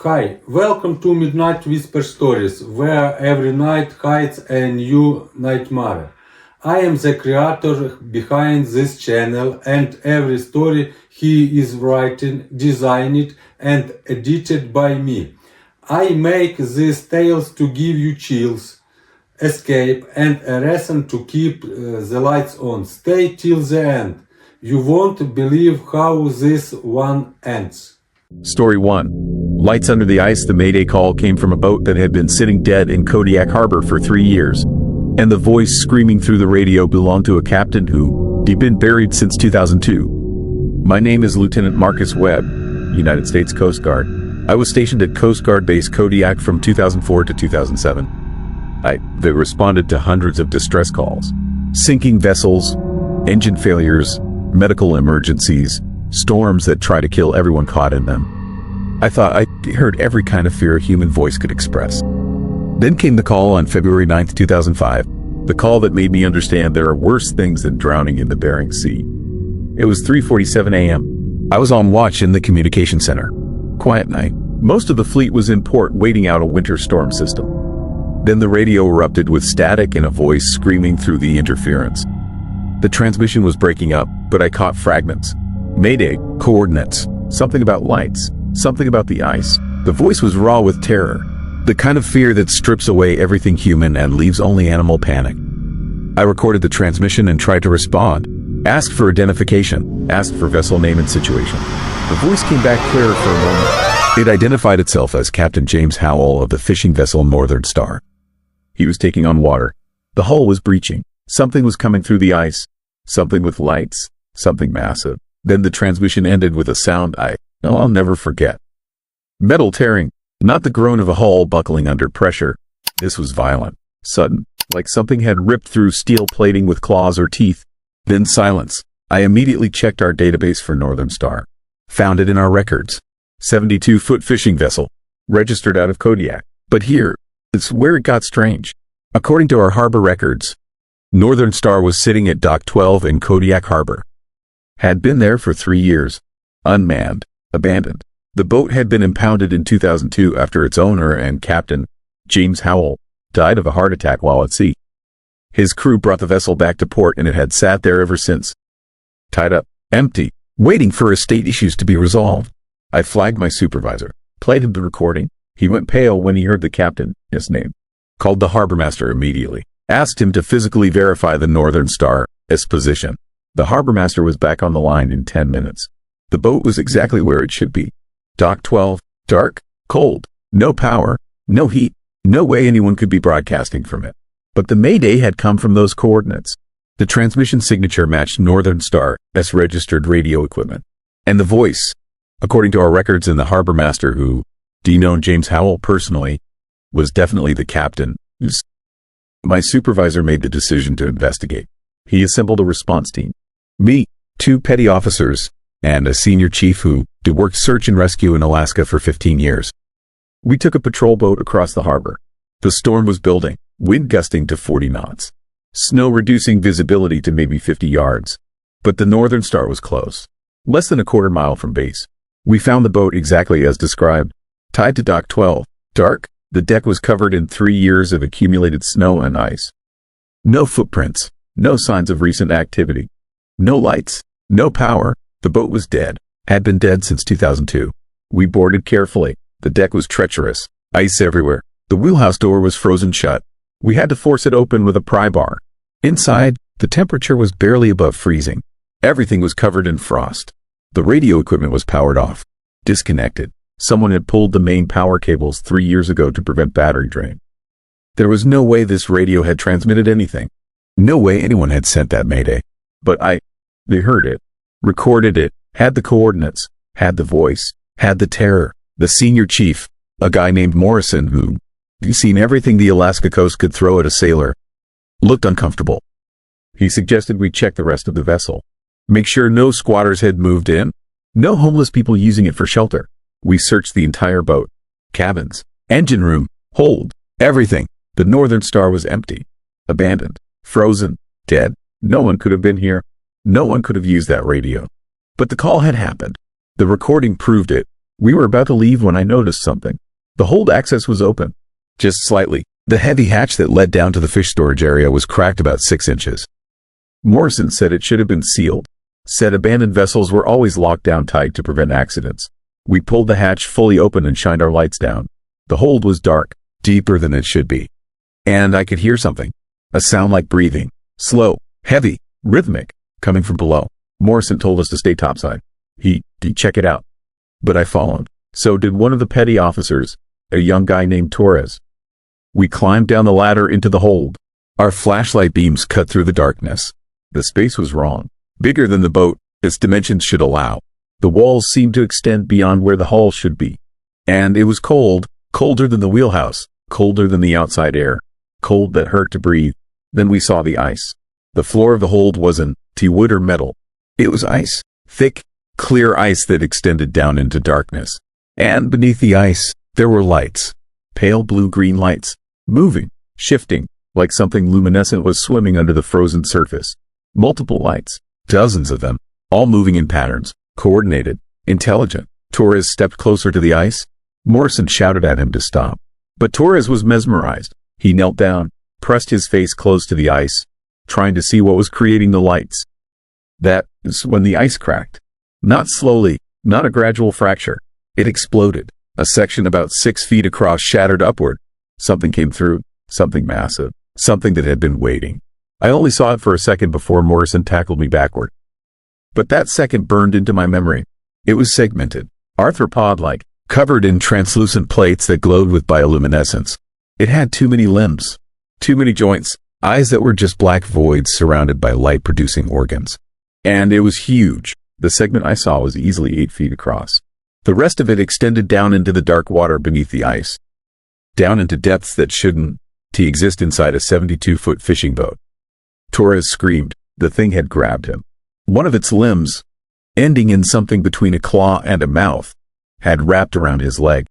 Hi, welcome to Midnight Whisper Stories, where every night hides a new nightmare. I am the creator behind this channel, and every story he is written, designed, and edited by me. I make these tales to give you chills, escape, and a reason to keep the lights on. Stay till the end. You won't believe how this one ends. Story 1. Lights under the ice. The mayday call came from a boat that had been sitting dead in Kodiak Harbor for 3 years. And the voice screaming through the radio belonged to a captain who had been buried since 2002. My name is Lieutenant Marcus Webb, United States Coast Guard. I was stationed at Coast Guard Base Kodiak from 2004 to 2007. They responded to hundreds of distress calls. Sinking vessels, engine failures, medical emergencies, storms that try to kill everyone caught in them. I thought I heard every kind of fear a human voice could express. Then came the call on February 9th, 2005, the call that made me understand there are worse things than drowning in the Bering Sea. It was 3:47 a.m. I was on watch in the communication center. Quiet night. Most of the fleet was in port waiting out a winter storm system. Then the radio erupted with static and a voice screaming through the interference. The transmission was breaking up, but I caught fragments. Mayday, coordinates, something about lights, something about the ice. The voice was raw with terror, the kind of fear that strips away everything human and leaves only animal panic. I recorded the transmission and tried to respond, asked for identification, asked for vessel name and situation. The voice came back clearer for a moment. It identified itself as Captain James Howell of the fishing vessel Northern Star. He was taking on water. The hull was breaching. Something was coming through the ice, something with lights, something massive. Then the transmission ended with a sound I'll never forget. Metal tearing, not the groan of a hull buckling under pressure. This was violent, sudden, like something had ripped through steel plating with claws or teeth. Then silence. I immediately checked our database for Northern Star. Found it in our records. 72-foot fishing vessel, registered out of Kodiak. But here, it's where it got strange. According to our harbor records, Northern Star was sitting at Dock 12 in Kodiak Harbor. Had been there for 3 years. Unmanned. Abandoned. The boat had been impounded in 2002 after its owner and captain, James Howell, died of a heart attack while at sea. His crew brought the vessel back to port and it had sat there ever since. Tied up, empty, waiting for estate issues to be resolved. I flagged my supervisor, played him the recording. He went pale when he heard the captain's name. Called the harbor master immediately. Asked him to physically verify the Northern Star's position. The harbor master was back on the line in 10 minutes. The boat was exactly where it should be. Dock 12, dark, cold, no power, no heat, no way anyone could be broadcasting from it. But the mayday had come from those coordinates. The transmission signature matched Northern Star's registered radio equipment. And the voice, according to our records and the harbor master who known James Howell personally, was definitely the captain. My supervisor made the decision to investigate. He assembled a response team. Me, 2 petty officers, and a senior chief who worked search and rescue in Alaska for 15 years. We took a patrol boat across the harbor. The storm was building, wind gusting to 40 knots. Snow reducing visibility to maybe 50 yards. But the Northern Star was close. Less than a quarter mile from base. We found the boat exactly as described. Tied to Dock 12. Dark, the deck was covered in 3 years of accumulated snow and ice. No footprints. No signs of recent activity. No lights. No power. The boat was dead. Had been dead since 2002. We boarded carefully. The deck was treacherous. Ice everywhere. The wheelhouse door was frozen shut. We had to force it open with a pry bar. Inside, the temperature was barely above freezing. Everything was covered in frost. The radio equipment was powered off. Disconnected. Someone had pulled the main power cables 3 years ago to prevent battery drain. There was no way this radio had transmitted anything. No way anyone had sent that mayday. But they heard it, recorded it, had the coordinates, had the voice, had the terror. The senior chief, a guy named Morrison who seen everything the Alaska coast could throw at a sailor, looked uncomfortable. He suggested we check the rest of the vessel. Make sure no squatters had moved in, no homeless people using it for shelter. We searched the entire boat, cabins, engine room, hold, everything. The Northern Star was empty, abandoned, frozen, dead. No one could have been here. No one could have used that radio. But the call had happened. The recording proved it. We were about to leave when I noticed something. The hold access was open. Just slightly. The heavy hatch that led down to the fish storage area was cracked about 6 inches. Morrison said it should have been sealed. Said abandoned vessels were always locked down tight to prevent accidents. We pulled the hatch fully open and shined our lights down. The hold was dark, deeper than it should be. And I could hear something. A sound like breathing. Slow, heavy, rhythmic, coming from below. Morrison told us to stay topside. He'd check it out. But I followed. So did one of the petty officers, a young guy named Torres. We climbed down the ladder into the hold. Our flashlight beams cut through the darkness. The space was wrong. Bigger than the boat, its dimensions should allow. The walls seemed to extend beyond where the hull should be. And it was cold, colder than the wheelhouse, colder than the outside air, cold that hurt to breathe. Then we saw the ice. The floor of the hold wasn't wood or metal. It was ice, thick, clear ice that extended down into darkness. And beneath the ice, there were lights, pale blue-green lights, moving, shifting, like something luminescent was swimming under the frozen surface. Multiple lights, dozens of them, all moving in patterns, coordinated, intelligent. Torres stepped closer to the ice. Morrison shouted at him to stop. But Torres was mesmerized. He knelt down, pressed his face close to the ice, trying to see what was creating the lights. That is when the ice cracked. Not slowly, not a gradual fracture. It exploded. A section about 6 feet across shattered upward. Something came through, something massive, something that had been waiting. I only saw it for a second before Morrison tackled me backward. But that second burned into my memory. It was segmented, arthropod-like, covered in translucent plates that glowed with bioluminescence. It had too many limbs, too many joints, eyes that were just black voids surrounded by light-producing organs. And it was huge. The segment I saw was easily 8 feet across. The rest of it extended down into the dark water beneath the ice, down into depths that shouldn't exist inside a 72-foot fishing boat. Torres screamed. The thing had grabbed him. One of its limbs, ending in something between a claw and a mouth, had wrapped around his leg.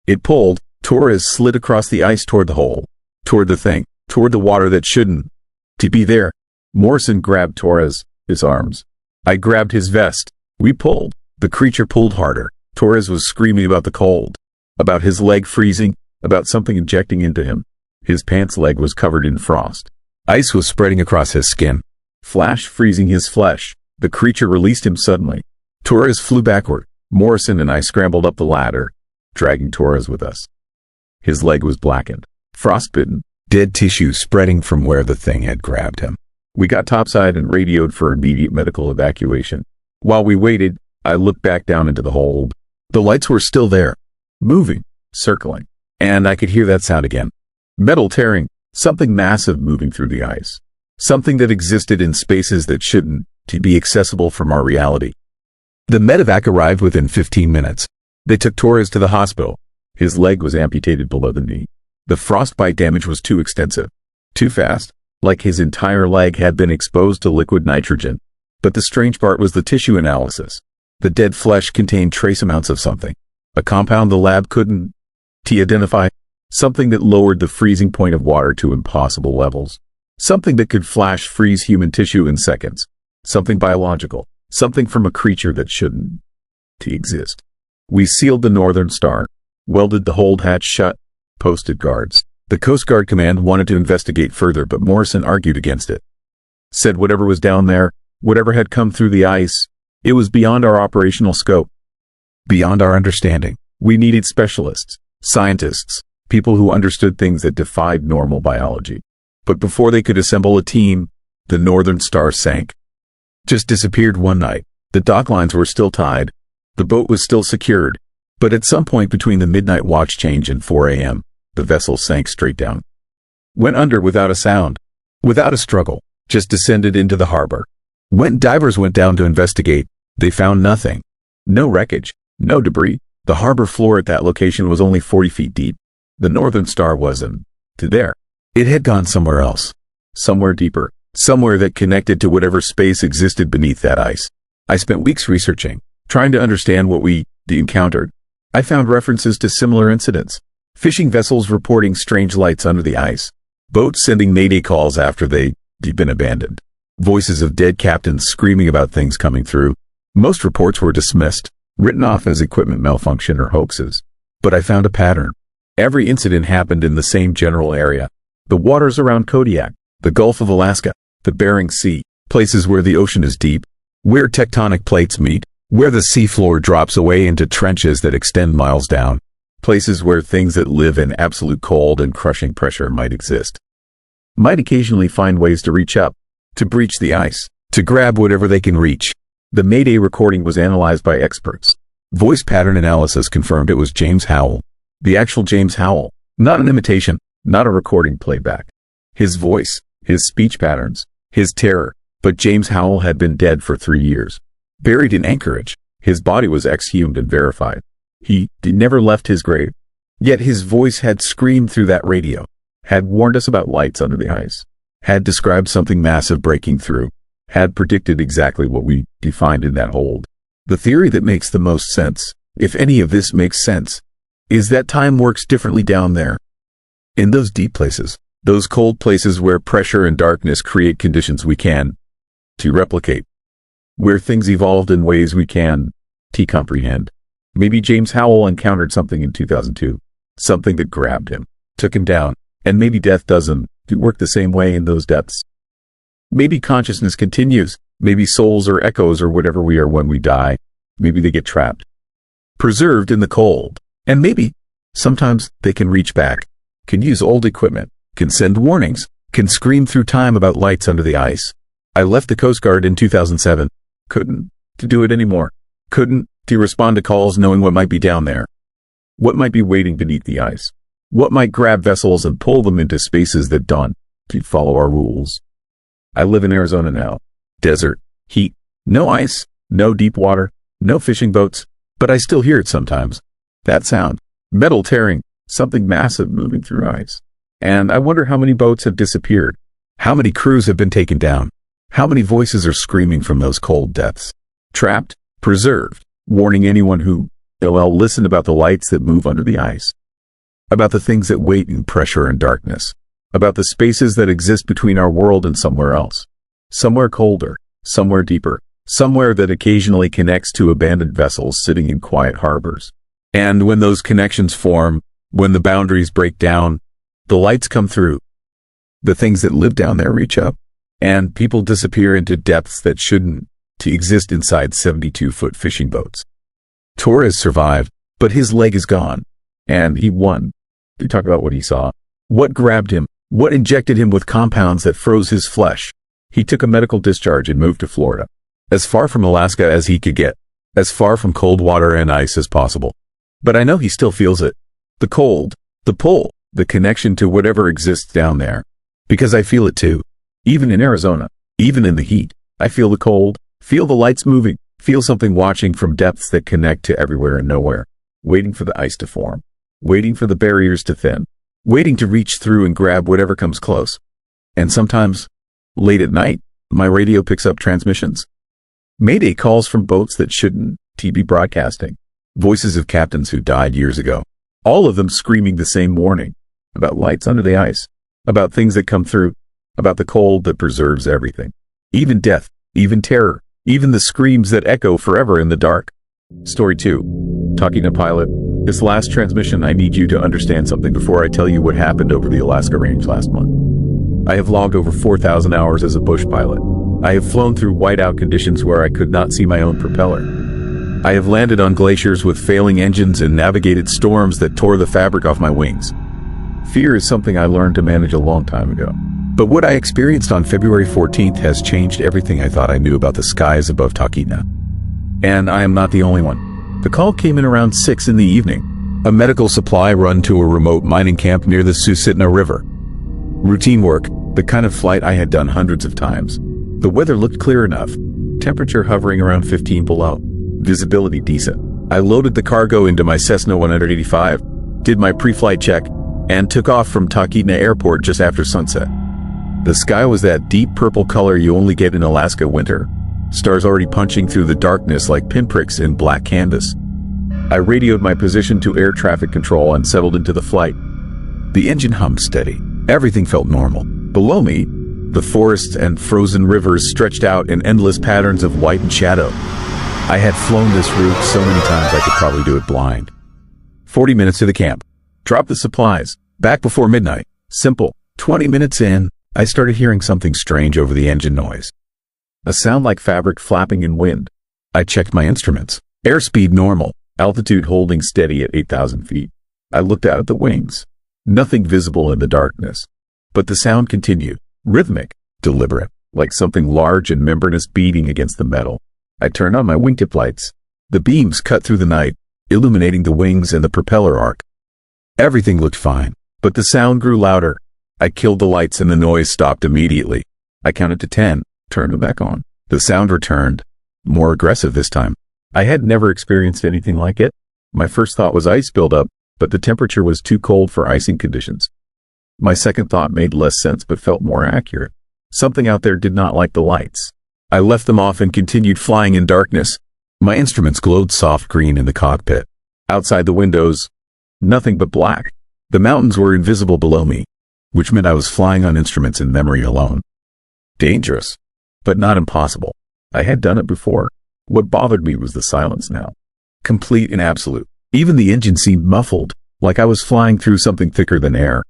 It pulled. Torres slid across the ice toward the hole, toward the thing, toward the water that shouldn't be there. Morrison grabbed Torres, his arms. I grabbed his vest. We pulled. The creature pulled harder. Torres was screaming about the cold, about his leg freezing, about something injecting into him. His pants leg was covered in frost. Ice was spreading across his skin, flash freezing his flesh. The creature released him suddenly. Torres flew backward. Morrison and I scrambled up the ladder, dragging Torres with us. His leg was blackened, frostbitten, dead tissue spreading from where the thing had grabbed him. We got topside and radioed for immediate medical evacuation. While we waited, I looked back down into the hold. The lights were still there, moving, circling, and I could hear that sound again. Metal tearing, something massive moving through the ice. Something that existed in spaces that shouldn't be accessible from our reality. The medevac arrived within 15 minutes. They took Torres to the hospital. His leg was amputated below the knee. The frostbite damage was too extensive, too fast, like his entire leg had been exposed to liquid nitrogen. But the strange part was the tissue analysis. The dead flesh contained trace amounts of something, a compound the lab couldn't identify, something that lowered the freezing point of water to impossible levels, something that could flash freeze human tissue in seconds, something biological, something from a creature that shouldn't exist. We sealed the Northern Star, welded the hold hatch shut, posted guards. The Coast Guard Command wanted to investigate further, but Morrison argued against it. Said whatever was down there, whatever had come through the ice, it was beyond our operational scope, beyond our understanding. We needed specialists, scientists, people who understood things that defied normal biology. But before they could assemble a team, the Northern Star sank. Just disappeared one night. The dock lines were still tied. The boat was still secured. But at some point between the midnight watch change and 4 a.m., the vessel sank straight down. Went under without a sound, without a struggle, just descended into the harbor. When divers went down to investigate, they found nothing. No wreckage, no debris. The harbor floor at that location was only 40 feet deep. The Northern Star wasn't there. It had gone somewhere else, somewhere deeper, somewhere that connected to whatever space existed beneath that ice. I spent weeks researching, trying to understand what we encountered. I found references to similar incidents. Fishing vessels reporting strange lights under the ice. Boats sending mayday calls after they'd been abandoned. Voices of dead captains screaming about things coming through. Most reports were dismissed. written off as equipment malfunction or hoaxes. But I found a pattern. Every incident happened in the same general area. The waters around Kodiak, the Gulf of Alaska, the Bering Sea, places where the ocean is deep, where tectonic plates meet, where the seafloor drops away into trenches that extend miles down, places where things that live in absolute cold and crushing pressure might exist. Might occasionally find ways to reach up, to breach the ice, to grab whatever they can reach. The Mayday recording was analyzed by experts. Voice pattern analysis confirmed it was James Howell. The actual James Howell, not an imitation, not a recording playback. His voice, his speech patterns, his terror. But James Howell had been dead for 3 years. Buried in Anchorage, his body was exhumed and verified. He never left his grave. Yet his voice had screamed through that radio, had warned us about lights under the ice, had described something massive breaking through, had predicted exactly what we defined in that hold. The theory that makes the most sense, if any of this makes sense, is that time works differently down there. In those deep places, those cold places where pressure and darkness create conditions we can to replicate, where things evolved in ways we can to comprehend. Maybe James Howell encountered something in 2002, something that grabbed him, took him down, and maybe death doesn't work the same way in those depths. Maybe consciousness continues, maybe souls or echoes or whatever we are when we die, maybe they get trapped, preserved in the cold, and maybe, sometimes they can reach back, can use old equipment, can send warnings, can scream through time about lights under the ice. I left the Coast Guard in 2007, couldn't to do it anymore, couldn't to respond to calls knowing what might be down there, what might be waiting beneath the ice, what might grab vessels and pull them into spaces that don't follow our rules. I live in Arizona now. Desert, heat, no ice, no deep water, no fishing boats, but I still hear it sometimes. That sound, metal tearing, something massive moving through ice. And I wonder how many boats have disappeared, how many crews have been taken down, how many voices are screaming from those cold depths. Trapped, preserved, warning anyone who will listen about the lights that move under the ice, about the things that wait in pressure and darkness, about the spaces that exist between our world and somewhere else, somewhere colder, somewhere deeper, somewhere that occasionally connects to abandoned vessels sitting in quiet harbors. And when those connections form, when the boundaries break down, the lights come through. The things that live down there reach up, and people disappear into depths that shouldn't to exist inside 72-foot fishing boats. Torres survived, but his leg is gone, and he won. They talk about what he saw, what grabbed him, what injected him with compounds that froze his flesh. He took a medical discharge and moved to Florida, as far from Alaska as he could get, as far from cold water and ice as possible. But I know he still feels it. The cold, the pull, the connection to whatever exists down there. Because I feel it too. Even in Arizona, even in the heat, I feel the cold, feel the lights moving, feel something watching from depths that connect to everywhere and nowhere, waiting for the ice to form, waiting for the barriers to thin, waiting to reach through and grab whatever comes close. And sometimes, late at night, my radio picks up transmissions. Mayday calls from boats that shouldn't be broadcasting. Voices of captains who died years ago. All of them screaming the same warning. About lights under the ice. About things that come through. About the cold that preserves everything. Even death. Even terror. Even the screams that echo forever in the dark. Story 2. Talking to pilot. This last transmission, I need you to understand something before I tell you what happened over the Alaska range last month. I have logged over 4,000 hours as a bush pilot. I have flown through whiteout conditions where I could not see my own propeller. I have landed on glaciers with failing engines and navigated storms that tore the fabric off my wings. Fear is something I learned to manage a long time ago. But what I experienced on February 14th has changed everything I thought I knew about the skies above Talkeetna. And I am not the only one. The call came in around 6 in the evening. A medical supply run to a remote mining camp near the Susitna River. Routine work, the kind of flight I had done hundreds of times. The weather looked clear enough. Temperature hovering around 15 below. Visibility decent. I loaded the cargo into my Cessna 185, did my pre-flight check, and took off from Talkeetna Airport just after sunset. The sky was that deep purple color you only get in Alaska winter. Stars already punching through the darkness like pinpricks in black canvas. I radioed my position to air traffic control and settled into the flight. The engine hummed steady. Everything felt normal. Below me, the forests and frozen rivers stretched out in endless patterns of white and shadow. I had flown this route so many times I could probably do it blind. 40 minutes to the camp. Drop the supplies. Back before midnight. Simple. 20 minutes in, I started hearing something strange over the engine noise. A sound like fabric flapping in wind. I checked my instruments. Airspeed normal. Altitude holding steady at 8,000 feet. I looked out at the wings. Nothing visible in the darkness. But the sound continued. Rhythmic. Deliberate. Like something large and membranous beating against the metal. I turned on my wingtip lights. The beams cut through the night, illuminating the wings and the propeller arc. Everything looked fine, but the sound grew louder. I killed the lights and the noise stopped immediately. I counted to 10, turned them back on. The sound returned, more aggressive this time. I had never experienced anything like it. My first thought was ice buildup, but the temperature was too cold for icing conditions. My second thought made less sense but felt more accurate. Something out there did not like the lights. I left them off and continued flying in darkness. My instruments glowed soft green in the cockpit. Outside the windows, nothing but black. The mountains were invisible below me, which meant I was flying on instruments and memory alone. Dangerous, but not impossible. I had done it before. What bothered me was the silence now. Complete and absolute. Even the engine seemed muffled, like I was flying through something thicker than air.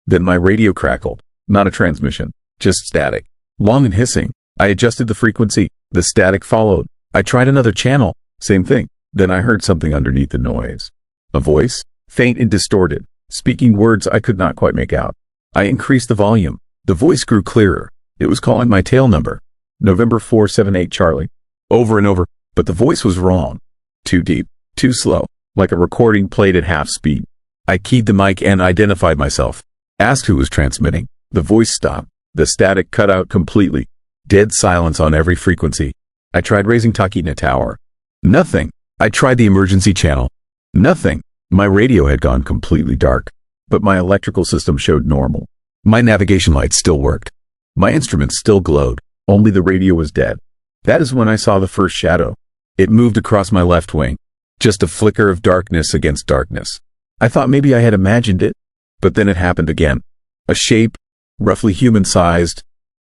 Then my radio crackled. Not a transmission, just static. Long and hissing. I adjusted the frequency. The static followed. I tried another channel. Same thing. Then I heard something underneath the noise. A voice, faint and distorted, speaking words I could not quite make out. I increased the volume. The voice grew clearer. It was calling my tail number. November 478 Charlie. Over and over, but the voice was wrong. Too deep, too slow, like a recording played at half speed. I keyed the mic and identified myself. Asked who was transmitting. The voice stopped. The static cut out completely. Dead silence on every frequency. I tried raising Takina Tower. Nothing. I tried the emergency channel. Nothing. My radio had gone completely dark, but my electrical system showed normal. My navigation lights still worked. My instruments still glowed. Only the radio was dead. That is when I saw the first shadow. It moved across my left wing. Just a flicker of darkness against darkness. I thought maybe I had imagined it, but then it happened again. A shape, roughly human-sized,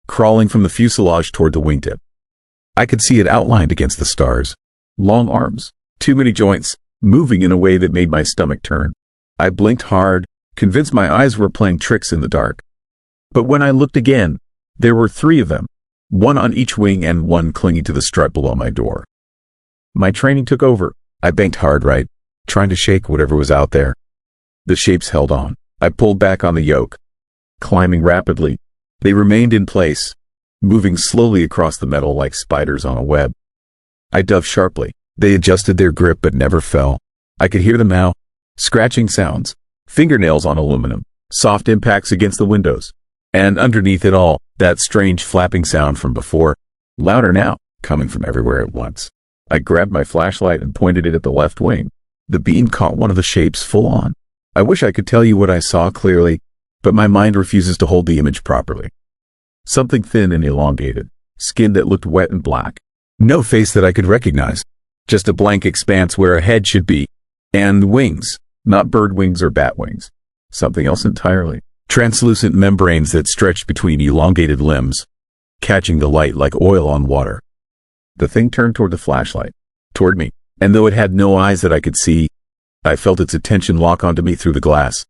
crawling from the fuselage toward the wingtip. I could see it outlined against the stars. Long arms, too many joints, moving in a way that made my stomach turn. I blinked hard, convinced my eyes were playing tricks in the dark. But when I looked again, there were 3 of them, one on each wing and one clinging to the strut below my door. My training took over. I banked hard right, trying to shake whatever was out there. The shapes held on. I pulled back on the yoke. Climbing rapidly, they remained in place, moving slowly across the metal like spiders on a web. I dove sharply. They adjusted their grip but never fell. I could hear them now. Scratching sounds, fingernails on aluminum, soft impacts against the windows. And underneath it all, that strange flapping sound from before, louder now, coming from everywhere at once. I grabbed my flashlight and pointed it at the left wing. The beam caught one of the shapes full on. I wish I could tell you what I saw clearly, but my mind refuses to hold the image properly. Something thin and elongated, skin that looked wet and black. No face that I could recognize. Just a blank expanse where a head should be. And wings, not bird wings or bat wings. Something else entirely. Translucent membranes that stretched between elongated limbs, catching the light like oil on water. The thing turned toward the flashlight, toward me, and though it had no eyes that I could see, I felt its attention lock onto me through the glass.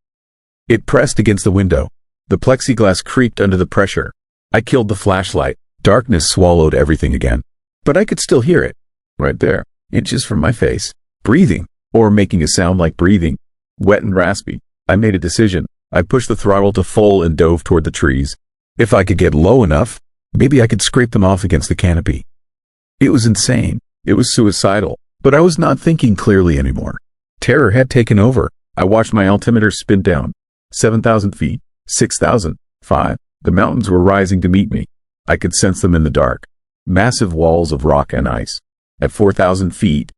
It pressed against the window. The plexiglass creaked under the pressure. I killed the flashlight. Darkness swallowed everything again. But I could still hear it. Right there, inches from my face. Breathing, or making a sound like breathing. Wet and raspy. I made a decision. I pushed the throttle to full and dove toward the trees. If I could get low enough, maybe I could scrape them off against the canopy. It was insane. It was suicidal. But I was not thinking clearly anymore. Terror had taken over. I watched my altimeter spin down. 7,000 feet. 6,000. 5. The mountains were rising to meet me. I could sense them in the dark. Massive walls of rock and ice. At 4,000 feet,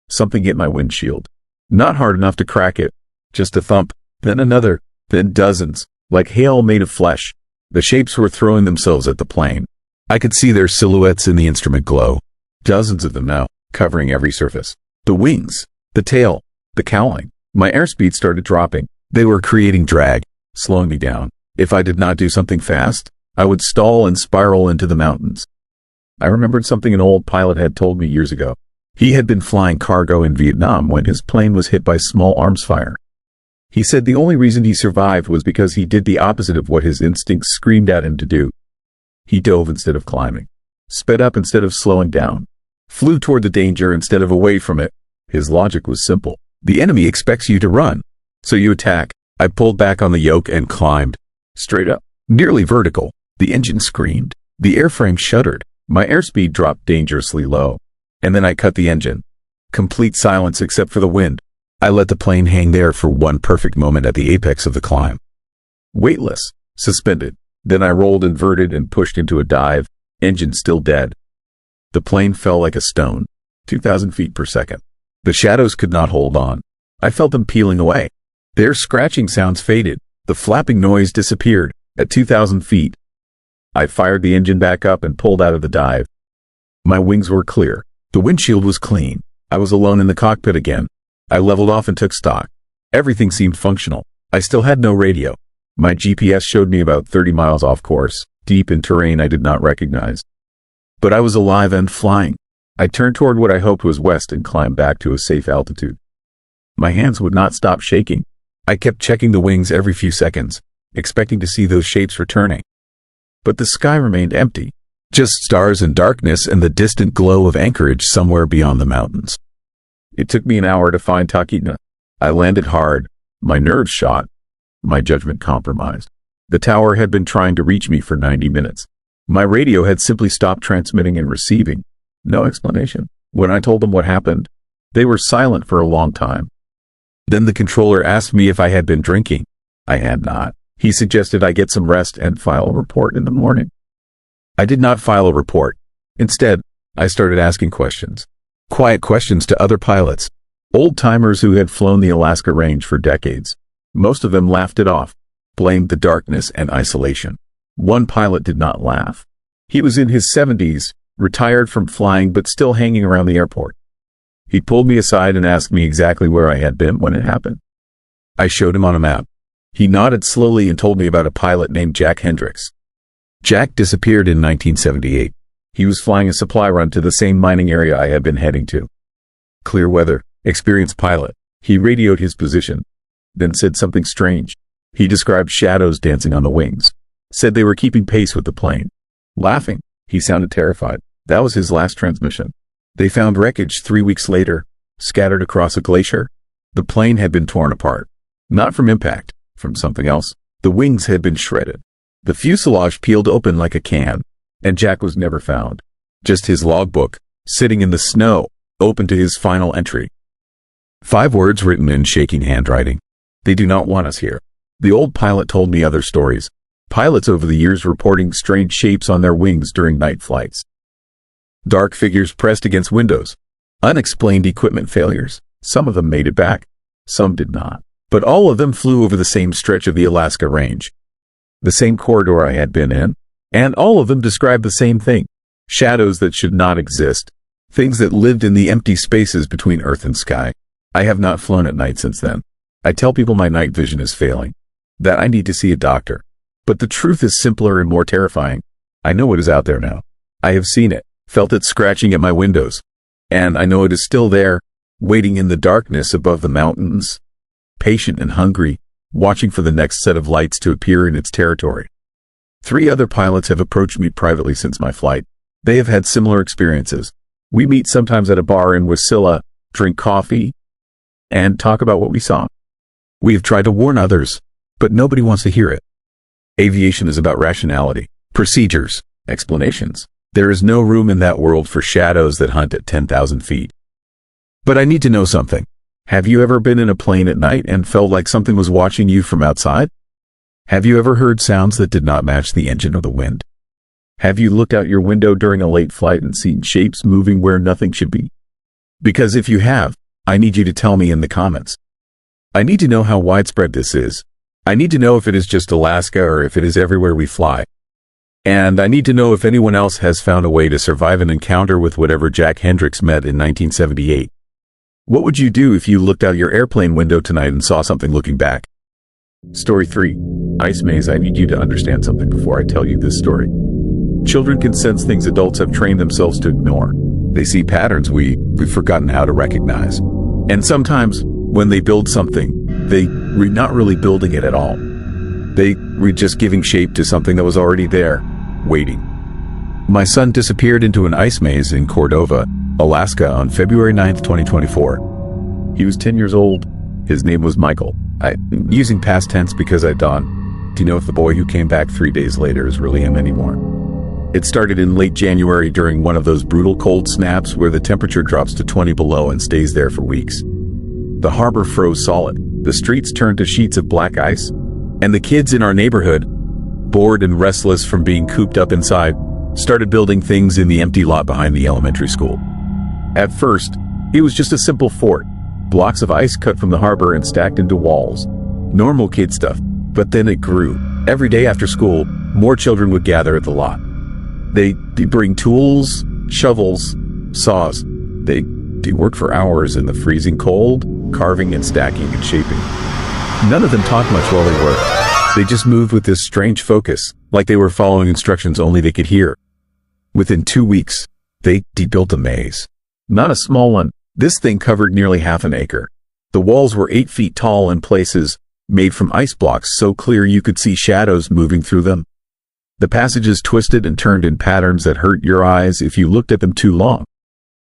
something hit my windshield. Not hard enough to crack it. Just a thump. Then another. Then dozens. Like hail made of flesh. The shapes were throwing themselves at the plane. I could see their silhouettes in the instrument glow. Dozens of them now, covering every surface. The wings. The tail. The cowling. My airspeed started dropping. They were creating drag, slowing me down. If I did not do something fast, I would stall and spiral into the mountains. I remembered something an old pilot had told me years ago. He had been flying cargo in Vietnam when his plane was hit by small arms fire. He said the only reason he survived was because he did the opposite of what his instincts screamed at him to do. He dove instead of climbing, sped up instead of slowing down, flew toward the danger instead of away from it. His logic was simple. The enemy expects you to run, so you attack. I pulled back on the yoke and climbed. Straight up, nearly vertical. The engine screamed. The airframe shuddered. My airspeed dropped dangerously low. And then I cut the engine. Complete silence except for the wind. I let the plane hang there for one perfect moment at the apex of the climb. Weightless, suspended. Then I rolled inverted and pushed into a dive, engine still dead. The plane fell like a stone, 2,000 feet per second. The shadows could not hold on. I felt them peeling away. Their scratching sounds faded. The flapping noise disappeared. At 2,000 feet, I fired the engine back up and pulled out of the dive. My wings were clear. The windshield was clean. I was alone in the cockpit again. I leveled off and took stock. Everything seemed functional. I still had no radio. My GPS showed me about 30 miles off course, deep in terrain I did not recognize. But I was alive and flying. I turned toward what I hoped was west and climbed back to a safe altitude. My hands would not stop shaking. I kept checking the wings every few seconds, expecting to see those shapes returning. But the sky remained empty. Just stars and darkness and the distant glow of anchorage somewhere beyond the mountains. It took me an hour to find Talkeetna. I landed hard, my nerves shot, my judgment compromised. The tower had been trying to reach me for 90 minutes. My radio had simply stopped transmitting and receiving. No explanation. When I told them what happened, they were silent for a long time. Then the controller asked me if I had been drinking. I had not. He suggested I get some rest and file a report in the morning. I did not file a report. Instead, I started asking questions. Quiet questions to other pilots. Old-timers who had flown the Alaska range for decades. Most of them laughed it off, blamed the darkness and isolation. One pilot did not laugh. He was in his 70s, retired from flying but still hanging around the airport. He pulled me aside and asked me exactly where I had been when it happened. I showed him on a map. He nodded slowly and told me about a pilot named Jack Hendricks. Jack disappeared in 1978. He was flying a supply run to the same mining area I had been heading to. Clear weather, experienced pilot. He radioed his position, then said something strange. He described shadows dancing on the wings, said they were keeping pace with the plane. Laughing, he sounded terrified. That was his last transmission. They found wreckage 3 weeks later, scattered across a glacier. The plane had been torn apart. Not from impact, from something else. The wings had been shredded. The fuselage peeled open like a can, and Jack was never found. Just his logbook, sitting in the snow, open to his final entry. 5 words written in shaking handwriting. They do not want us here. The old pilot told me other stories. Pilots over the years reporting strange shapes on their wings during night flights. Dark figures pressed against windows. Unexplained equipment failures. Some of them made it back. Some did not. But all of them flew over the same stretch of the Alaska range. The same corridor I had been in. And all of them described the same thing. Shadows that should not exist. Things that lived in the empty spaces between earth and sky. I have not flown at night since then. I tell people my night vision is failing. That I need to see a doctor. But the truth is simpler and more terrifying. I know it is out there now. I have seen it, felt it scratching at my windows. And I know it is still there, waiting in the darkness above the mountains, patient and hungry, watching for the next set of lights to appear in its territory. 3 other pilots have approached me privately since my flight. They have had similar experiences. We meet sometimes at a bar in Wasilla, drink coffee, and talk about what we saw. We have tried to warn others, but nobody wants to hear it. Aviation is about rationality, procedures, explanations. There is no room in that world for shadows that hunt at 10,000 feet. But I need to know something. Have you ever been in a plane at night and felt like something was watching you from outside? Have you ever heard sounds that did not match the engine or the wind? Have you looked out your window during a late flight and seen shapes moving where nothing should be? Because if you have, I need you to tell me in the comments. I need to know how widespread this is. I need to know if it is just Alaska or if it is everywhere we fly. And I need to know if anyone else has found a way to survive an encounter with whatever Jack Hendricks met in 1978. What would you do if you looked out your airplane window tonight and saw something looking back? Story 3. Ice Maze, I need you to understand something before I tell you this story. Children can sense things adults have trained themselves to ignore. They see patterns we've forgotten how to recognize. And sometimes, when they build something, we're not really building it at all. We're just giving shape to something that was already there, waiting. My son disappeared into an ice maze in Cordova, Alaska on February 9th, 2024. He was 10 years old. His name was Michael. I'm using past tense because I thought, do you know if the boy who came back 3 days later is really him anymore? It started in late January during one of those brutal cold snaps where the temperature drops to 20 below and stays there for weeks. The harbor froze solid. The streets turned to sheets of black ice. And the kids in our neighborhood, bored and restless from being cooped up inside, started building things in the empty lot behind the elementary school. At first, it was just a simple fort. Blocks of ice cut from the harbor and stacked into walls. Normal kid stuff. But then it grew. Every day after school, more children would gather at the lot. They'd bring tools, shovels, saws. They work for hours in the freezing cold, carving and stacking and shaping. None of them talked much while they worked. They just moved with this strange focus, like they were following instructions only they could hear. Within 2 weeks, they built a maze. Not a small one. This thing covered nearly half an acre. The walls were 8 feet tall in places, made from ice blocks so clear you could see shadows moving through them. The passages twisted and turned in patterns that hurt your eyes if you looked at them too long.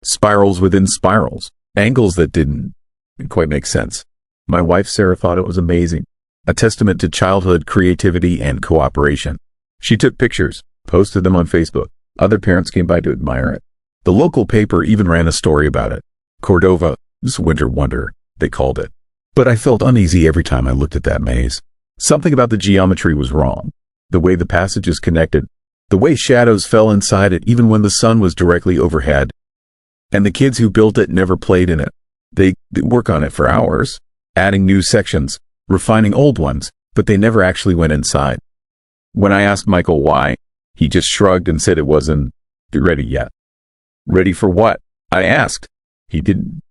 Spirals within spirals, angles that didn't quite make sense. My wife Sarah thought it was amazing, a testament to childhood creativity and cooperation. She took pictures, posted them on Facebook. Other parents came by to admire it. The local paper even ran a story about it. Cordova, this winter wonder, they called it. But I felt uneasy every time I looked at that maze. Something about the geometry was wrong. The way the passages connected, the way shadows fell inside it even when the sun was directly overhead. And the kids who built it never played in it. They work on it for hours, adding new sections, refining old ones, but they never actually went inside. When I asked Michael why, he just shrugged and said it wasn't ready yet. Ready for what? I asked. He didn't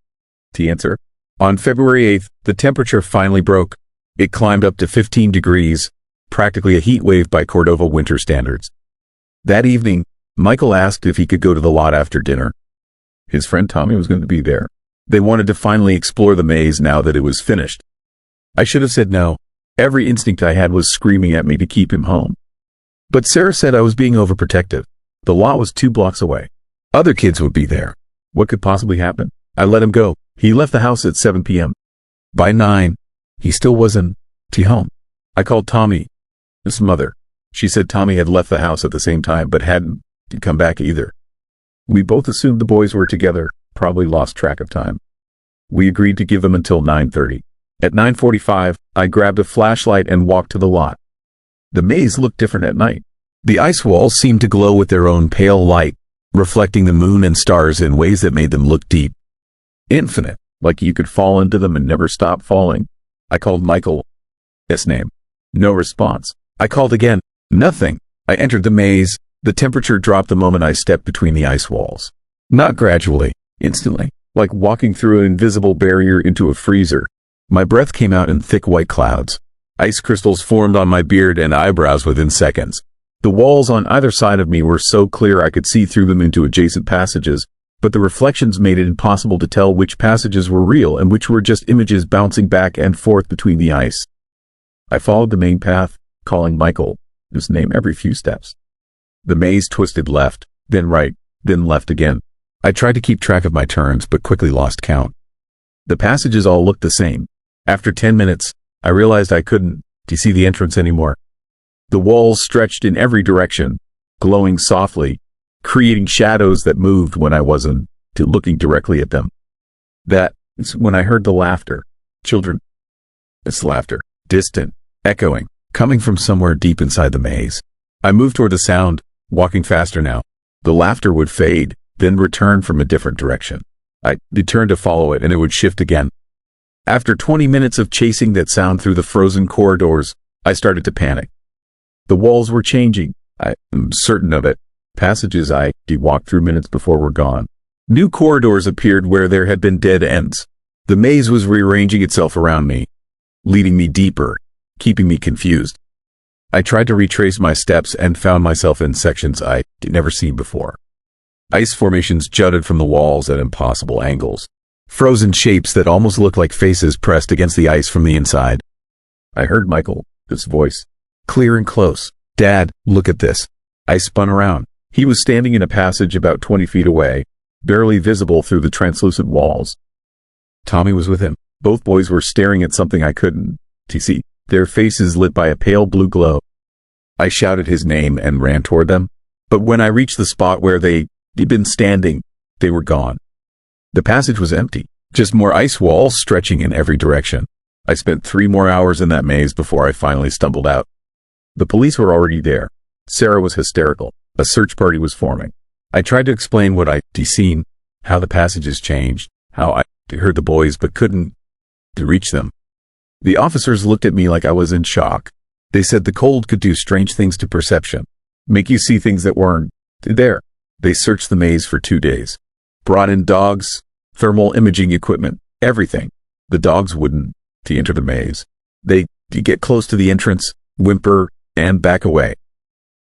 answer. On February 8th, the temperature finally broke. It climbed up to 15 degrees, practically a heat wave by Cordova winter standards. That evening, Michael asked if he could go to the lot after dinner. His friend Tommy was going to be there. They wanted to finally explore the maze now that it was finished. I should have said no. Every instinct I had was screaming at me to keep him home. But Sarah said I was being overprotective. The lot was 2 blocks away. Other kids would be there. What could possibly happen? I let him go. He left the house at 7 p.m. By 9, he still wasn't home. I called Tommy, his mother. She said Tommy had left the house at the same time but hadn't come back either. We both assumed the boys were together, probably lost track of time. We agreed to give them until 9:30. At 9:45, I grabbed a flashlight and walked to the lot. The maze looked different at night. The ice walls seemed to glow with their own pale light, reflecting the moon and stars in ways that made them look deep. Infinite, like you could fall into them and never stop falling. I called Michael. His name. No response. I called again. Nothing. I entered the maze. The temperature dropped the moment I stepped between the ice walls. Not gradually, instantly, like walking through an invisible barrier into a freezer. My breath came out in thick white clouds. Ice crystals formed on my beard and eyebrows within seconds. The walls on either side of me were so clear I could see through them into adjacent passages, but the reflections made it impossible to tell which passages were real and which were just images bouncing back and forth between the ice. I followed the main path, calling Michael, his name every few steps. The maze twisted left, then right, then left again. I tried to keep track of my turns but quickly lost count. The passages all looked the same. After 10 minutes, I realized I couldn't see the entrance anymore. The walls stretched in every direction, glowing softly, creating shadows that moved when I wasn't looking directly at them. That's when I heard the laughter. Children. It's laughter, distant, echoing, coming from somewhere deep inside the maze. I moved toward the sound, walking faster now. The laughter would fade, then return from a different direction. I turned to follow it and it would shift again. After 20 minutes of chasing that sound through the frozen corridors, I started to panic. The walls were changing. I am certain of it. Passages I walked through minutes before were gone. New corridors appeared where there had been dead ends. The maze was rearranging itself around me, leading me deeper, keeping me confused. I tried to retrace my steps and found myself in sections I never seen before. Ice formations jutted from the walls at impossible angles. Frozen shapes that almost looked like faces pressed against the ice from the inside. I heard Michael's voice, clear and close. "Dad, look at this." I spun around. He was standing in a passage about 20 feet away, barely visible through the translucent walls. Tommy was with him. Both boys were staring at something I couldn't see, their faces lit by a pale blue glow. I shouted his name and ran toward them, but when I reached the spot where they'd been standing, they were gone. The passage was empty, just more ice walls stretching in every direction. I spent 3 more hours in that maze before I finally stumbled out. The police were already there. Sarah was hysterical. A search party was forming. I tried to explain what I'd seen, how the passages changed, how I heard the boys but couldn't reach them. The officers looked at me like I was in shock. They said the cold could do strange things to perception, make you see things that weren't there. They searched the maze for 2 days. Brought in dogs, thermal imaging equipment, everything. The dogs wouldn't enter the maze. They'd get close to the entrance, whimper, and back away.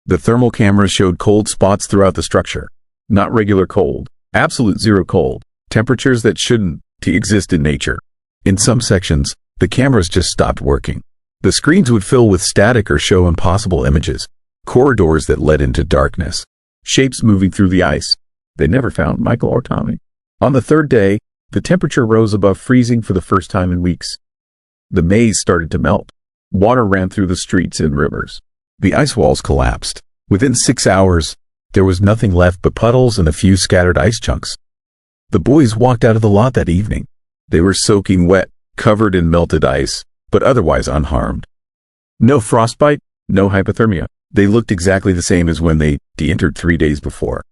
The thermal cameras showed cold spots throughout the structure. Not regular cold, absolute zero cold, temperatures that shouldn't exist in nature. In some sections, the cameras just stopped working. The screens would fill with static or show impossible images, corridors that led into darkness, shapes moving through the ice. They never found Michael or Tommy. On the 3rd day, the temperature rose above freezing for the first time in weeks. The maze started to melt. Water ran through the streets and rivers. The ice walls collapsed. Within 6 hours, there was nothing left but puddles and a few scattered ice chunks. The boys walked out of the lot that evening. They were soaking wet, covered in melted ice, but otherwise unharmed. No frostbite, no hypothermia. They looked exactly the same as when they entered 3 days before.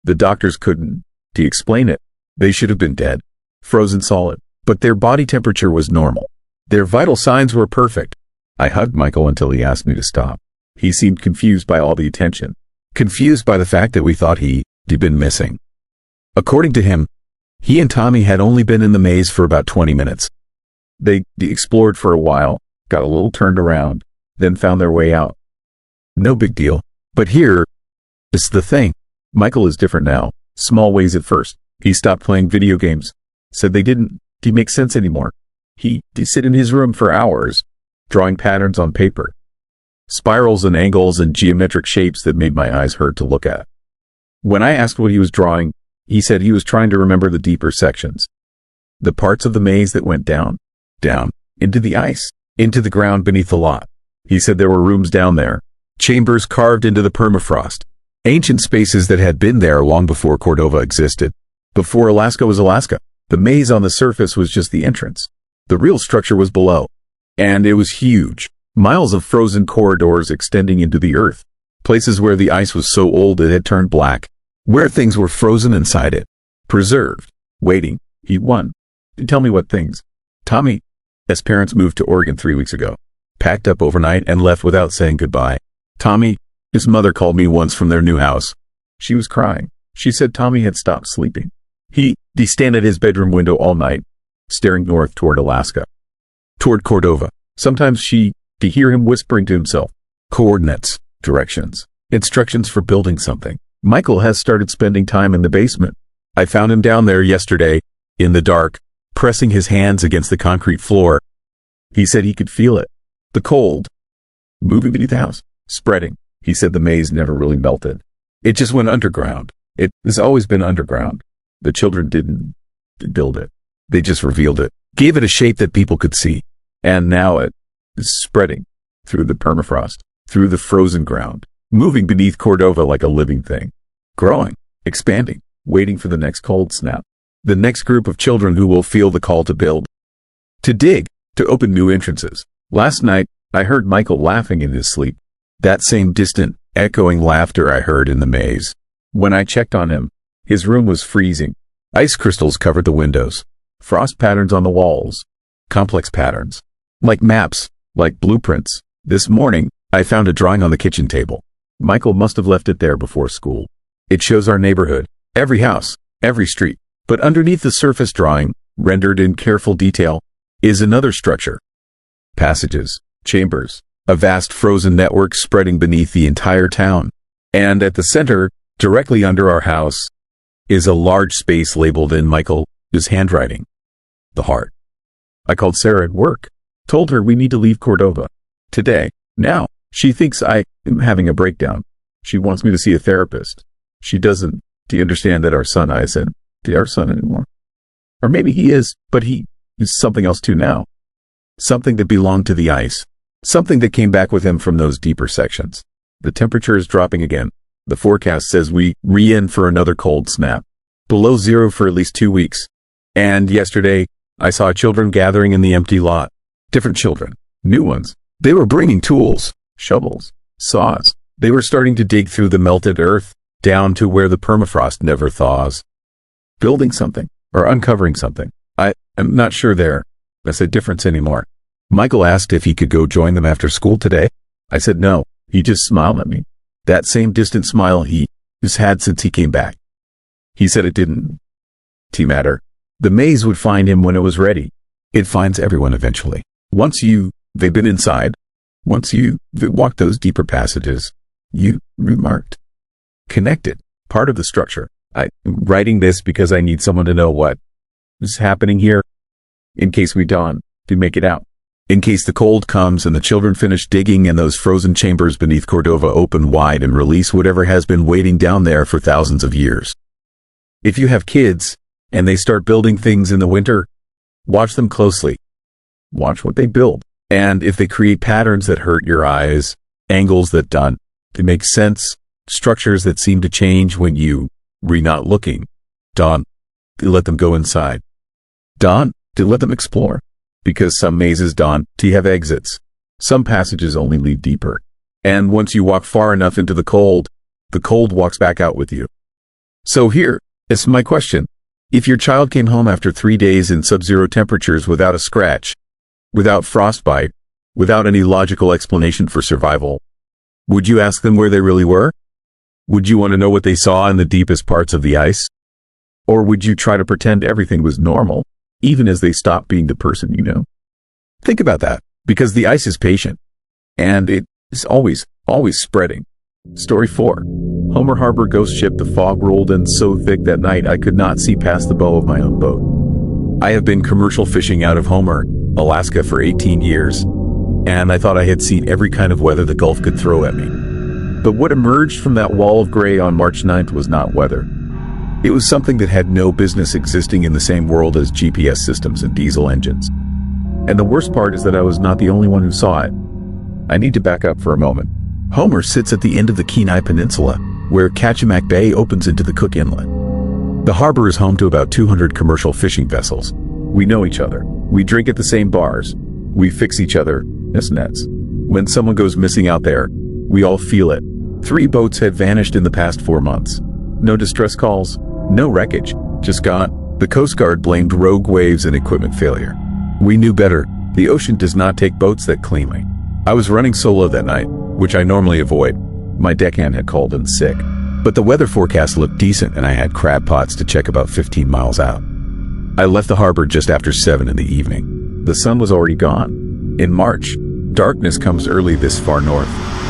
The doctors couldn't explain it. They should have been dead, frozen solid, but their body temperature was normal. Their vital signs were perfect. I hugged Michael until he asked me to stop. He seemed confused by all the attention, confused by the fact that we thought he'd been missing. According to him, he and Tommy had only been in the maze for about 20 minutes. They explored for a while, got a little turned around, then found their way out. No big deal. But here is the thing. Michael is different now. Small ways at first. He stopped playing video games. Said they didn't make sense anymore. He'd sit in his room for hours, drawing patterns on paper. Spirals and angles and geometric shapes that made my eyes hurt to look at. When I asked what he was drawing, he said he was trying to remember the deeper sections. The parts of the maze that went down, into the ice, into the ground beneath the lot. He said there were rooms down there, chambers carved into the permafrost, ancient spaces that had been there long before Cordova existed, before Alaska was Alaska. The maze on the surface was just the entrance. The real structure was below, and it was huge. Miles of frozen corridors extending into the earth, places where the ice was so old it had turned black, where things were frozen inside it, preserved, waiting. He won. Tell me what things. Tommy's parents moved to Oregon 3 weeks ago, packed up overnight and left without saying goodbye. His mother called me once from their new house. She was crying. She said Tommy had stopped sleeping. He'd stand at his bedroom window all night, staring north toward Alaska, toward Cordova. Sometimes she'd hear him whispering to himself, coordinates, directions, instructions for building something. Michael has started spending time in the basement. I found him down there yesterday, in the dark, pressing his hands against the concrete floor. He said he could feel it, the cold, moving beneath the house, spreading. He said the maze never really melted. It just went underground. It has always been underground. The children didn't build it. They just revealed it, gave it a shape that people could see. And now it is spreading through the permafrost, through the frozen ground, moving beneath Cordova like a living thing, growing, expanding, waiting for the next cold snap. The next group of children who will feel the call to build, to dig, to open new entrances. Last night, I heard Michael laughing in his sleep. That same distant, echoing laughter I heard in the maze. When I checked on him, his room was freezing. Ice crystals covered the windows. Frost patterns on the walls. Complex patterns. Like maps, like blueprints. This morning, I found a drawing on the kitchen table. Michael must have left it there before school. It shows our neighborhood, every house, every street. But underneath the surface drawing, rendered in careful detail, is another structure. Passages, chambers, a vast frozen network spreading beneath the entire town. And at the center, Directly under our house is a large space labeled in Michael's handwriting. The heart. I called Sarah at work, told her we need to leave Cordova today. Now, she thinks I am having a breakdown. She wants me to see a therapist. She doesn't. Do you understand that our son, I said, our son anymore? Or maybe he is, but he is something else too now. Something that belonged to the ice. Something that came back with him from those deeper sections. The temperature is dropping again. The forecast says we re-in for another cold snap. Below zero for at least 2 weeks. And yesterday, I saw children gathering in the empty lot. Different children. New ones. They were bringing tools, shovels, saws. They were starting to dig through the melted earth, down to where the permafrost never thaws. Building something, or uncovering something. I am not sure that's a difference anymore. Michael asked if he could go join them after school today. I said no. He just smiled at me. That same distant smile he has had since he came back. He said it didn't matter. The maze would find him when it was ready. It finds everyone eventually. They've been inside. Once you walked those deeper passages, you remarked. Connected. Part of the structure. I'm writing this because I need someone to know what is happening here. In case we dawn to make it out. In case the cold comes and the children finish digging and those frozen chambers beneath Cordova open wide and release whatever has been waiting down there for thousands of years. If you have kids and they start building things in the winter, watch them closely. Watch what they build. And if they create patterns that hurt your eyes, angles that don't make sense, structures that seem to change when you not looking, to let them go inside. To let them explore. Because some mazes to have exits. Some passages only lead deeper. And once you walk far enough into the cold walks back out with you. So here is my question. If your child came home after 3 days in sub-zero temperatures without a scratch, without frostbite, without any logical explanation for survival, would you ask them where they really were? Would you want to know what they saw in the deepest parts of the ice? Or would you try to pretend everything was normal, even as they stopped being the person you know? Think about that, because the ice is patient, and it is always spreading. Story 4. Homer Harbor ghost ship. The fog rolled in so thick that night I could not see past the bow of my own boat. I have been commercial fishing out of Homer, Alaska for 18 years, and I thought I had seen every kind of weather the Gulf could throw at me. But what emerged from that wall of gray on March 9th was not weather. It was something that had no business existing in the same world as GPS systems and diesel engines. And the worst part is that I was not the only one who saw it. I need to back up for a moment. Homer sits at the end of the Kenai Peninsula, where Kachemak Bay opens into the Cook Inlet. The harbor is home to about 200 commercial fishing vessels. We know each other. We drink at the same bars. We fix each other's nets. When someone goes missing out there, we all feel it. 3 boats had vanished in the past 4 months. No distress calls, no wreckage, just gone. The Coast Guard blamed rogue waves and equipment failure. We knew better. The ocean does not take boats that cleanly. I was running solo that night, which I normally avoid. My deckhand had called in sick. But the weather forecast looked decent and I had crab pots to check about 15 miles out. I left the harbor just after 7 in the evening. The sun was already gone. In March, darkness comes early this far north.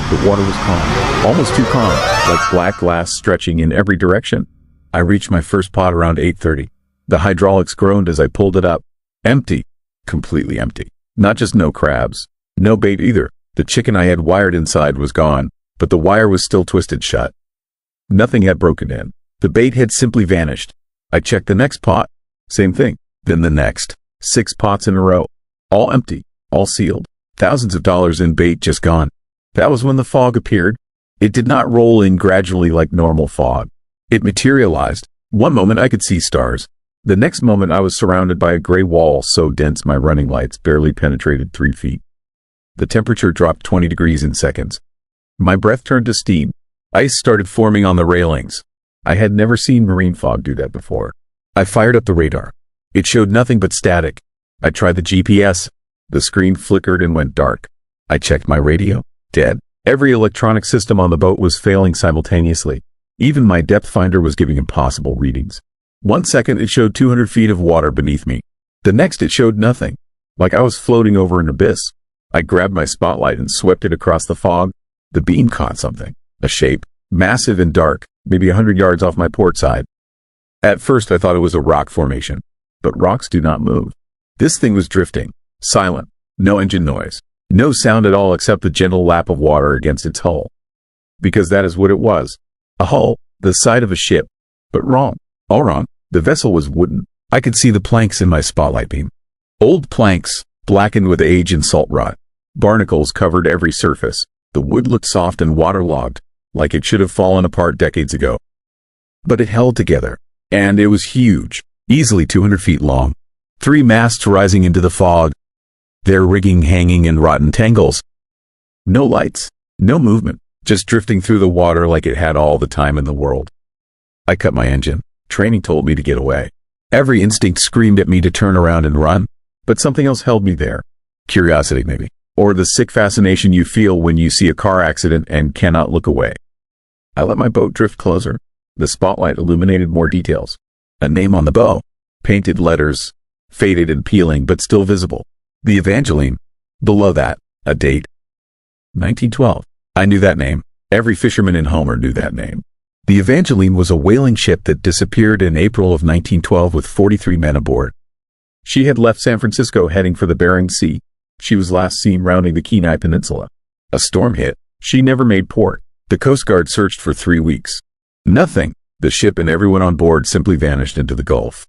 The water was calm, almost too calm, like black glass stretching in every direction. I reached my first pot around 8:30. The hydraulics groaned as I pulled it up. Empty. Completely empty. Not just no crabs. No bait either. The chicken I had wired inside was gone, but the wire was still twisted shut. Nothing had broken in. The bait had simply vanished. I checked the next pot. Same thing. Then the next. 6 pots in a row. All empty. All sealed. Thousands of dollars in bait just gone. That was when the fog appeared. It did not roll in gradually like normal fog. It materialized. One moment I could see stars. The next moment I was surrounded by a gray wall so dense my running lights barely penetrated 3 feet. The temperature dropped 20 degrees in seconds. My breath turned to steam. Ice started forming on the railings. I had never seen marine fog do that before. I fired up the radar. It showed nothing but static. I tried the GPS. The screen flickered and went dark. I checked my radio. Dead. Every electronic system on the boat was failing simultaneously. Even my depth finder was giving impossible readings. 1 second it showed 200 feet of water beneath me. The next it showed nothing, like I was floating over an abyss. I grabbed my spotlight and swept it across the fog. The beam caught something, a shape, massive and dark, maybe 100 yards off my port side. At first I thought it was a rock formation, but rocks do not move. This thing was drifting, silent, no engine noise, no sound at all except the gentle lap of water against its hull. Because that is what it was. A hull, the side of a ship. But wrong. All wrong. The vessel was wooden. I could see the planks in my spotlight beam. Old planks, blackened with age and salt rot. Barnacles covered every surface. The wood looked soft and waterlogged, like it should have fallen apart decades ago. But it held together. And it was huge, easily 200 feet long. 3 masts rising into the fog. Their rigging hanging in rotten tangles. No lights, no movement, just drifting through the water like it had all the time in the world. I cut my engine. Training told me to get away. Every instinct screamed at me to turn around and run, but something else held me there. Curiosity, maybe. Or the sick fascination you feel when you see a car accident and cannot look away. I let my boat drift closer. The spotlight illuminated more details. A name on the bow. Painted letters. Faded and peeling, but still visible. The Evangeline. Below that, a date. 1912. I knew that name. Every fisherman in Homer knew that name. The Evangeline was a whaling ship that disappeared in April of 1912 with 43 men aboard. She had left San Francisco heading for the Bering Sea. She was last seen rounding the Kenai Peninsula. A storm hit. She never made port. The Coast Guard searched for 3 weeks. Nothing. The ship and everyone on board simply vanished into the Gulf.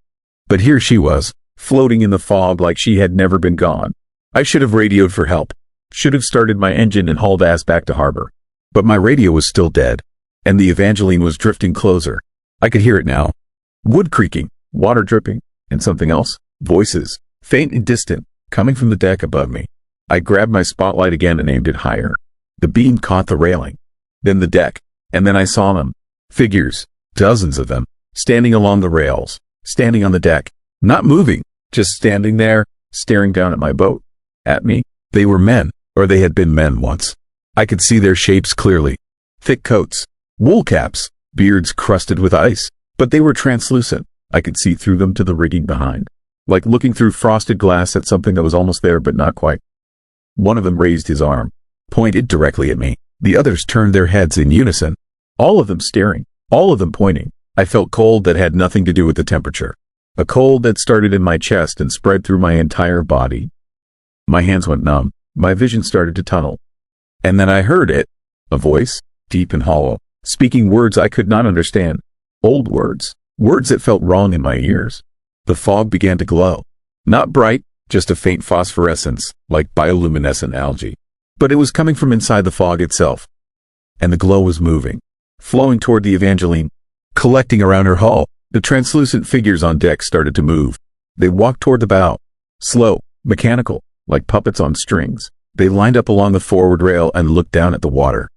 But here she was, floating in the fog like she had never been gone. I should have radioed for help. Should have started my engine and hauled ass back to harbor. But my radio was still dead, and the Evangeline was drifting closer. I could hear it now. Wood creaking, water dripping, and something else. Voices, faint and distant, coming from the deck above me. I grabbed my spotlight again and aimed it higher. The beam caught the railing, then the deck, and then I saw them. Figures, dozens of them, standing along the rails, standing on the deck, not moving, just standing there, staring down at my boat. At me. They were men, or they had been men once. I could see their shapes clearly. Thick coats, wool caps, beards crusted with ice, but they were translucent. I could see through them to the rigging behind, like looking through frosted glass at something that was almost there but not quite. One of them raised his arm, pointed directly at me. The others turned their heads in unison, all of them staring, all of them pointing. I felt cold that had nothing to do with the temperature. A cold that started in my chest and spread through my entire body. My hands went numb. My vision started to tunnel. And then I heard it. A voice, deep and hollow, speaking words I could not understand. Old words. Words that felt wrong in my ears. The fog began to glow. Not bright, just a faint phosphorescence, like bioluminescent algae. But it was coming from inside the fog itself. And the glow was moving, flowing toward the Evangeline, collecting around her hull. The translucent figures on deck started to move. They walked toward the bow. Slow, mechanical, like puppets on strings. They lined up along the forward rail and looked down at the water.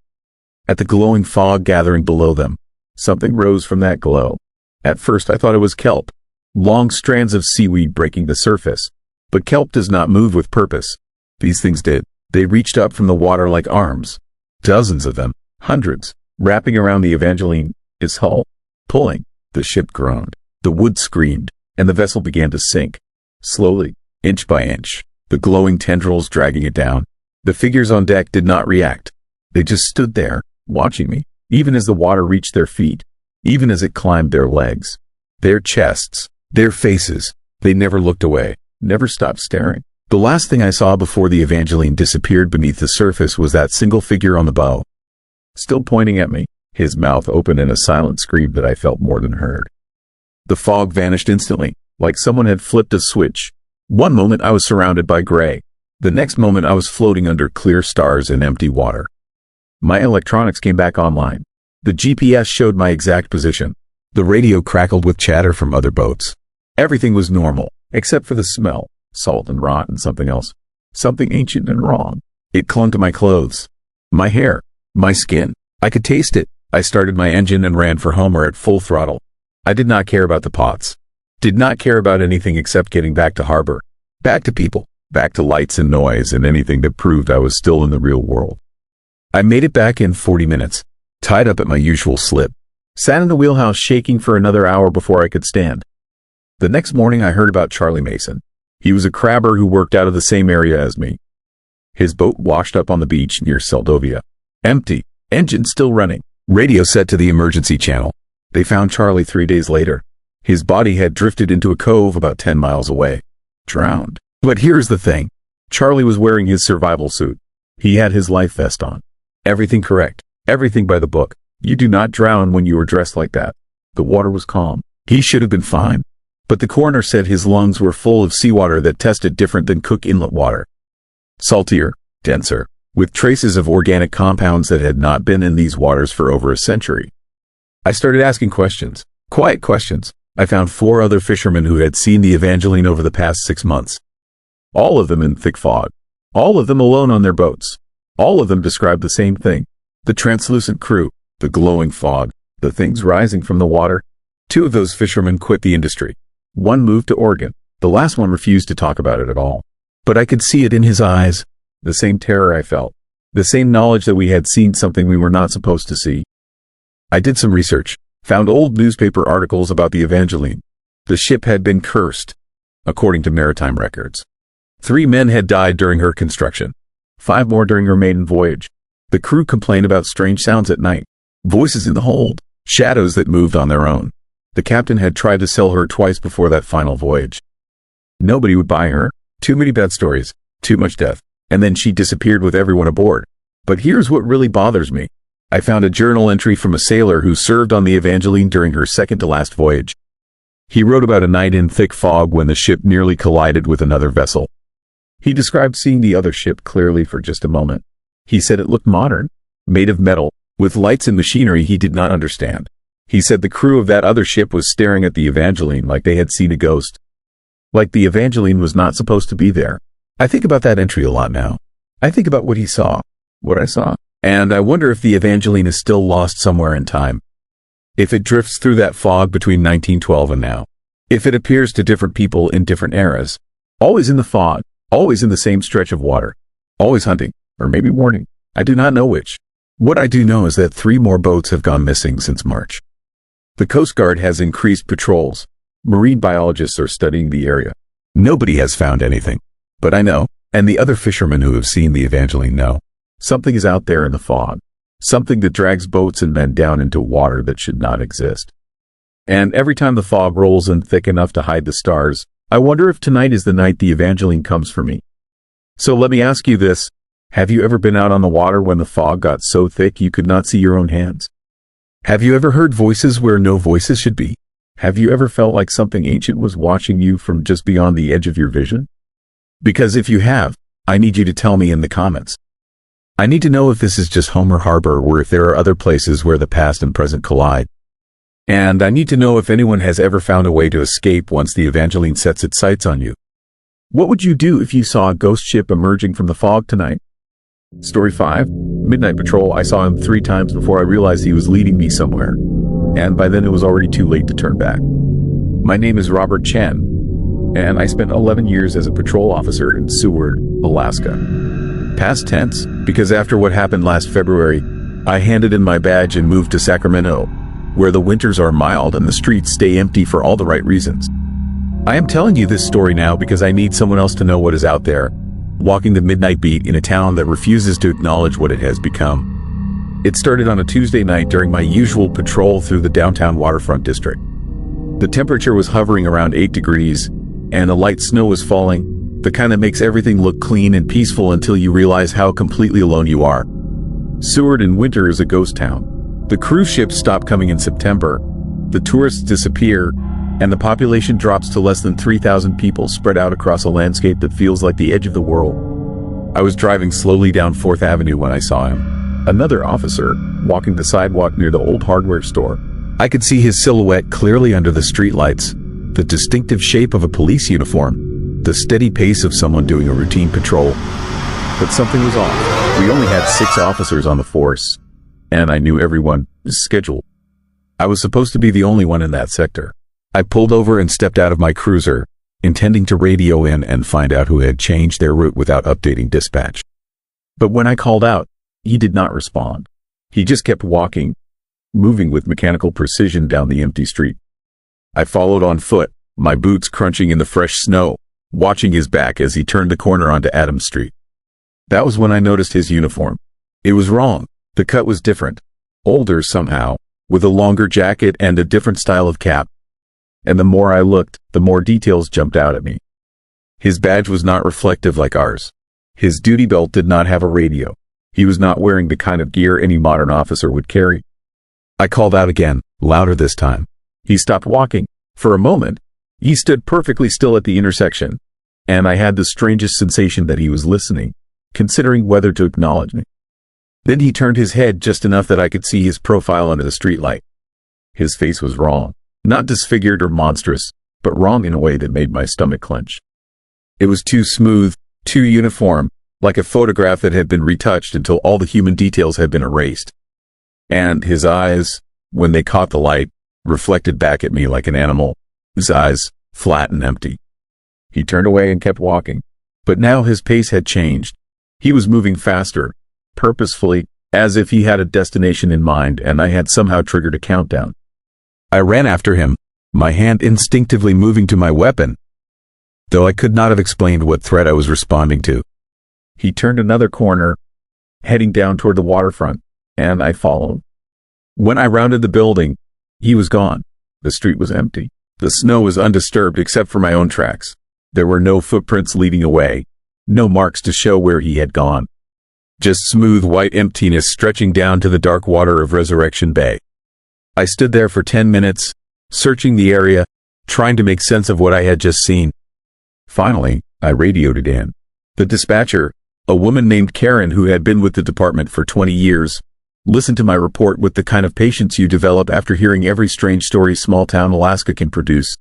At the glowing fog gathering below them. Something rose from that glow. At first I thought it was kelp. Long strands of seaweed breaking the surface. But kelp does not move with purpose. These things did. They reached up from the water like arms. Dozens of them. Hundreds. Wrapping around the Evangeline, its hull. Pulling. The ship groaned. The wood screamed. And the vessel began to sink. Slowly. Inch by inch. The glowing tendrils dragging it down. The figures on deck did not react. They just stood there, watching me, even as the water reached their feet, even as it climbed their legs, their chests, their faces. They never looked away, never stopped staring. The last thing I saw before the Evangeline disappeared beneath the surface was that single figure on the bow, still pointing at me, his mouth open in a silent scream that I felt more than heard. The fog vanished instantly, like someone had flipped a switch. One moment I was surrounded by gray. The next moment I was floating under clear stars and empty water. My electronics came back online. The GPS showed my exact position. The radio crackled with chatter from other boats. Everything was normal, except for the smell, salt and rot and something else. Something ancient and wrong. It clung to my clothes, my hair, my skin. I could taste it. I started my engine and ran for Homer at full throttle. I did not care about the pots. Did not care about anything except getting back to harbor. Back to people. Back to lights and noise and anything that proved I was still in the real world. I made it back in 40 minutes, tied up at my usual slip, sat in the wheelhouse shaking for another hour before I could stand. The next morning I heard about Charlie Mason. He was a crabber who worked out of the same area as me. His boat washed up on the beach near Seldovia. Empty, engine still running, Radio set to the emergency channel. They found Charlie 3 days later. His body had drifted into a cove about 10 miles away. Drowned. But here's the thing. Charlie was wearing his survival suit. He had his life vest on. Everything correct. Everything by the book. You do not drown when you are dressed like that. The water was calm. He should have been fine. But the coroner said his lungs were full of seawater that tested different than Cook Inlet water. Saltier, denser, with traces of organic compounds that had not been in these waters for over a century. I started asking questions. Quiet questions. I found 4 other fishermen who had seen the Evangeline over the past 6 months. All of them in thick fog. All of them alone on their boats. All of them described the same thing. The translucent crew, the glowing fog, the things rising from the water. 2 of those fishermen quit the industry. 1 moved to Oregon. The last one refused to talk about it at all. But I could see it in his eyes. The same terror I felt. The same knowledge that we had seen something we were not supposed to see. I did some research. Found old newspaper articles about the Evangeline. The ship had been cursed, according to maritime records. 3 men had died during her construction. 5 more during her maiden voyage. The crew complained about strange sounds at night. Voices in the hold. Shadows that moved on their own. The captain had tried to sell her twice before that final voyage. Nobody would buy her. Too many bad stories. Too much death. And then she disappeared with everyone aboard. But here's what really bothers me. I found a journal entry from a sailor who served on the Evangeline during her second-to-last voyage. He wrote about a night in thick fog when the ship nearly collided with another vessel. He described seeing the other ship clearly for just a moment. He said it looked modern, made of metal, with lights and machinery he did not understand. He said the crew of that other ship was staring at the Evangeline like they had seen a ghost. Like the Evangeline was not supposed to be there. I think about that entry a lot now. I think about what he saw, what I saw. And I wonder if the Evangeline is still lost somewhere in time. If it drifts through that fog between 1912 and now. If it appears to different people in different eras. Always in the fog. Always in the same stretch of water. Always hunting. Or maybe warning. I do not know which. What I do know is that 3 more boats have gone missing since March. The Coast Guard has increased patrols. Marine biologists are studying the area. Nobody has found anything. But I know, and the other fishermen who have seen the Evangeline know. Something is out there in the fog. Something that drags boats and men down into water that should not exist. And every time the fog rolls in thick enough to hide the stars, I wonder if tonight is the night the Evangeline comes for me. So let me ask you this. Have you ever been out on the water when the fog got so thick you could not see your own hands? Have you ever heard voices where no voices should be? Have you ever felt like something ancient was watching you from just beyond the edge of your vision? Because if you have, I need you to tell me in the comments. I need to know if this is just Homer Harbor or if there are other places where the past and present collide. And I need to know if anyone has ever found a way to escape once the Evangeline sets its sights on you. What would you do if you saw a ghost ship emerging from the fog tonight? Story 5. Midnight Patrol. I saw him 3 times before I realized he was leading me somewhere. And by then it was already too late to turn back. My name is Robert Chen, and I spent 11 years as a patrol officer in Seward, Alaska. Past tense, because after what happened last February, I handed in my badge and moved to Sacramento, where the winters are mild and the streets stay empty for all the right reasons. I am telling you this story now because I need someone else to know what is out there, walking the midnight beat in a town that refuses to acknowledge what it has become. It started on a Tuesday night during my usual patrol through the downtown waterfront district. The temperature was hovering around 8 degrees, and a light snow was falling, the kind that makes everything look clean and peaceful until you realize how completely alone you are. Seward in winter is a ghost town. The cruise ships stop coming in September, the tourists disappear, and the population drops to less than 3,000 people spread out across a landscape that feels like the edge of the world. I was driving slowly down 4th Avenue when I saw him. Another officer, walking the sidewalk near the old hardware store. I could see his silhouette clearly under the streetlights, the distinctive shape of a police uniform, the steady pace of someone doing a routine patrol. But something was off. We only had 6 officers on the force, and I knew everyone's schedule. I was supposed to be the only one in that sector. I pulled over and stepped out of my cruiser, intending to radio in and find out who had changed their route without updating dispatch. But when I called out, he did not respond. He just kept walking, moving with mechanical precision down the empty street. I followed on foot, my boots crunching in the fresh snow, watching his back as he turned the corner onto Adams Street. That was when I noticed his uniform. It was wrong. The cut was different. older somehow, with a longer jacket and a different style of cap. And the more I looked, the more details jumped out at me. His badge was not reflective like ours. His duty belt did not have a radio. He was not wearing the kind of gear any modern officer would carry. I called out again, louder this time. He stopped walking. For a moment, he stood perfectly still at the intersection, and I had the strangest sensation that he was listening, considering whether to acknowledge me. Then he turned his head just enough that I could see his profile under the streetlight. His face was wrong, not disfigured or monstrous, but wrong in a way that made my stomach clench. It was too smooth, too uniform, like a photograph that had been retouched until all the human details had been erased. And his eyes, when they caught the light, reflected back at me like an animal, his eyes flat and empty. He turned away and kept walking, but now his pace had changed. He was moving faster, purposefully, as if he had a destination in mind and I had somehow triggered a countdown. I ran after him, my hand instinctively moving to my weapon, though I could not have explained what threat I was responding to. He turned another corner, heading down toward the waterfront, and I followed. When I rounded the building, he was gone. The street was empty. The snow was undisturbed except for my own tracks. There were no footprints leading away, no marks to show where he had gone. Just smooth white emptiness stretching down to the dark water of Resurrection Bay. I stood there for 10 minutes, searching the area, trying to make sense of what I had just seen. Finally, I radioed it in. The dispatcher, a woman named Karen who had been with the department for 20 years, listened to my report with the kind of patience you develop after hearing every strange story small-town Alaska can produce.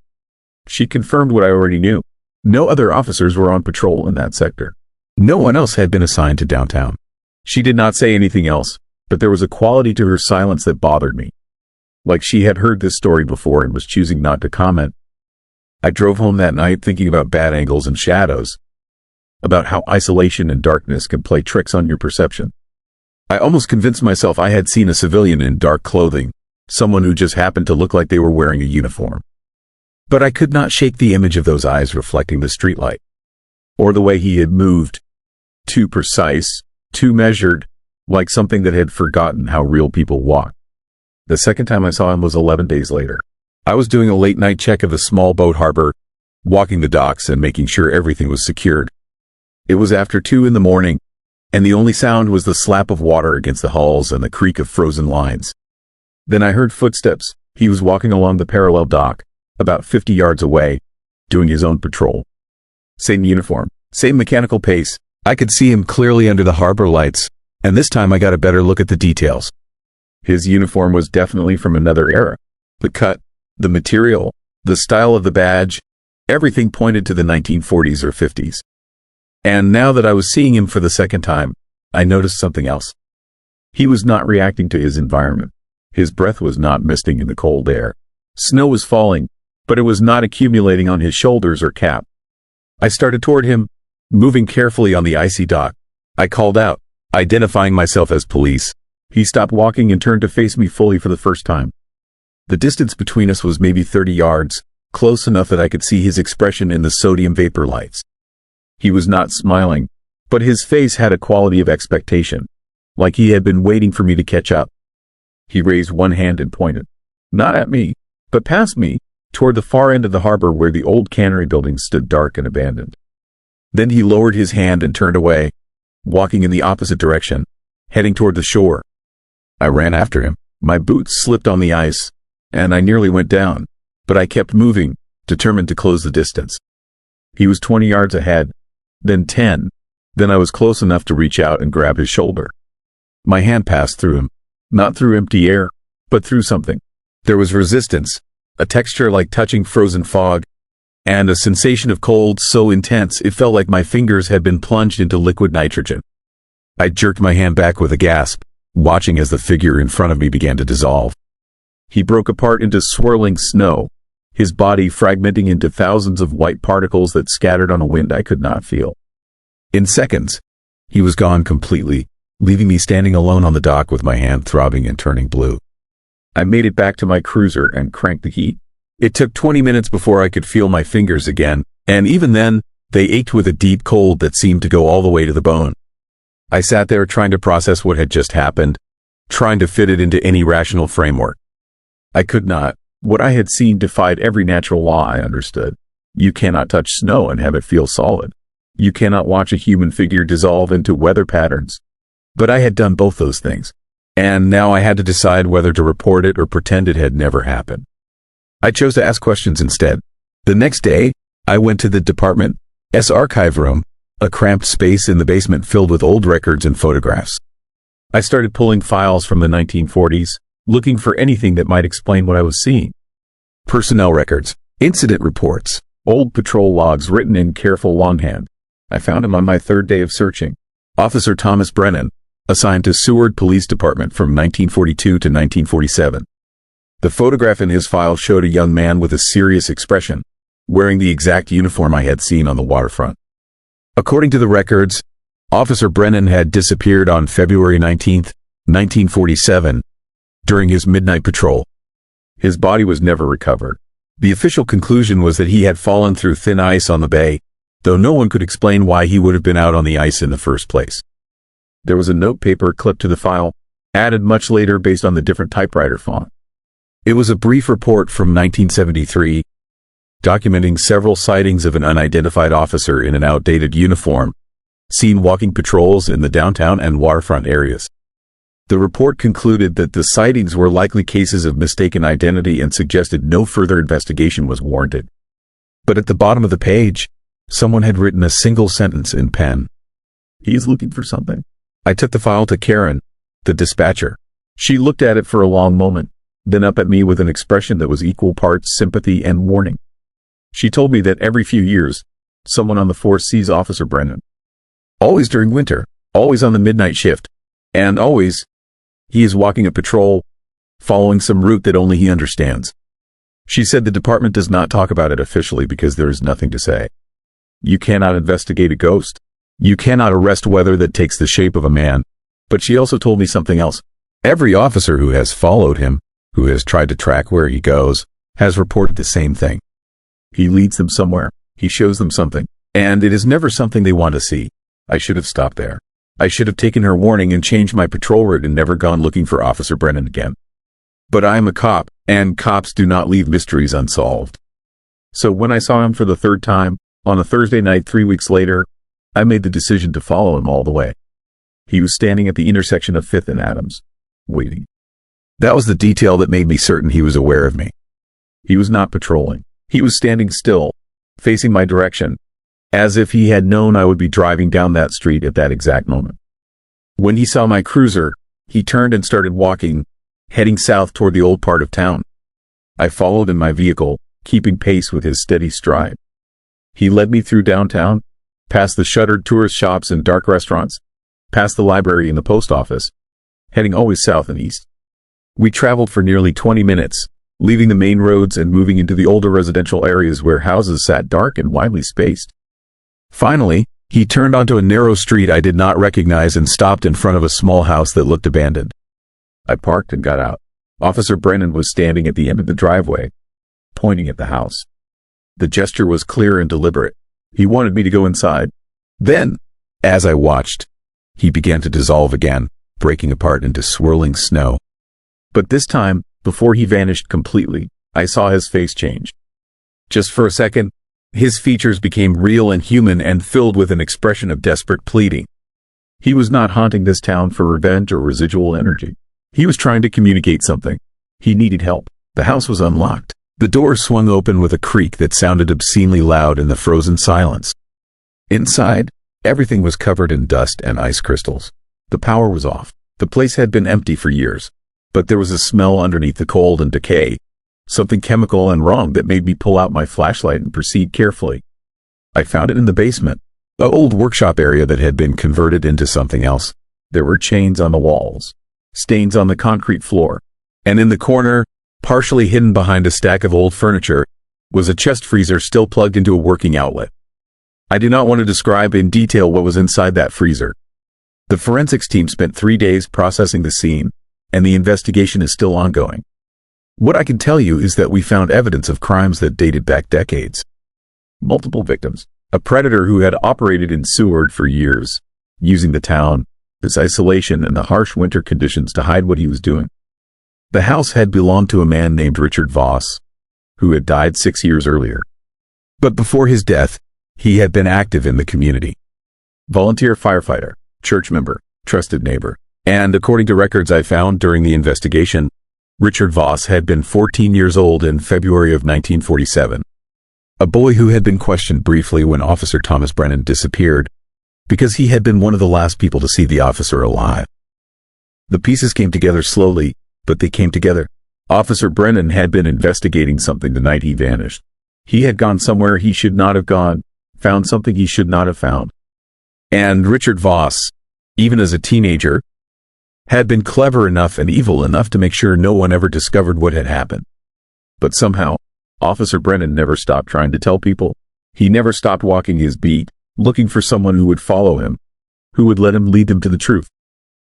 She confirmed what I already knew. No other officers were on patrol in that sector. No one else had been assigned to downtown. She did not say anything else, but there was a quality to her silence that bothered me. Like she had heard this story before and was choosing not to comment. I drove home that night thinking about bad angles and shadows, about how isolation and darkness can play tricks on your perception. I almost convinced myself I had seen a civilian in dark clothing, someone who just happened to look like they were wearing a uniform. But I could not shake the image of those eyes reflecting the streetlight, or the way he had moved, too precise, too measured, like something that had forgotten how real people walk. The second time I saw him was 11 days later. I was doing a late-night check of the small boat harbor, walking the docks and making sure everything was secured. It was after 2 in the morning, and the only sound was the slap of water against the hulls and the creak of frozen lines. Then I heard footsteps. He was walking along the parallel dock, about 50 yards away, doing his own patrol. Same uniform, same mechanical pace. I could see him clearly under the harbor lights, and this time I got a better look at the details. His uniform was definitely from another era. The cut, the material, the style of the badge, everything pointed to the 1940s or 50s. And now that I was seeing him for the second time, I noticed something else. He was not reacting to his environment. His breath was not misting in the cold air. Snow was falling, but it was not accumulating on his shoulders or cap. I started toward him, moving carefully on the icy dock. I called out, identifying myself as police. He stopped walking and turned to face me fully for the first time. The distance between us was maybe 30 yards, close enough that I could see his expression in the sodium vapor lights. He was not smiling, but his face had a quality of expectation, like he had been waiting for me to catch up. He raised one hand and pointed, not at me, but past me, toward the far end of the harbor where the old cannery buildings stood dark and abandoned. Then he lowered his hand and turned away, walking in the opposite direction, heading toward the shore. I ran after him. My boots slipped on the ice, and I nearly went down, but I kept moving, determined to close the distance. He was 20 yards ahead, then 10, then I was close enough to reach out and grab his shoulder. My hand passed through him, not through empty air, but through something. There was resistance, a texture like touching frozen fog, and a sensation of cold so intense it felt like my fingers had been plunged into liquid nitrogen. I jerked my hand back with a gasp, watching as the figure in front of me began to dissolve. He broke apart into swirling snow, his body fragmenting into thousands of white particles that scattered on a wind I could not feel. In seconds, he was gone completely, leaving me standing alone on the dock with my hand throbbing and turning blue. I made it back to my cruiser and cranked the heat. It took 20 minutes before I could feel my fingers again, and even then, they ached with a deep cold that seemed to go all the way to the bone. I sat there trying to process what had just happened, trying to fit it into any rational framework. I could not. What I had seen defied every natural law I understood. You cannot touch snow and have it feel solid. You cannot watch a human figure dissolve into weather patterns. But I had done both those things, and now I had to decide whether to report it or pretend it had never happened. I chose to ask questions instead. The next day, I went to the department's archive room, a cramped space in the basement filled with old records and photographs. I started pulling files from the 1940s, looking for anything that might explain what I was seeing. Personnel records, incident reports, old patrol logs written in careful longhand. I found him on my third day of searching. Officer Thomas Brennan, assigned to Seward Police Department from 1942 to 1947. The photograph in his file showed a young man with a serious expression, wearing the exact uniform I had seen on the waterfront. According to the records, Officer Brennan had disappeared on February 19, 1947, during his midnight patrol. His body was never recovered. The official conclusion was that he had fallen through thin ice on the bay, though no one could explain why he would have been out on the ice in the first place. There was a notepaper clipped to the file, added much later based on the different typewriter font. It was a brief report from 1973, documenting several sightings of an unidentified officer in an outdated uniform, seen walking patrols in the downtown and waterfront areas. The report concluded that the sightings were likely cases of mistaken identity and suggested no further investigation was warranted. But at the bottom of the page, someone had written a single sentence in pen. "He is looking for something." I took the file to Karen, the dispatcher. She looked at it for a long moment, then up at me with an expression that was equal parts sympathy and warning. She told me that every few years, someone on the force sees Officer Brennan. Always during winter, always on the midnight shift, and always, he is walking a patrol, following some route that only he understands. She said the department does not talk about it officially because there is nothing to say. You cannot investigate a ghost. You cannot arrest weather that takes the shape of a man. But she also told me something else. Every officer who has followed him, who has tried to track where he goes, has reported the same thing. He leads them somewhere. He shows them something. And it is never something they want to see. I should have stopped there. I should have taken her warning and changed my patrol route and never gone looking for Officer Brennan again. But I am a cop, and cops do not leave mysteries unsolved. So when I saw him for the third time, on a Thursday night 3 weeks later, I made the decision to follow him all the way. He was standing at the intersection of 5th and Adams, waiting. That was the detail that made me certain he was aware of me. He was not patrolling. He was standing still, facing my direction, as if he had known I would be driving down that street at that exact moment. When he saw my cruiser, he turned and started walking, heading south toward the old part of town. I followed in my vehicle, keeping pace with his steady stride. He led me through downtown, past the shuttered tourist shops and dark restaurants, past the library and the post office, heading always south and east. We traveled for nearly 20 minutes, leaving the main roads and moving into the older residential areas where houses sat dark and widely spaced. Finally, he turned onto a narrow street I did not recognize and stopped in front of a small house that looked abandoned. I parked and got out. Officer Brennan was standing at the end of the driveway, pointing at the house. The gesture was clear and deliberate. He wanted me to go inside. Then, as I watched, he began to dissolve again, breaking apart into swirling snow. But this time, before he vanished completely, I saw his face change. Just for a second, his features became real and human and filled with an expression of desperate pleading. He was not haunting this town for revenge or residual energy. He was trying to communicate something. He needed help. The house was unlocked. The door swung open with a creak that sounded obscenely loud in the frozen silence. Inside, everything was covered in dust and ice crystals. The power was off. The place had been empty for years, but there was a smell underneath the cold and decay, something chemical and wrong that made me pull out my flashlight and proceed carefully. I found it in the basement, the old workshop area that had been converted into something else. There were chains on the walls, stains on the concrete floor, and in the corner, partially hidden behind a stack of old furniture, was a chest freezer still plugged into a working outlet. I do not want to describe in detail what was inside that freezer. The forensics team spent 3 days processing the scene, and the investigation is still ongoing. What I can tell you is that we found evidence of crimes that dated back decades. Multiple victims, a predator who had operated in Seward for years, using the town, his isolation, and the harsh winter conditions to hide what he was doing. The house had belonged to a man named Richard Voss, who had died 6 years earlier. But before his death, he had been active in the community. Volunteer firefighter, church member, trusted neighbor. And according to records I found during the investigation, Richard Voss had been 14 years old in February of 1947. A boy who had been questioned briefly when Officer Thomas Brennan disappeared, because he had been one of the last people to see the officer alive. The pieces came together slowly, but they came together. Officer Brennan had been investigating something the night he vanished. He had gone somewhere he should not have gone, found something he should not have found. And Richard Voss, even as a teenager, had been clever enough and evil enough to make sure no one ever discovered what had happened. But somehow, Officer Brennan never stopped trying to tell people. He never stopped walking his beat, looking for someone who would follow him, who would let him lead them to the truth.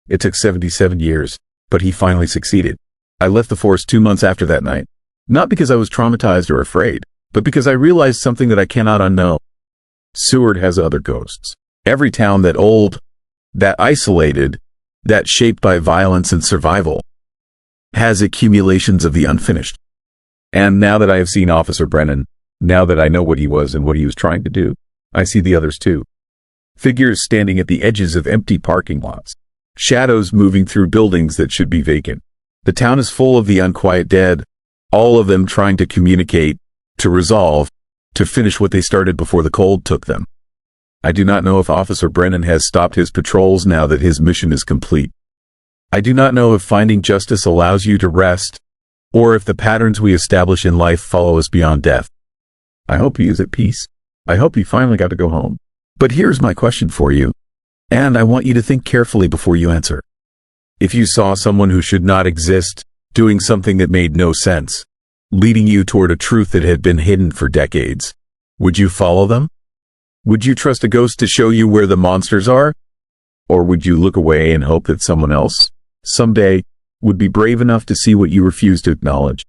It took 77 years, but he finally succeeded. I left the force 2 months after that night, not because I was traumatized or afraid, but because I realized something that I cannot unknow. Seward has other ghosts. Every town that old, that isolated, that shaped by violence and survival, has accumulations of the unfinished. And now that I have seen Officer Brennan, now that I know what he was and what he was trying to do, I see the others too. Figures standing at the edges of empty parking lots. Shadows moving through buildings that should be vacant. The town is full of the unquiet dead, all of them trying to communicate, to resolve, to finish what they started before the cold took them. I do not know if Officer Brennan has stopped his patrols now that his mission is complete. I do not know if finding justice allows you to rest, or if the patterns we establish in life follow us beyond death. I hope he is at peace. I hope he finally got to go home. But here's my question for you, and I want you to think carefully before you answer. If you saw someone who should not exist, doing something that made no sense, leading you toward a truth that had been hidden for decades, would you follow them? Would you trust a ghost to show you where the monsters are? Or would you look away and hope that someone else, someday, would be brave enough to see what you refuse to acknowledge?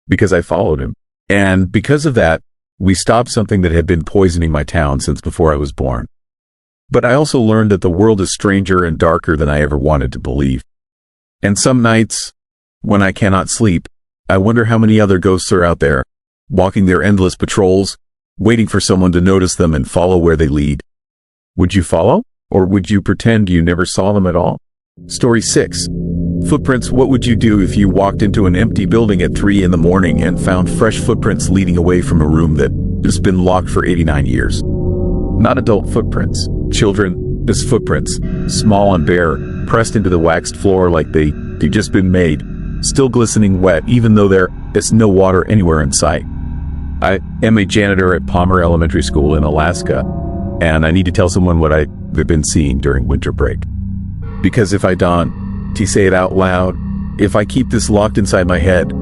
Because I followed him. And because of that, we stopped something that had been poisoning my town since before I was born. But I also learned that the world is stranger and darker than I ever wanted to believe. And some nights, when I cannot sleep, I wonder how many other ghosts are out there, walking their endless patrols, waiting for someone to notice them and follow where they lead. Would you follow? Or would you pretend you never saw them at all? Story 6. Footprints. What would you do if you walked into an empty building at 3 in the morning and found fresh footprints leading away from a room that has been locked for 89 years? Not adult footprints. Children, just footprints. Small and bare, pressed into the waxed floor like they'd just been made. Still glistening wet even though there is no water anywhere in sight. I am a janitor at Palmer Elementary School in Alaska, and I need to tell someone what I've been seeing during winter break. Because if I don't say it out loud, if I keep this locked inside my head,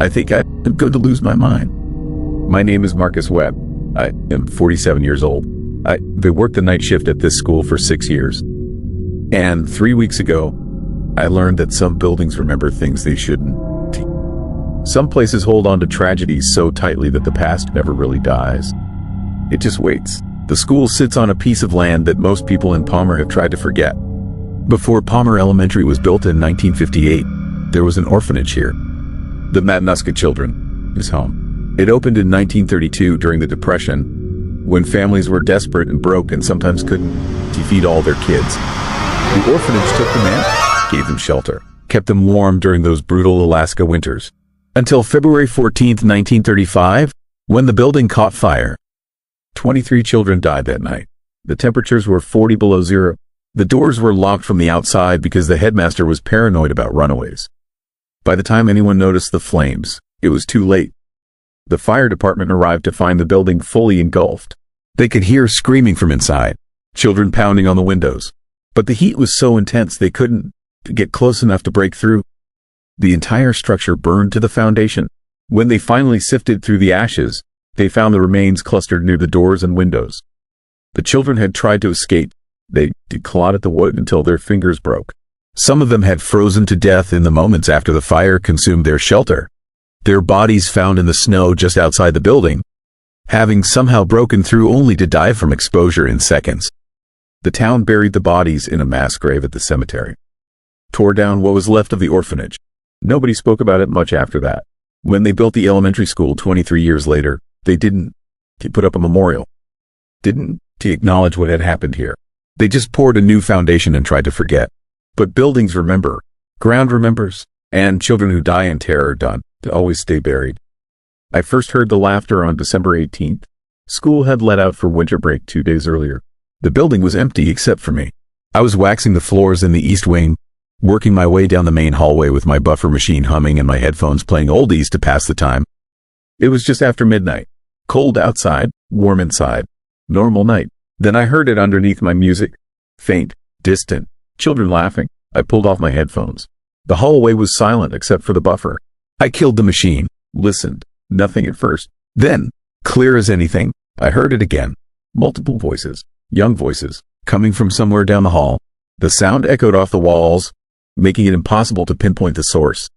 I think I'm going to lose my mind. My name is Marcus Webb. I am 47 years old. I worked the night shift at this school for 6 years. And 3 weeks ago, I learned that some buildings remember things they shouldn't. Some places hold on to tragedies so tightly that the past never really dies. It just waits. The school sits on a piece of land that most people in Palmer have tried to forget. Before Palmer Elementary was built in 1958, there was an orphanage here. The Matanuska Children's Home. It opened in 1932 during the Depression, when families were desperate and broke and sometimes couldn't feed all their kids. The orphanage took them in, gave them shelter, kept them warm during those brutal Alaska winters. Until February 14, 1935, when the building caught fire. 23 children died that night. The temperatures were 40 below zero. The doors were locked from the outside because the headmaster was paranoid about runaways. By the time anyone noticed the flames, it was too late. The fire department arrived to find the building fully engulfed. They could hear screaming from inside, children pounding on the windows. But the heat was so intense they couldn't get close enough to break through. The entire structure burned to the foundation. When they finally sifted through the ashes, they found the remains clustered near the doors and windows. The children had tried to escape. They clawed at the wood until their fingers broke. Some of them had frozen to death in the moments after the fire consumed their shelter. Their bodies found in the snow just outside the building, having somehow broken through only to die from exposure in seconds. The town buried the bodies in a mass grave at the cemetery. Tore down what was left of the orphanage. Nobody spoke about it much after that. When they built the elementary school 23 years later, they didn't put up a memorial. Didn't acknowledge what had happened here. They just poured a new foundation and tried to forget. But buildings remember, ground remembers, and children who die in terror done to always stay buried. I first heard the laughter on December 18th. School had let out for winter break 2 days earlier. The building was empty except for me. I was waxing the floors in the east wing, working my way down the main hallway with my buffer machine humming and my headphones playing oldies to pass the time. It was just after midnight. Cold outside, warm inside. Normal night. Then I heard it underneath my music. Faint, distant, children laughing. I pulled off my headphones. The hallway was silent except for the buffer. I killed the machine, listened. Nothing at first. Then, clear as anything, I heard it again. Multiple voices, young voices, coming from somewhere down the hall. The sound echoed off the walls, making it impossible to pinpoint the source.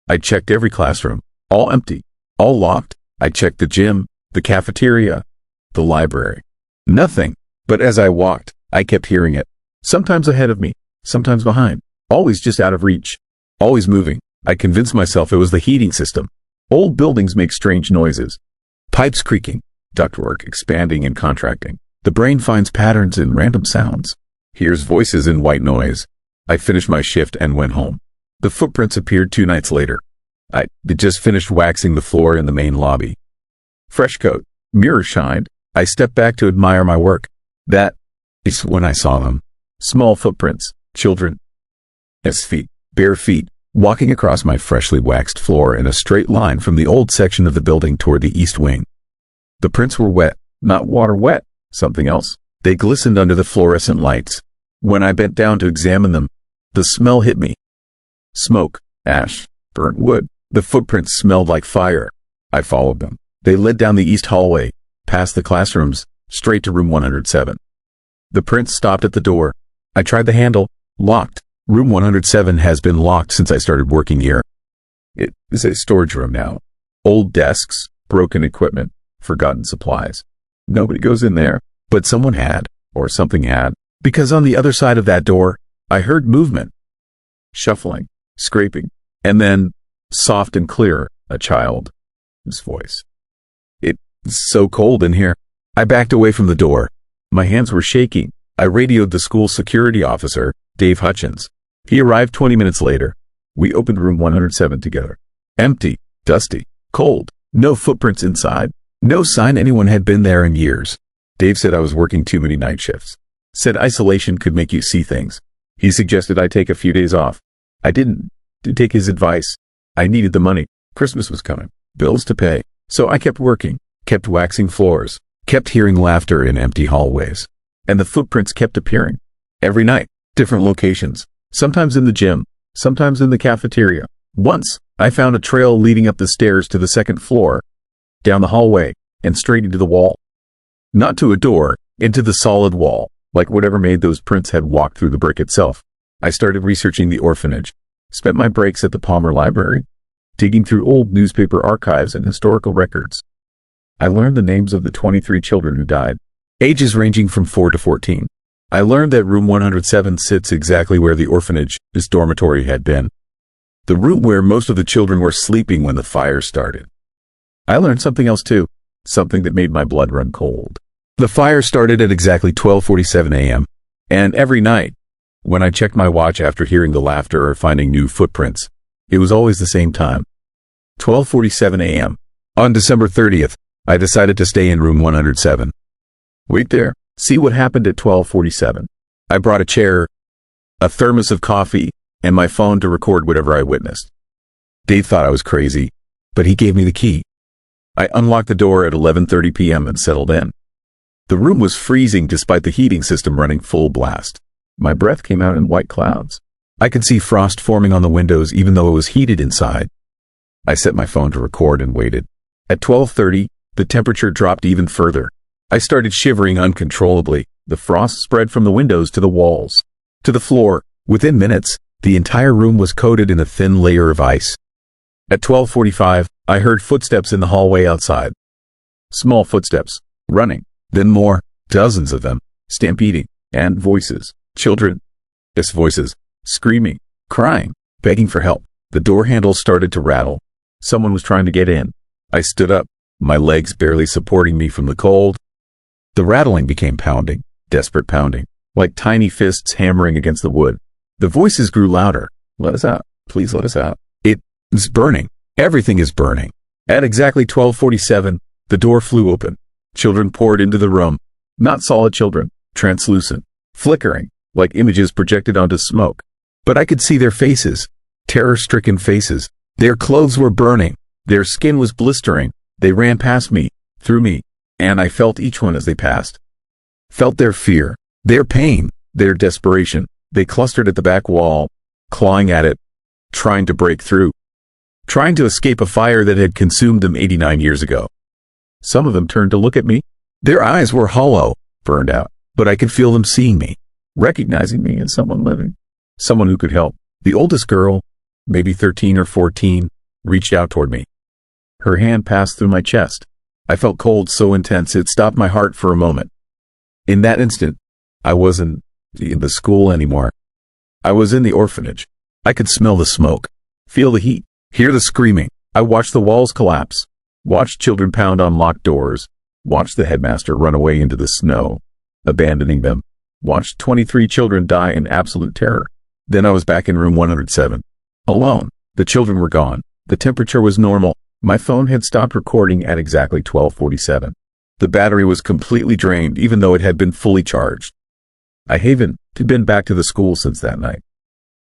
I checked every classroom, all empty, all locked. I checked the gym, the cafeteria, the library. Nothing. But as I walked, I kept hearing it. Sometimes ahead of me, sometimes behind, always just out of reach, always moving. I convinced myself it was the heating system. Old buildings make strange noises. Pipes creaking, ductwork expanding and contracting. The brain finds patterns in random sounds. Hears voices in white noise. I finished my shift and went home. The footprints appeared 2 nights later. I just finished waxing the floor in the main lobby. Fresh coat, mirror shined. I stepped back to admire my work. That is when I saw them. Small footprints, children. Feet, bare feet, walking across my freshly waxed floor in a straight line from the old section of the building toward the east wing. The prints were wet, not water wet, something else. They glistened under the fluorescent lights. When I bent down to examine them, the smell hit me. Smoke, ash, burnt wood. The footprints smelled like fire. I followed them. They led down the east hallway, past the classrooms, straight to room 107. The prints stopped at the door. I tried the handle, locked. Room 107 has been locked since I started working here. It is a storage room now. Old desks, broken equipment, forgotten supplies. Nobody goes in there, but someone had, or something had, because on the other side of that door, I heard movement. Shuffling, scraping, and then, soft and clear, a child's voice. It's so cold in here. I backed away from the door. My hands were shaking. I radioed the school security officer, Dave Hutchins. He arrived 20 minutes later. We opened room 107 together. Empty, dusty, cold, no footprints inside, no sign anyone had been there in years. Dave said I was working too many night shifts. Said isolation could make you see things. He suggested I take a few days off. I didn't take his advice. I needed the money. Christmas was coming. Bills to pay. So I kept working, kept waxing floors, kept hearing laughter in empty hallways. And the footprints kept appearing. Every night, different locations. Sometimes in the gym, sometimes in the cafeteria. Once, I found a trail leading up the stairs to the second floor, down the hallway, and straight into the wall. Not to a door, into the solid wall, like whatever made those prints had walked through the brick itself. I started researching the orphanage. Spent my breaks at the Palmer Library, digging through old newspaper archives and historical records. I learned the names of the 23 children who died, ages ranging from 4 to 14. I learned that room 107 sits exactly where the orphanage's dormitory had been. The room where most of the children were sleeping when the fire started. I learned something else too, something that made my blood run cold. The fire started at exactly 12:47 a.m., and every night, when I checked my watch after hearing the laughter or finding new footprints, it was always the same time. 12:47 a.m. On December 30th, I decided to stay in room 107. Wait there, see what happened at 12:47. I brought a chair, a thermos of coffee, and my phone to record whatever I witnessed. Dave thought I was crazy, but he gave me the key. I unlocked the door at 11:30 p.m. and settled in. The room was freezing despite the heating system running full blast. My breath came out in white clouds. I could see frost forming on the windows even though it was heated inside. I set my phone to record and waited. At 12:30, the temperature dropped even further. I started shivering uncontrollably. The frost spread from the windows to the walls, to the floor. Within minutes, the entire room was coated in a thin layer of ice. At 12:45, I heard footsteps in the hallway outside. Small footsteps, running, then more, dozens of them, stampeding. And voices. Children. Yes, voices. Screaming. Crying. Begging for help. The door handle started to rattle. Someone was trying to get in. I stood up, my legs barely supporting me from the cold. The rattling became pounding, desperate pounding, like tiny fists hammering against the wood. The voices grew louder. Let us out. Please let us out. It's burning. Everything is burning. At exactly 12:47, the door flew open. Children poured into the room. Not solid children, translucent, flickering, like images projected onto smoke. But I could see their faces, terror-stricken faces. Their clothes were burning. Their skin was blistering. They ran past me, through me, and I felt each one as they passed. Felt their fear, their pain, their desperation. They clustered at the back wall, clawing at it, trying to break through, trying to escape a fire that had consumed them 89 years ago. Some of them turned to look at me. Their eyes were hollow, burned out, but I could feel them seeing me, recognizing me as someone living, someone who could help. The oldest girl, maybe 13 or 14, reached out toward me. Her hand passed through my chest. I felt cold so intense it stopped my heart for a moment. In that instant, I wasn't in the school anymore. I was in the orphanage. I could smell the smoke, feel the heat, hear the screaming. I watched the walls collapse, watched children pound on locked doors, watched the headmaster run away into the snow, abandoning them, watched 23 children die in absolute terror. Then I was back in room 107, alone. The children were gone. The temperature was normal. My phone had stopped recording at exactly 12:47. The battery was completely drained, even though it had been fully charged. I haven't been back to the school since that night.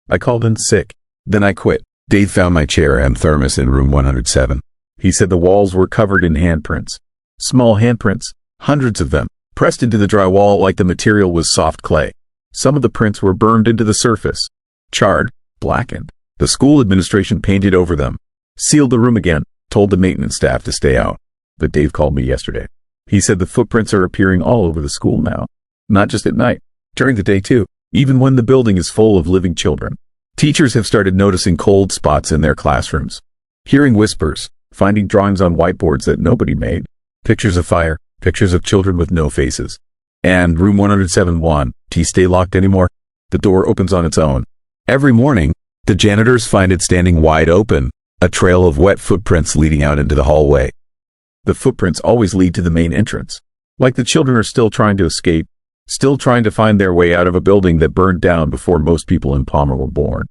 I called in sick. Then I quit. Dave found my chair and thermos in room 107. He said the walls were covered in handprints. Small handprints, hundreds of them, pressed into the drywall like the material was soft clay. Some of the prints were burned into the surface, charred, blackened. The school administration painted over them, sealed the room again, told the maintenance staff to stay out. But Dave called me yesterday. He said the footprints are appearing all over the school now. Not just at night, during the day too, even when the building is full of living children. Teachers have started noticing cold spots in their classrooms, hearing whispers, finding drawings on whiteboards that nobody made, pictures of fire, pictures of children with no faces. And room 107 won't stay locked anymore. The door opens on its own. Every morning, the janitors find it standing wide open, a trail of wet footprints leading out into the hallway. The footprints always lead to the main entrance, like the children are still trying to escape, still trying to find their way out of a building that burned down before most people in Palmer were born.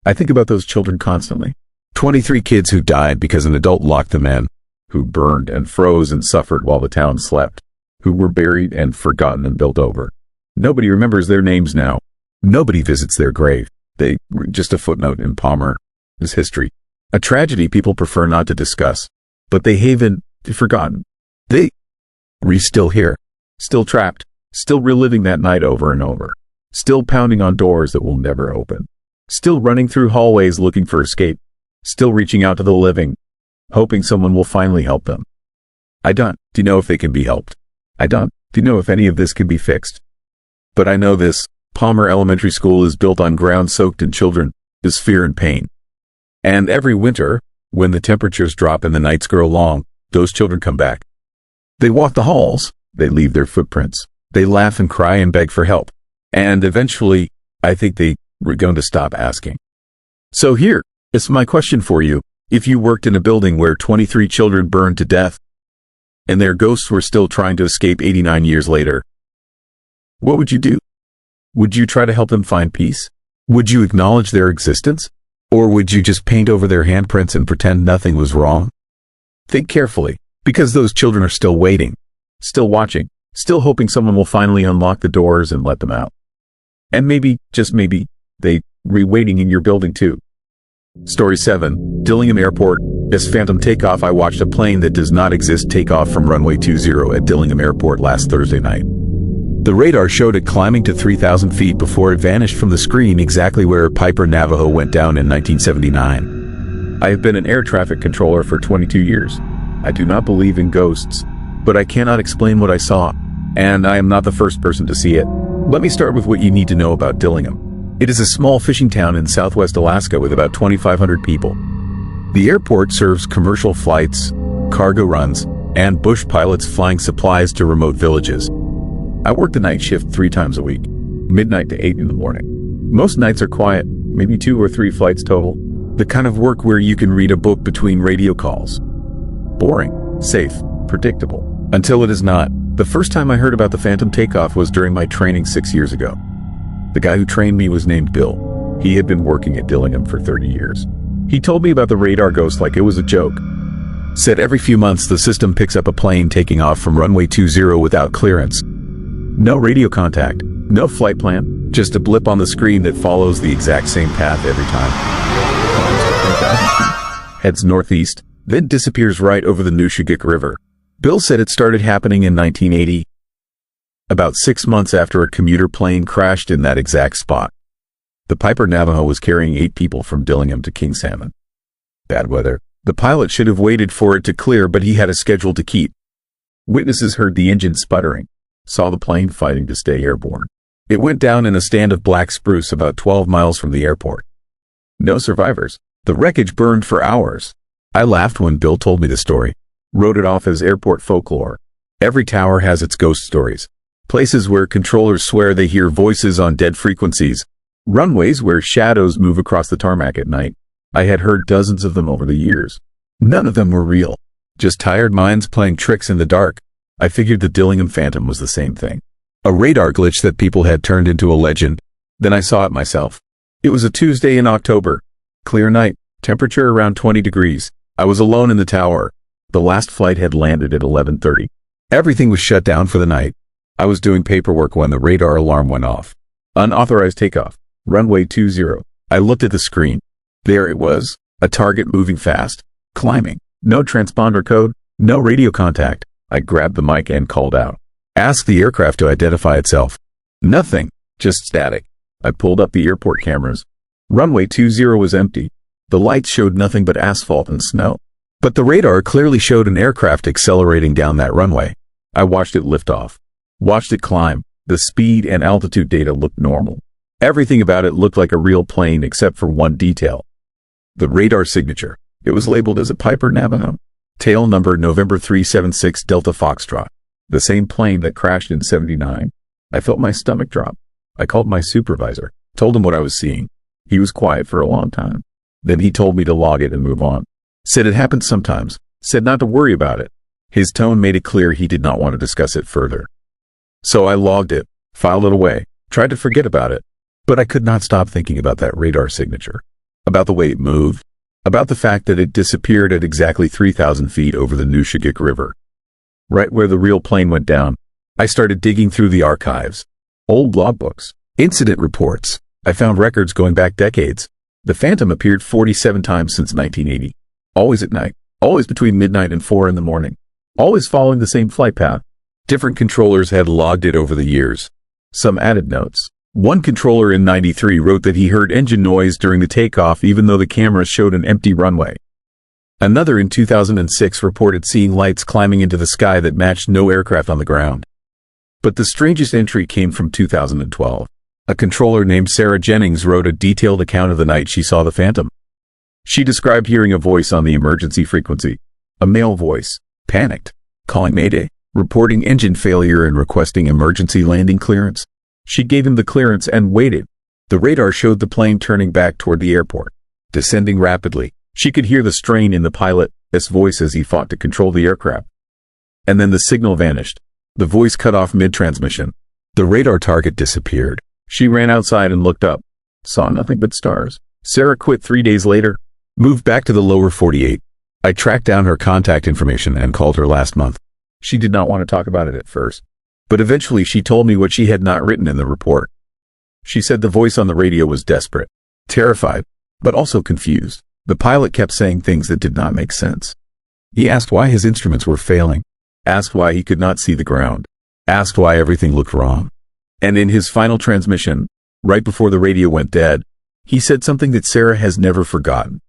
I think about those children constantly. 23 kids who died because an adult locked them in, who burned and froze and suffered while the town slept, who were buried and forgotten and built over. Nobody remembers their names now. Nobody visits their grave. They were just a footnote in Palmer's history. A tragedy people prefer not to discuss, but they haven't forgotten. They are still here, still trapped, still reliving that night over and over, still pounding on doors that will never open, still running through hallways looking for escape, still reaching out to the living, hoping someone will finally help them. I don't know if they can be helped. I don't know if any of this can be fixed. But I know this: Palmer Elementary School is built on ground soaked in children, is fear and pain. And every winter, when the temperatures drop and the nights grow long, those children come back. They walk the halls, they leave their footprints, they laugh and cry and beg for help. And eventually, I think they were going to stop asking. So here is my question for you. If you worked in a building where 23 children burned to death, and their ghosts were still trying to escape 89 years later, what would you do? Would you try to help them find peace? Would you acknowledge their existence? Or would you just paint over their handprints and pretend nothing was wrong? Think carefully, because those children are still waiting, still watching, still hoping someone will finally unlock the doors and let them out. And maybe, just maybe, they waiting in your building too. Story 7, Dillingham Airport. As phantom takeoff, I watched a plane that does not exist take off from runway 20 at Dillingham Airport last Thursday night. The radar showed it climbing to 3,000 feet before it vanished from the screen exactly where Piper Navajo went down in 1979. I have been an air traffic controller for 22 years. I do not believe in ghosts, but I cannot explain what I saw, and I am not the first person to see it. Let me start with what you need to know about Dillingham. It is a small fishing town in southwest Alaska with about 2,500 people. The airport serves commercial flights, cargo runs, and bush pilots flying supplies to remote villages. I work the night shift 3 times a week, midnight to 8 in the morning. Most nights are quiet, maybe 2 or 3 flights total. The kind of work where you can read a book between radio calls. Boring, safe, predictable. Until it is not. The first time I heard about the Phantom takeoff was during my training 6 years ago. The guy who trained me was named Bill. He had been working at Dillingham for 30 years. He told me about the radar ghost like it was a joke. Said every few months the system picks up a plane taking off from runway 20 without clearance. No radio contact, no flight plan, just a blip on the screen that follows the exact same path every time. Heads northeast, then disappears right over the Nushagik River. Bill said it started happening in 1980, about 6 months after a commuter plane crashed in that exact spot. The Piper Navajo was carrying 8 people from Dillingham to King Salmon. Bad weather. The pilot should have waited for it to clear, but he had a schedule to keep. Witnesses heard the engine sputtering, saw the plane fighting to stay airborne. It went down in a stand of black spruce about 12 miles from the airport. No survivors. The wreckage burned for hours. I laughed when Bill told me the story. Wrote it off as airport folklore. Every tower has its ghost stories. Places where controllers swear they hear voices on dead frequencies. Runways where shadows move across the tarmac at night. I had heard dozens of them over the years. None of them were real. Just tired minds playing tricks in the dark. I figured the Dillingham Phantom was the same thing. A radar glitch that people had turned into a legend. Then I saw it myself. It was a Tuesday in October. Clear night. Temperature around 20 degrees. I was alone in the tower. The last flight had landed at 11:30. Everything was shut down for the night. I was doing paperwork when the radar alarm went off. Unauthorized takeoff. Runway 20. I looked at the screen. There it was. A target moving fast. Climbing. No transponder code. No radio contact. I grabbed the mic and called out. Asked the aircraft to identify itself. Nothing. Just static. I pulled up the airport cameras. Runway 20 was empty. The lights showed nothing but asphalt and snow. But the radar clearly showed an aircraft accelerating down that runway. I watched it lift off. Watched it climb. The speed and altitude data looked normal. Everything about it looked like a real plane except for one detail. The radar signature. It was labeled as a Piper Navajo. Tail number November 376 Delta Foxtrot. The same plane that crashed in '79. I felt my stomach drop. I called my supervisor. Told him what I was seeing. He was quiet for a long time. Then he told me to log it and move on. Said it happens sometimes. Said not to worry about it. His tone made it clear he did not want to discuss it further. So I logged it, filed it away, tried to forget about it. But I could not stop thinking about that radar signature. About the way it moved. About the fact that it disappeared at exactly 3,000 feet over the Nushagik River. Right where the real plane went down. I started digging through the archives. Old logbooks. Incident reports. I found records going back decades. The Phantom appeared 47 times since 1980. Always at night. Always between midnight and 4 in the morning. Always following the same flight path. Different controllers had logged it over the years. Some added notes. One controller in '93 wrote that he heard engine noise during the takeoff even though the cameras showed an empty runway. Another in 2006 reported seeing lights climbing into the sky that matched no aircraft on the ground. But the strangest entry came from 2012. A controller named Sarah Jennings wrote a detailed account of the night she saw the Phantom. She described hearing a voice on the emergency frequency. A male voice. Panicked. Calling mayday. Reporting engine failure and requesting emergency landing clearance. She gave him the clearance and waited. The radar showed the plane turning back toward the airport. Descending rapidly. She could hear the strain in the pilot's voice as he fought to control the aircraft. And then the signal vanished. The voice cut off mid-transmission. The radar target disappeared. She ran outside and looked up. Saw nothing but stars. Sarah quit 3 days later. Moved back to the lower 48. I tracked down her contact information and called her last month. She did not want to talk about it at first. But eventually she told me what she had not written in the report. She said the voice on the radio was desperate, terrified, but also confused. The pilot kept saying things that did not make sense. He asked why his instruments were failing, asked why he could not see the ground, asked why everything looked wrong. And in his final transmission, right before the radio went dead, he said something that Sarah has never forgotten.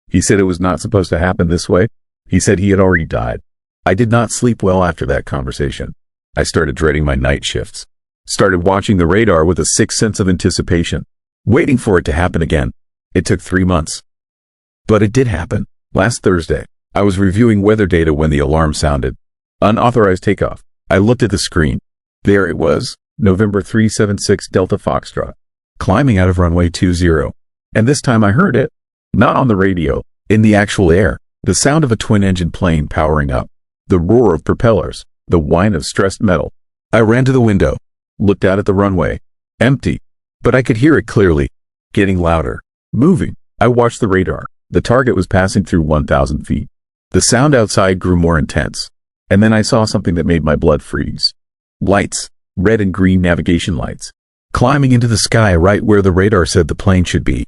He said it was not supposed to happen this way. He said he had already died. I did not sleep well after that conversation. I started dreading my night shifts. Started watching the radar with a sick sense of anticipation, waiting for it to happen again. It took 3 months. But it did happen. Last Thursday, I was reviewing weather data when the alarm sounded. Unauthorized takeoff. I looked at the screen. There it was, November 376 Delta Foxtrot, climbing out of runway 20. And this time I heard it, not on the radio, in the actual air, the sound of a twin-engine plane powering up, the roar of propellers, the whine of stressed metal. I ran to the window, looked out at the runway, empty, but I could hear it clearly, getting louder, moving. I watched the radar. The target was passing through 1,000 feet. The sound outside grew more intense, and then I saw something that made my blood freeze. Lights, red and green navigation lights, climbing into the sky right where the radar said the plane should be.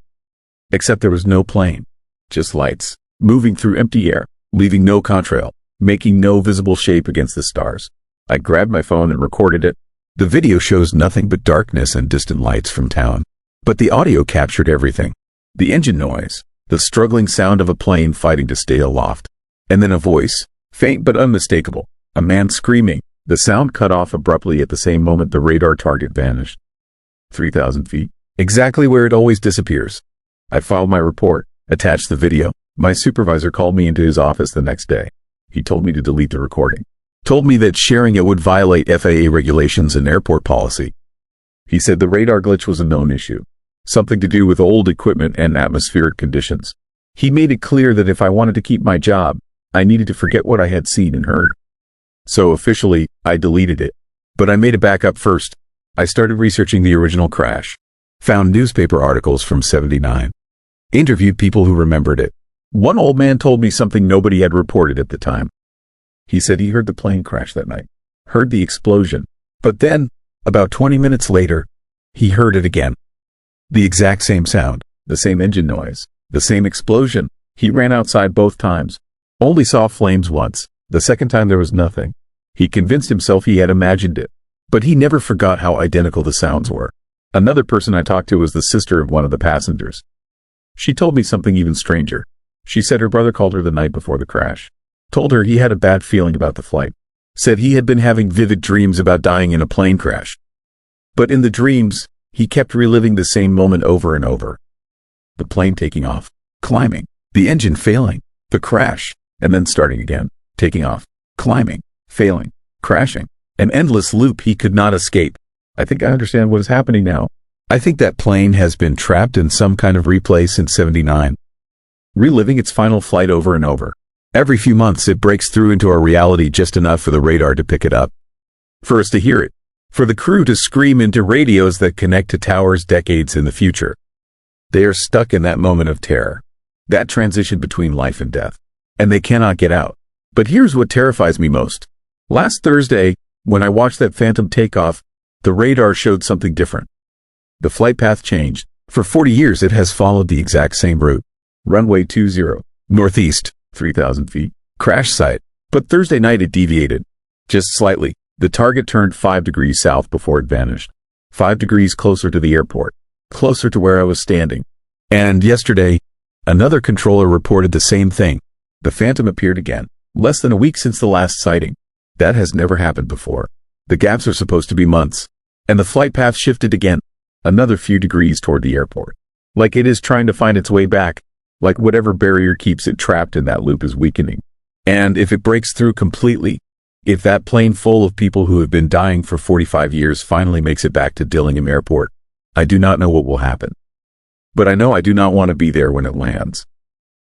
Except there was no plane, just lights, moving through empty air, leaving no contrail, making no visible shape against the stars. I grabbed my phone and recorded it. The video shows nothing but darkness and distant lights from town, but the audio captured everything. The engine noise, the struggling sound of a plane fighting to stay aloft, and then a voice, faint but unmistakable, a man screaming. The sound cut off abruptly at the same moment the radar target vanished. 3,000 feet, exactly where it always disappears. I filed my report, attached the video. My supervisor called me into his office the next day. He told me to delete the recording. Told me that sharing it would violate FAA regulations and airport policy. He said the radar glitch was a known issue, something to do with old equipment and atmospheric conditions. He made it clear that if I wanted to keep my job, I needed to forget what I had seen and heard. So officially, I deleted it. But I made a backup first. I started researching the original crash. Found newspaper articles from '79. Interviewed people who remembered it. One old man told me something nobody had reported at the time. He said he heard the plane crash that night, heard the explosion, but then, about 20 minutes later, he heard it again. The exact same sound, the same engine noise, the same explosion. He ran outside both times. Only saw flames once. The second time there was nothing. He convinced himself he had imagined it, but he never forgot how identical the sounds were. Another person I talked to was the sister of one of the passengers. She told me something even stranger. She said her brother called her the night before the crash. Told her he had a bad feeling about the flight. Said he had been having vivid dreams about dying in a plane crash. But in the dreams, he kept reliving the same moment over and over. The plane taking off, climbing, the engine failing, the crash, and then starting again, taking off, climbing, failing, crashing. An endless loop he could not escape. I think I understand what is happening now. I think that plane has been trapped in some kind of replay since '79. Reliving its final flight over and over. Every few months it breaks through into our reality just enough for the radar to pick it up. For us to hear it. For the crew to scream into radios that connect to towers decades in the future. They are stuck in that moment of terror. That transition between life and death. And they cannot get out. But here's what terrifies me most. Last Thursday, when I watched that phantom takeoff, the radar showed something different. The flight path changed. For 40 years it has followed the exact same route. Runway 20, northeast, 3,000 feet, crash site. But Thursday night it deviated. Just slightly. The target turned 5 degrees south before it vanished. 5 degrees closer to the airport. Closer to where I was standing. And yesterday, another controller reported the same thing. The phantom appeared again. Less than a week since the last sighting. That has never happened before. The gaps are supposed to be months. And the flight path shifted again. Another few degrees toward the airport. Like it is trying to find its way back. Like whatever barrier keeps it trapped in that loop is weakening. And if it breaks through completely, if that plane full of people who have been dying for 45 years finally makes it back to Dillingham Airport, I do not know what will happen. But I know I do not want to be there when it lands.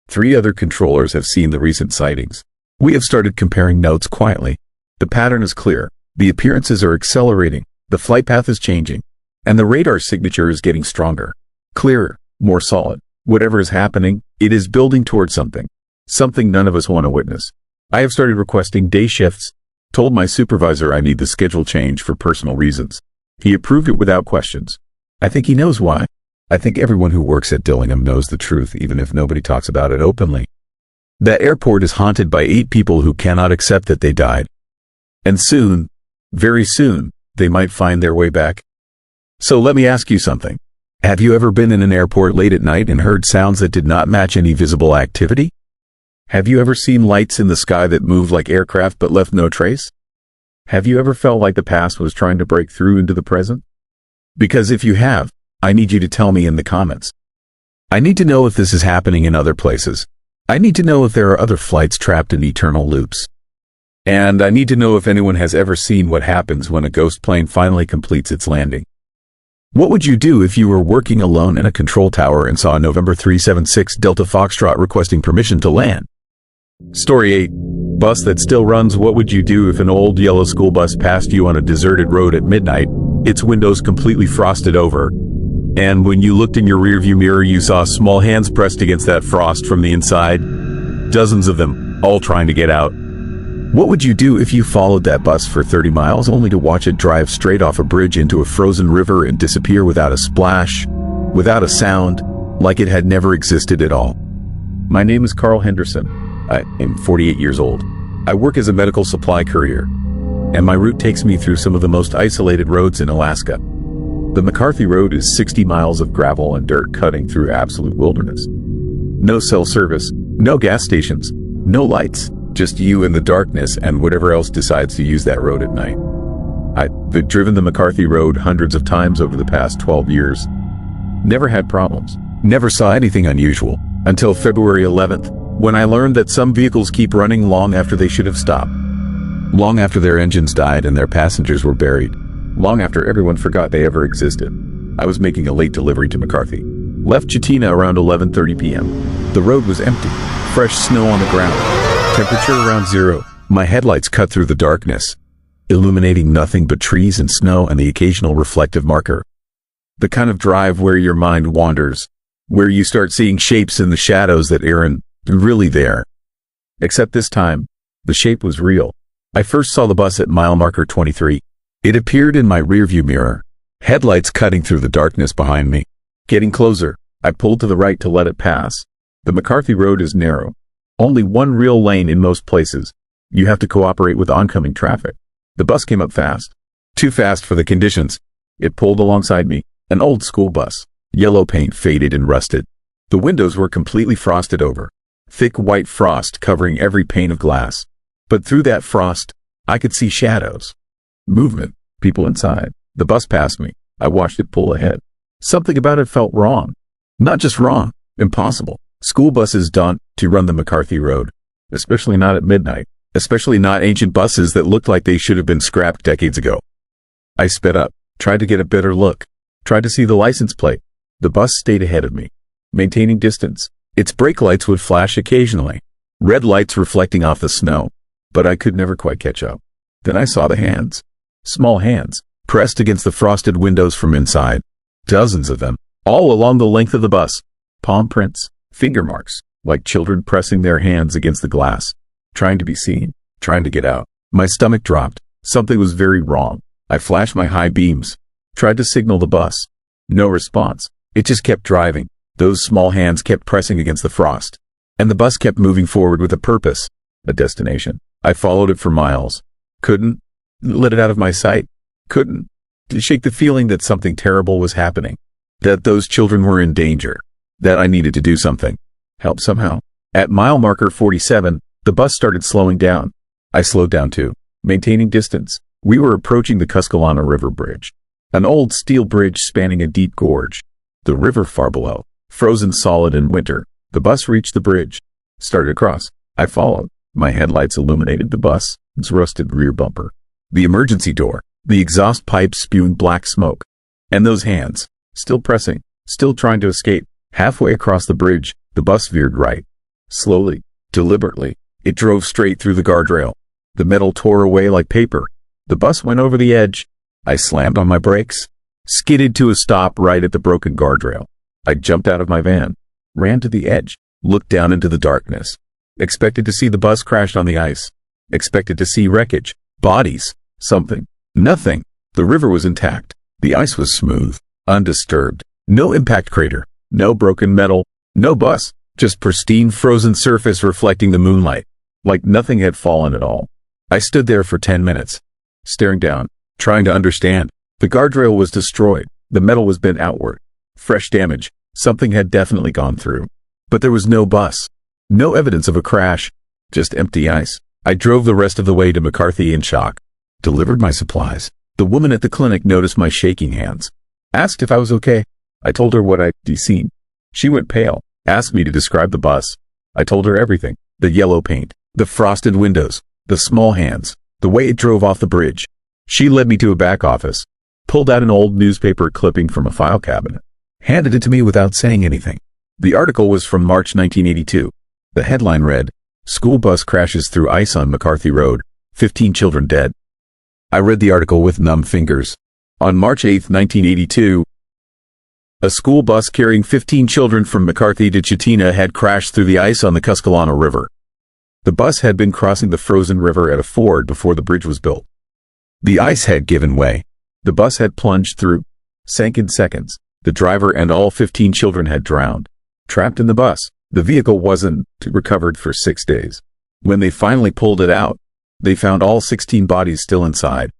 3 other controllers have seen the recent sightings. We have started comparing notes quietly. The pattern is clear. The appearances are accelerating. The flight path is changing. And the radar signature is getting stronger. Clearer. More solid. Whatever is happening, it is building towards something. Something none of us want to witness. I have started requesting day shifts. Told my supervisor I need the schedule change for personal reasons. He approved it without questions. I think he knows why. I think everyone who works at Dillingham knows the truth even if nobody talks about it openly. That airport is haunted by 8 people who cannot accept that they died. And soon, very soon, they might find their way back. So let me ask you something. Have you ever been in an airport late at night and heard sounds that did not match any visible activity? Have you ever seen lights in the sky that moved like aircraft but left no trace? Have you ever felt like the past was trying to break through into the present? Because if you have, I need you to tell me in the comments. I need to know if this is happening in other places. I need to know if there are other flights trapped in eternal loops. And I need to know if anyone has ever seen what happens when a ghost plane finally completes its landing. What would you do if you were working alone in a control tower and saw a November 376 Delta Foxtrot requesting permission to land? Story 8. Bus that still runs. What would you do if an old yellow school bus passed you on a deserted road at midnight, its windows completely frosted over, and when you looked in your rearview mirror you saw small hands pressed against that frost from the inside? Dozens of them, all trying to get out. What would you do if you followed that bus for 30 miles only to watch it drive straight off a bridge into a frozen river and disappear without a splash, without a sound, like it had never existed at all? My name is Carl Henderson. I am 48 years old. I work as a medical supply courier, and my route takes me through some of the most isolated roads in Alaska. The McCarthy Road is 60 miles of gravel and dirt cutting through absolute wilderness. No cell service, no gas stations, no lights, just you in the darkness and whatever else decides to use that road at night. I've driven the McCarthy Road hundreds of times over the past 12 years. Never had problems. Never saw anything unusual until February 11th, when I learned that some vehicles keep running long after they should have stopped. Long after their engines died and their passengers were buried. Long after everyone forgot they ever existed. I was making a late delivery to McCarthy. Left Chitina around 11:30 p.m. The road was empty. Fresh snow on the ground. Temperature around zero. My headlights cut through the darkness, illuminating nothing but trees and snow and the occasional reflective marker. The kind of drive where your mind wanders, where you start seeing shapes in the shadows that aren't really there. Except this time, the shape was real. I first saw the bus at mile marker 23. It appeared in my rearview mirror, headlights cutting through the darkness behind me. Getting closer, I pulled to the right to let it pass. The McCarthy Road is narrow. Only one real lane in most places. You have to cooperate with oncoming traffic. The bus came up fast. Too fast for the conditions. It pulled alongside me. An old school bus. Yellow paint faded and rusted. The windows were completely frosted over. Thick white frost covering every pane of glass. But through that frost, I could see shadows. Movement. People inside. The bus passed me. I watched it pull ahead. Something about it felt wrong. Not just wrong. Impossible. School buses don't to run the McCarthy Road. Especially not at midnight. Especially not ancient buses that looked like they should have been scrapped decades ago. I sped up. Tried to get a better look. Tried to see the license plate. The bus stayed ahead of me. Maintaining distance. Its brake lights would flash occasionally. Red lights reflecting off the snow. But I could never quite catch up. Then I saw the hands. Small hands, pressed against the frosted windows from inside. Dozens of them, all along the length of the bus. Palm prints, finger marks, like children pressing their hands against the glass. Trying to be seen, trying to get out. My stomach dropped. Something was very wrong. I flashed my high beams. Tried to signal the bus. No response. It just kept driving. Those small hands kept pressing against the frost. And the bus kept moving forward with a purpose. A destination. I followed it for miles. Couldn't let it out of my sight. Couldn't shake the feeling that something terrible was happening. That those children were in danger. That I needed to do something. Help somehow. At mile marker 47, the bus started slowing down. I slowed down too. Maintaining distance. We were approaching the Tuscaloosa River Bridge. An old steel bridge spanning a deep gorge. The river far below. Frozen solid in winter. The bus reached the bridge. Started across. I followed. My headlights illuminated the bus, its rusted rear bumper. The emergency door. The exhaust pipe spewing black smoke. And those hands. Still pressing. Still trying to escape. Halfway across the bridge, the bus veered right. Slowly. Deliberately. It drove straight through the guardrail. The metal tore away like paper. The bus went over the edge. I slammed on my brakes. Skidded to a stop right at the broken guardrail. I jumped out of my van. Ran to the edge. Looked down into the darkness. Expected to see the bus crashed on the ice. Expected to see wreckage. Bodies. Something. Nothing. The river was intact. The ice was smooth. Undisturbed. No impact crater. No broken metal. No bus. Just pristine frozen surface reflecting the moonlight. Like nothing had fallen at all. I stood there for 10 minutes. Staring down. Trying to understand. The guardrail was destroyed. The metal was bent outward. Fresh damage. Something had definitely gone through. But there was no bus. No evidence of a crash. Just empty ice. I drove the rest of the way to McCarthy in shock. Delivered my supplies. The woman at the clinic noticed my shaking hands. Asked if I was okay. I told her what I'd seen. She went pale. Asked me to describe the bus. I told her everything. The yellow paint. The frosted windows. The small hands, the way it drove off the bridge. She led me to a back office, pulled out an old newspaper clipping from a file cabinet, handed it to me without saying anything. The article was from March 1982. The headline read, "School bus crashes through ice on McCarthy Road, 15 children dead." I read the article with numb fingers. On March 8, 1982, a school bus carrying 15 children from McCarthy to Chitina had crashed through the ice on the Tuscaloosa River. The bus had been crossing the frozen river at a ford before the bridge was built. The ice had given way. The bus had plunged through, sank in seconds. The driver and all 15 children had drowned. Trapped in the bus, the vehicle wasn't recovered for 6 days. When they finally pulled it out, they found all 16 bodies still inside.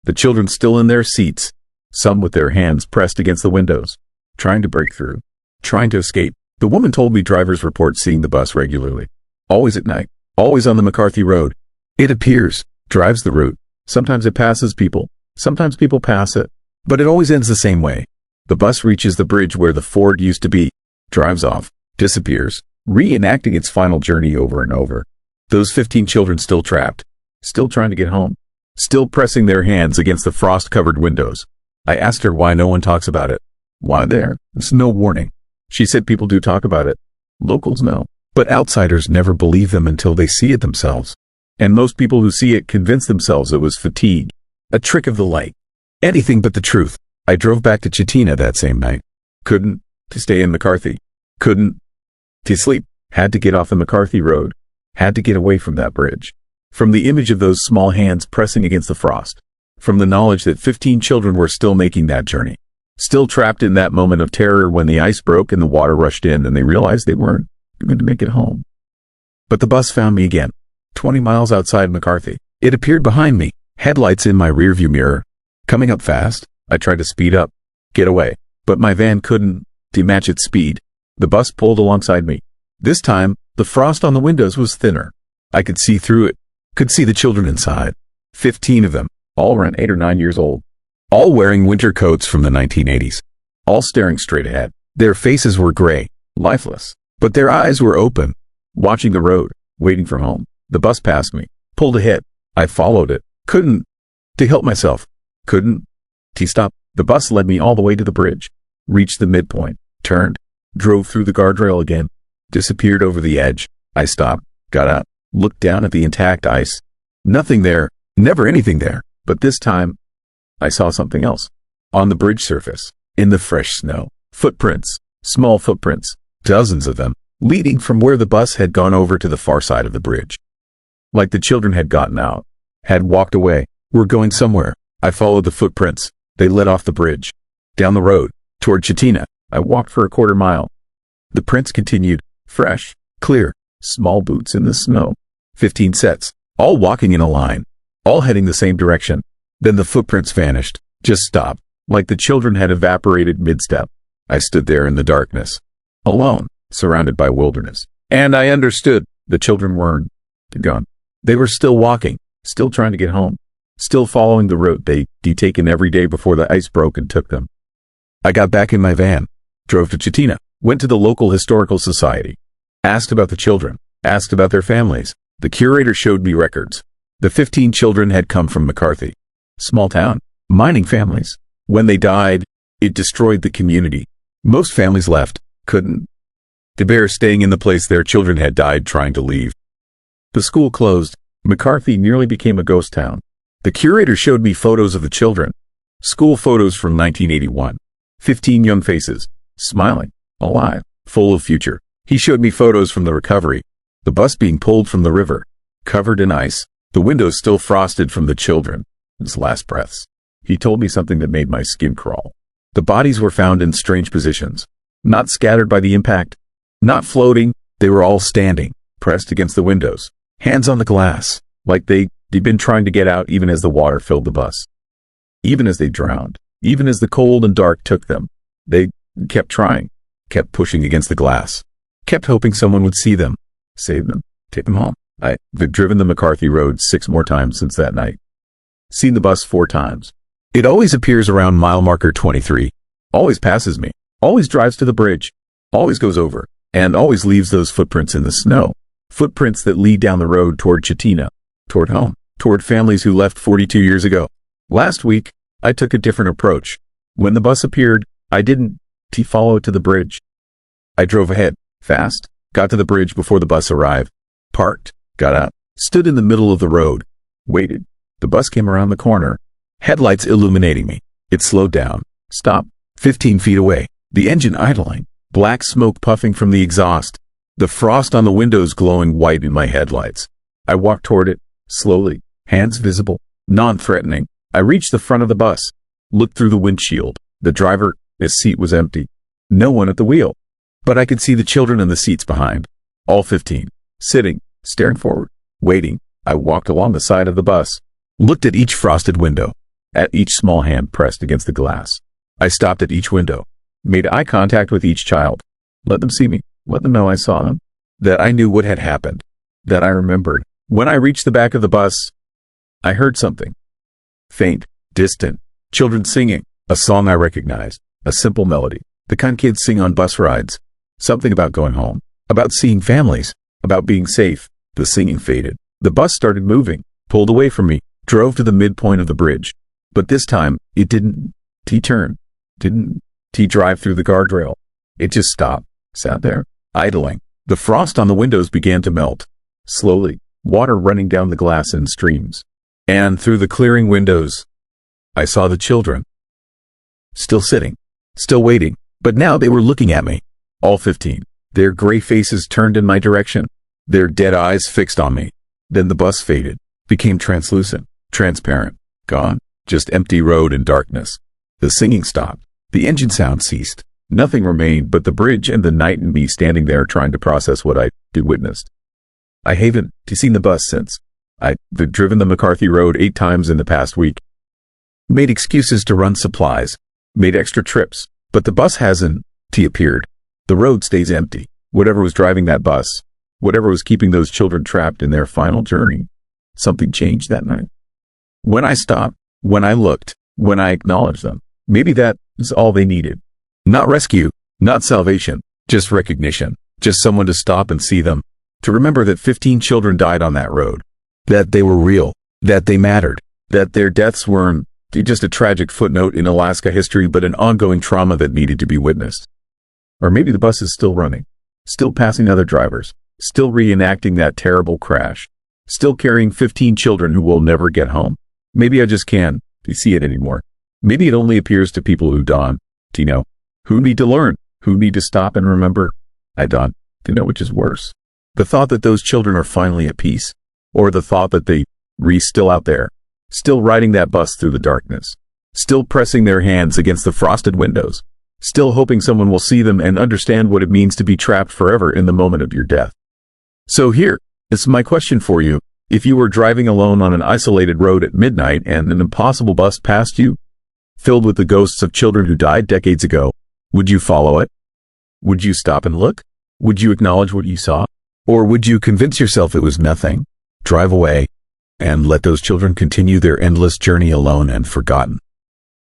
The children still in their seats, some with their hands pressed against the windows, trying to break through, trying to escape. The woman told me drivers report seeing the bus regularly. Always at night, always on the McCarthy Road. It appears, drives the route. Sometimes it passes people, sometimes people pass it, but it always ends the same way. The bus reaches the bridge where the ford used to be, drives off, disappears, reenacting its final journey over and over. Those 15 children still trapped, still trying to get home, still pressing their hands against the frost-covered windows. I asked her why no one talks about it. Why there's no warning. She said people do talk about it. Locals know, but outsiders never believe them until they see it themselves. And most people who see it convince themselves it was fatigue, a trick of the light. Anything but the truth. I drove back to Chitina that same night. Couldn't to stay in McCarthy. Couldn't to sleep. Had to get off the McCarthy Road. Had to get away from that bridge. From the image of those small hands pressing against the frost. From the knowledge that 15 children were still making that journey. Still trapped in that moment of terror when the ice broke and the water rushed in and they realized they weren't going to make it home. But the bus found me again, 20 miles outside McCarthy. It appeared behind me, headlights in my rearview mirror. Coming up fast, I tried to speed up, get away, but my van couldn't match its speed. The bus pulled alongside me. This time, the frost on the windows was thinner. I could see through it, could see the children inside. 15 of them, all around 8 or 9 years old. All wearing winter coats from the 1980s. All staring straight ahead. Their faces were gray, lifeless, but their eyes were open, watching the road, waiting for home. The bus passed me, pulled ahead. I followed it. Couldn't to help myself. Couldn't to stop. The bus led me all the way to the bridge, reached the midpoint, turned, drove through the guardrail again, disappeared over the edge. I stopped, got out, looked down at the intact ice. Nothing there, never anything there, but this time, I saw something else. On the bridge surface, in the fresh snow, footprints, small footprints, dozens of them, leading from where the bus had gone over to the far side of the bridge. Like the children had gotten out, had walked away, were going somewhere. I followed the footprints. They led off the bridge, down the road, toward Chitina. I walked for a quarter mile. The prints continued, fresh, clear, small boots in the snow. 15 sets, all walking in a line, all heading the same direction. Then the footprints vanished, just stopped, like the children had evaporated mid-step. I stood there in the darkness, alone, surrounded by wilderness. And I understood the children weren't gone. They were still walking, still trying to get home, still following the route they'd taken every day before the ice broke and took them. I got back in my van, drove to Chitina, went to the local historical society, asked about the children, asked about their families. The curator showed me records. The 15 children had come from McCarthy. Small town, mining families. When they died, it destroyed the community. Most families left, couldn't to bear staying in the place their children had died trying to leave. The school closed. McCarthy nearly became a ghost town. The curator showed me photos of the children. School photos from 1981. 15 young faces, smiling, alive, full of future. He showed me photos from the recovery. The bus being pulled from the river, covered in ice, the windows still frosted from the children's last breaths. He told me something that made my skin crawl. The bodies were found in strange positions, not scattered by the impact, not floating. They were all standing, pressed against the windows, hands on the glass, like they'd been trying to get out even as the water filled the bus. Even as they drowned, even as the cold and dark took them, they kept trying, kept pushing against the glass, kept hoping someone would see them, save them, take them home. I've driven the McCarthy Road 6 more times since that night. Seen the bus 4 times. It always appears around mile marker 23. Always passes me. Always drives to the bridge. Always goes over. And always leaves those footprints in the snow. Footprints that lead down the road toward Chitina. toward home, toward families who left 42 years ago. Last week, I took a different approach. When the bus appeared, I didn't follow it to the bridge. I drove ahead, fast, got to the bridge before the bus arrived, parked, got out, stood in the middle of the road, waited. The bus came around the corner, headlights illuminating me. It slowed down, stopped, 15 feet away, the engine idling, black smoke puffing from the exhaust, the frost on the windows glowing white in my headlights. I walked toward it, slowly, hands visible, non-threatening. I reached the front of the bus, looked through the windshield. The driver, his seat was empty. No one at the wheel. But I could see the children in the seats behind. All 15, sitting, staring forward, waiting. I walked along the side of the bus, looked at each frosted window, at each small hand pressed against the glass. I stopped at each window, made eye contact with each child, let them see me, let them know I saw them, that I knew what had happened, that I remembered. When I reached the back of the bus, I heard something. Faint, distant, children singing, a song I recognized, a simple melody, the kind kids sing on bus rides. Something about going home, about seeing families, about being safe. The singing faded. The bus started moving, pulled away from me, drove to the midpoint of the bridge. But this time, it didn't turn, didn't drive through the guardrail. It just stopped, sat there, idling. The frost on the windows began to melt. Slowly, water running down the glass in streams. And through the clearing windows, I saw the children. Still sitting, still waiting, but now they were looking at me. All 15, their gray faces turned in my direction, their dead eyes fixed on me. Then the bus faded, became translucent, transparent, gone, just empty road and darkness. The singing stopped, the engine sound ceased. Nothing remained but the bridge and the night and me standing there trying to process what I had witnessed. I haven't seen the bus since. I've driven the McCarthy Road 8 times in the past week. Made excuses to run supplies, made extra trips, but the bus hasn't appeared. The road stays empty. Whatever was driving that bus, whatever was keeping those children trapped in their final journey, something changed that night. When I stopped, when I looked, when I acknowledged them, maybe that is all they needed. Not rescue, not salvation, just recognition, just someone to stop and see them, to remember that 15 children died on that road, that they were real, that they mattered, that their deaths weren't just a tragic footnote in Alaska history, but an ongoing trauma that needed to be witnessed. Or maybe the bus is still running, still passing other drivers, still reenacting that terrible crash, still carrying 15 children who will never get home. Maybe I just can't see it anymore. Maybe it only appears to people who who need to learn, who need to stop and remember. I don't know which is worse. The thought that those children are finally at peace, or the thought that they still out there, still riding that bus through the darkness, still pressing their hands against the frosted windows, still hoping someone will see them and understand what it means to be trapped forever in the moment of your death. So here is my question for you. If you were driving alone on an isolated road at midnight and an impossible bus passed you, filled with the ghosts of children who died decades ago, would you follow it? Would you stop and look? Would you acknowledge what you saw? Or would you convince yourself it was nothing, drive away, and let those children continue their endless journey alone and forgotten?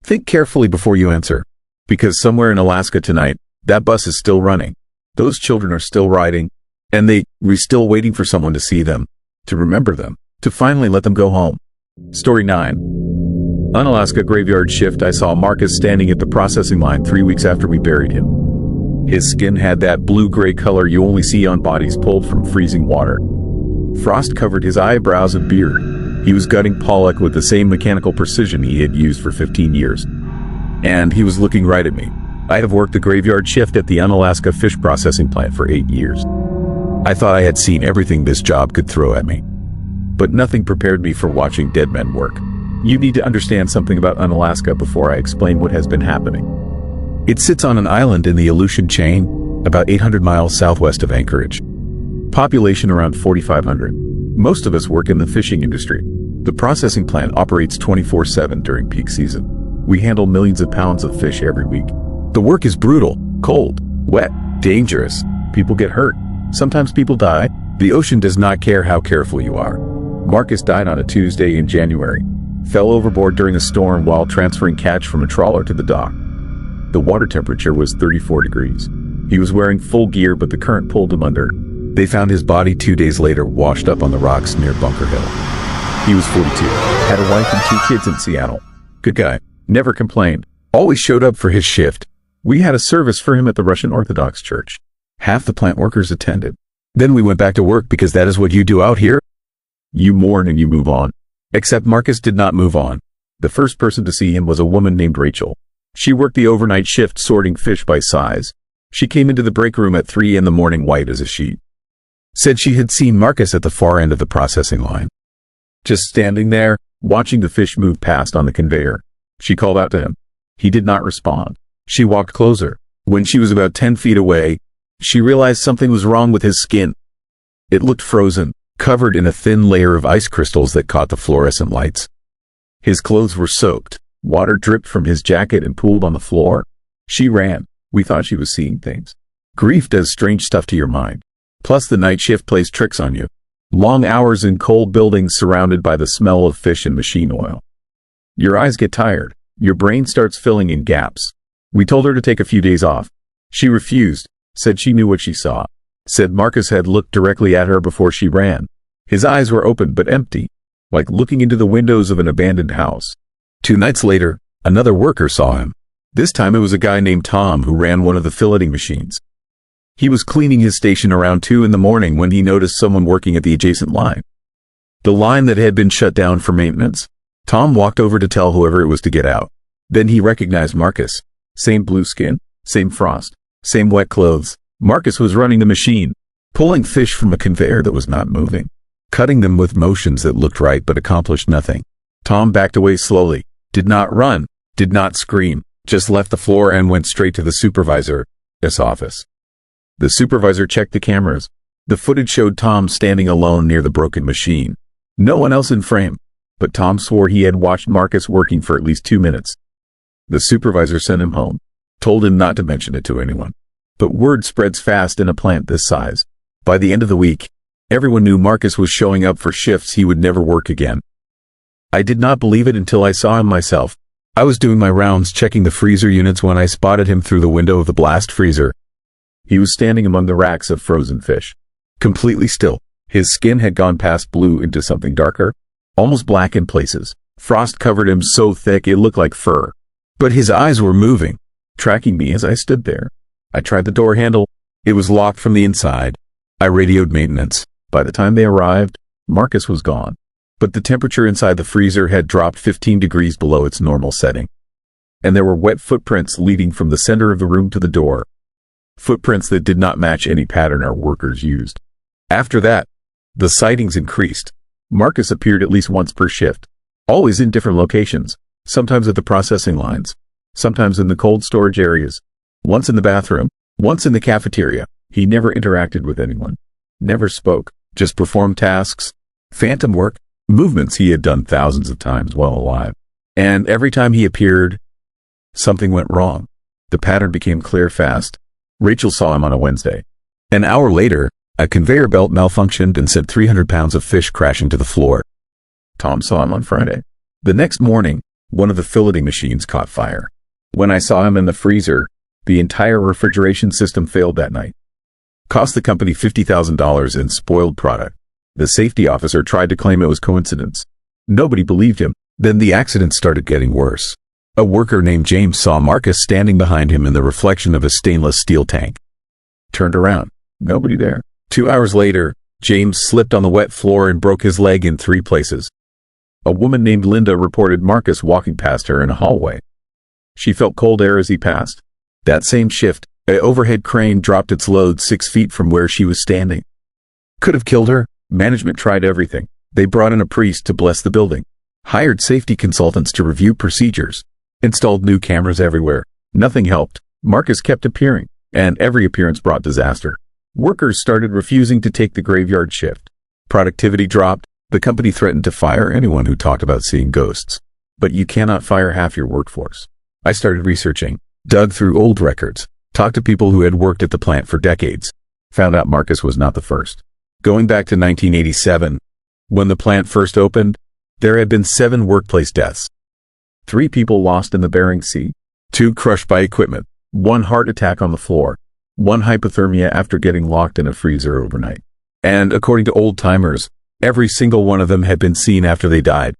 Think carefully before you answer, because somewhere in Alaska tonight, that bus is still running. Those children are still riding, and we're still waiting for someone to see them, to remember them, to finally let them go home. Story 9. On Alaska graveyard shift, I saw Marcus standing at the processing line 3 weeks after we buried him. His skin had that blue-gray color you only see on bodies pulled from freezing water. Frost covered his eyebrows and beard. He was gutting pollock with the same mechanical precision he had used for 15 years. And he was looking right at me. I have worked the graveyard shift at the Unalaska fish processing plant for 8 years. I thought I had seen everything this job could throw at me. But nothing prepared me for watching dead men work. You need to understand something about Unalaska before I explain what has been happening. It sits on an island in the Aleutian chain, about 800 miles southwest of Anchorage. Population around 4,500. Most of us work in the fishing industry. The processing plant operates 24/7 during peak season. We handle millions of pounds of fish every week. The work is brutal, cold, wet, dangerous. People get hurt. Sometimes people die. The ocean does not care how careful you are. Marcus died on a Tuesday in January. Fell overboard during a storm while transferring catch from a trawler to the dock. The water temperature was 34 degrees. He was wearing full gear, but the current pulled him under. They found his body 2 days later washed up on the rocks near Bunker Hill. He was 42, had a wife and 2 kids in Seattle. Good guy, never complained, always showed up for his shift. We had a service for him at the Russian Orthodox Church. Half the plant workers attended. Then we went back to work because that is what you do out here. You mourn and you move on. Except Marcus did not move on. The first person to see him was a woman named Rachel. She worked the overnight shift sorting fish by size. She came into the break room at 3 in the morning white as a sheet. Said she had seen Marcus at the far end of the processing line, just standing there, watching the fish move past on the conveyor. She called out to him. He did not respond. She walked closer. When she was about 10 feet away, she realized something was wrong with his skin. It looked frozen, covered in a thin layer of ice crystals that caught the fluorescent lights. His clothes were soaked. Water dripped from his jacket and pooled on the floor. She ran. We thought she was seeing things. Grief does strange stuff to your mind. Plus the night shift plays tricks on you. Long hours in cold buildings surrounded by the smell of fish and machine oil. Your eyes get tired. Your brain starts filling in gaps. We told her to take a few days off. She refused, said she knew what she saw. Said Marcus had looked directly at her before she ran. His eyes were open but empty, like looking into the windows of an abandoned house. 2 nights later, another worker saw him. This time it was a guy named Tom who ran one of the filleting machines. He was cleaning his station around 2 in the morning when he noticed someone working at the adjacent line. The line that had been shut down for maintenance. Tom walked over to tell whoever it was to get out. Then he recognized Marcus. Same blue skin, same frost, same wet clothes. Marcus was running the machine, pulling fish from a conveyor that was not moving, cutting them with motions that looked right but accomplished nothing. Tom backed away slowly, did not run, did not scream, just left the floor and went straight to the supervisor's office. The supervisor checked the cameras. The footage showed Tom standing alone near the broken machine. No one else in frame, but Tom swore he had watched Marcus working for at least 2 minutes. The supervisor sent him home, told him not to mention it to anyone. But word spreads fast in a plant this size. By the end of the week, everyone knew Marcus was showing up for shifts he would never work again. I did not believe it until I saw him myself. I was doing my rounds checking the freezer units when I spotted him through the window of the blast freezer. He was standing among the racks of frozen fish, completely still. His skin had gone past blue into something darker, almost black in places. Frost covered him so thick it looked like fur. But his eyes were moving, tracking me as I stood there. I tried the door handle. It was locked from the inside. I radioed maintenance. By the time they arrived, Marcus was gone. But the temperature inside the freezer had dropped 15 degrees below its normal setting. And there were wet footprints leading from the center of the room to the door. Footprints that did not match any pattern our workers used. After that, the sightings increased. Marcus appeared at least once per shift, always in different locations, sometimes at the processing lines, sometimes in the cold storage areas, once in the bathroom, once in the cafeteria. He never interacted with anyone, never spoke, just performed tasks, phantom work, movements he had done thousands of times while alive. And every time he appeared, something went wrong. The pattern became clear fast. Rachel saw him on a Wednesday. An hour later, a conveyor belt malfunctioned and sent 300 pounds of fish crashing to the floor. Tom saw him on Friday. The next morning, one of the filleting machines caught fire. When I saw him in the freezer, the entire refrigeration system failed that night. Cost the company $50,000 in spoiled product. The safety officer tried to claim it was coincidence. Nobody believed him. Then the accident started getting worse. A worker named James saw Marcus standing behind him in the reflection of a stainless steel tank. Turned around. Nobody there. 2 hours later, James slipped on the wet floor and broke his leg in 3 places. A woman named Linda reported Marcus walking past her in a hallway. She felt cold air as he passed. That same shift, an overhead crane dropped its load 6 feet from where she was standing. Could have killed her. Management tried everything. They brought in a priest to bless the building, hired safety consultants to review procedures, installed new cameras everywhere. Nothing helped. Marcus kept appearing, and every appearance brought disaster. Workers started refusing to take the graveyard shift. Productivity dropped. The company threatened to fire anyone who talked about seeing ghosts. But you cannot fire half your workforce. I started researching, dug through old records, talked to people who had worked at the plant for decades, found out Marcus was not the first. Going back to 1987, when the plant first opened, there had been 7 workplace deaths. 3 people lost in the Bering Sea, 2 crushed by equipment, 1 heart attack on the floor, 1 hypothermia after getting locked in a freezer overnight. And according to old-timers, Every single one of them had been seen after they died.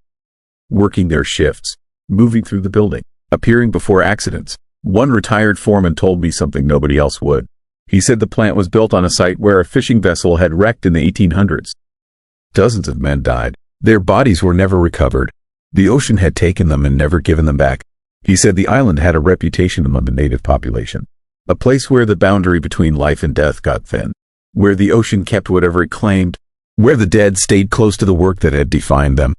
Working their shifts, moving through the building, appearing before accidents. One retired foreman told me something nobody else would. He said the plant was built on a site where a fishing vessel had wrecked in the 1800s. Dozens of men died. Their bodies were never recovered. The ocean had taken them and never given them back. He said the island had a reputation among the native population. A place where the boundary between life and death got thin. Where the ocean kept whatever it claimed. Where the dead stayed close to the work that had defined them.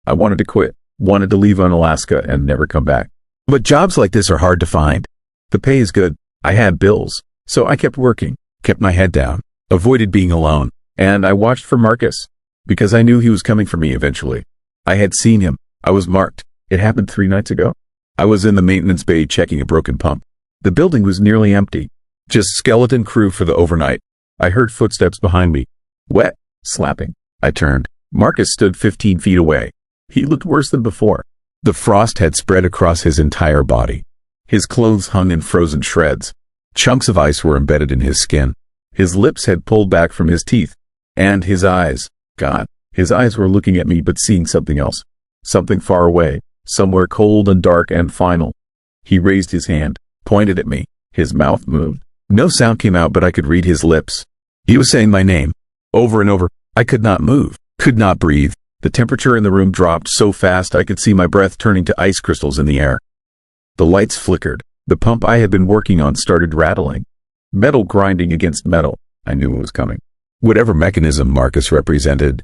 I wanted to quit. Wanted to leave on Alaska and never come back. But jobs like this are hard to find. The pay is good. I had bills. So I kept working. Kept my head down. Avoided being alone. And I watched for Marcus. Because I knew he was coming for me eventually. I had seen him. I was marked. It happened 3 nights ago. I was in the maintenance bay checking a broken pump. The building was nearly empty. Just skeleton crew for the overnight. I heard footsteps behind me. Wet. Slapping. I turned. Marcus stood 15 feet away. He looked worse than before. The frost had spread across his entire body. His clothes hung in frozen shreds. Chunks of ice were embedded in his skin. His lips had pulled back from his teeth. And his eyes. God, his eyes were looking at me but seeing something else. Something far away. Somewhere cold and dark and final. He raised his hand, pointed at me. His mouth moved. No sound came out but I could read his lips. He was saying my name. Over and over. I could not move. Could not breathe. The temperature in the room dropped so fast I could see my breath turning to ice crystals in the air. The lights flickered. The pump I had been working on started rattling. Metal grinding against metal. I knew it was coming. Whatever mechanism Marcus represented,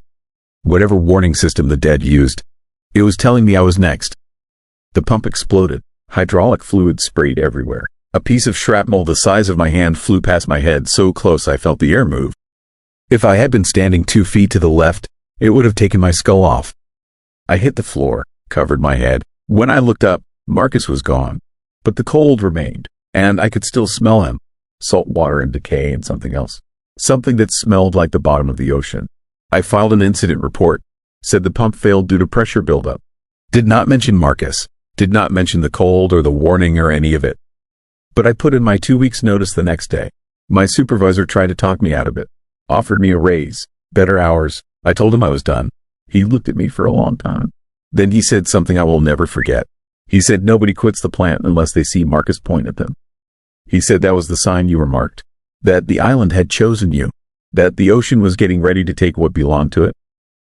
whatever warning system the dead used, it was telling me I was next. The pump exploded. Hydraulic fluid sprayed everywhere. A piece of shrapnel the size of my hand flew past my head so close I felt the air move. If I had been standing 2 feet to the left, it would have taken my skull off. I hit the floor, covered my head. When I looked up, Marcus was gone. But the cold remained, and I could still smell him. Salt water and decay and something else. Something that smelled like the bottom of the ocean. I filed an incident report. Said the pump failed due to pressure buildup. Did not mention Marcus. Did not mention the cold or the warning or any of it. But I put in my 2 weeks notice the next day. My supervisor tried to talk me out of it. Offered me a raise, better hours. I told him I was done. He looked at me for a long time. Then he said something I will never forget. He said nobody quits the plant unless they see Marcus point at them. He said that was the sign you were marked. That the island had chosen you. That the ocean was getting ready to take what belonged to it.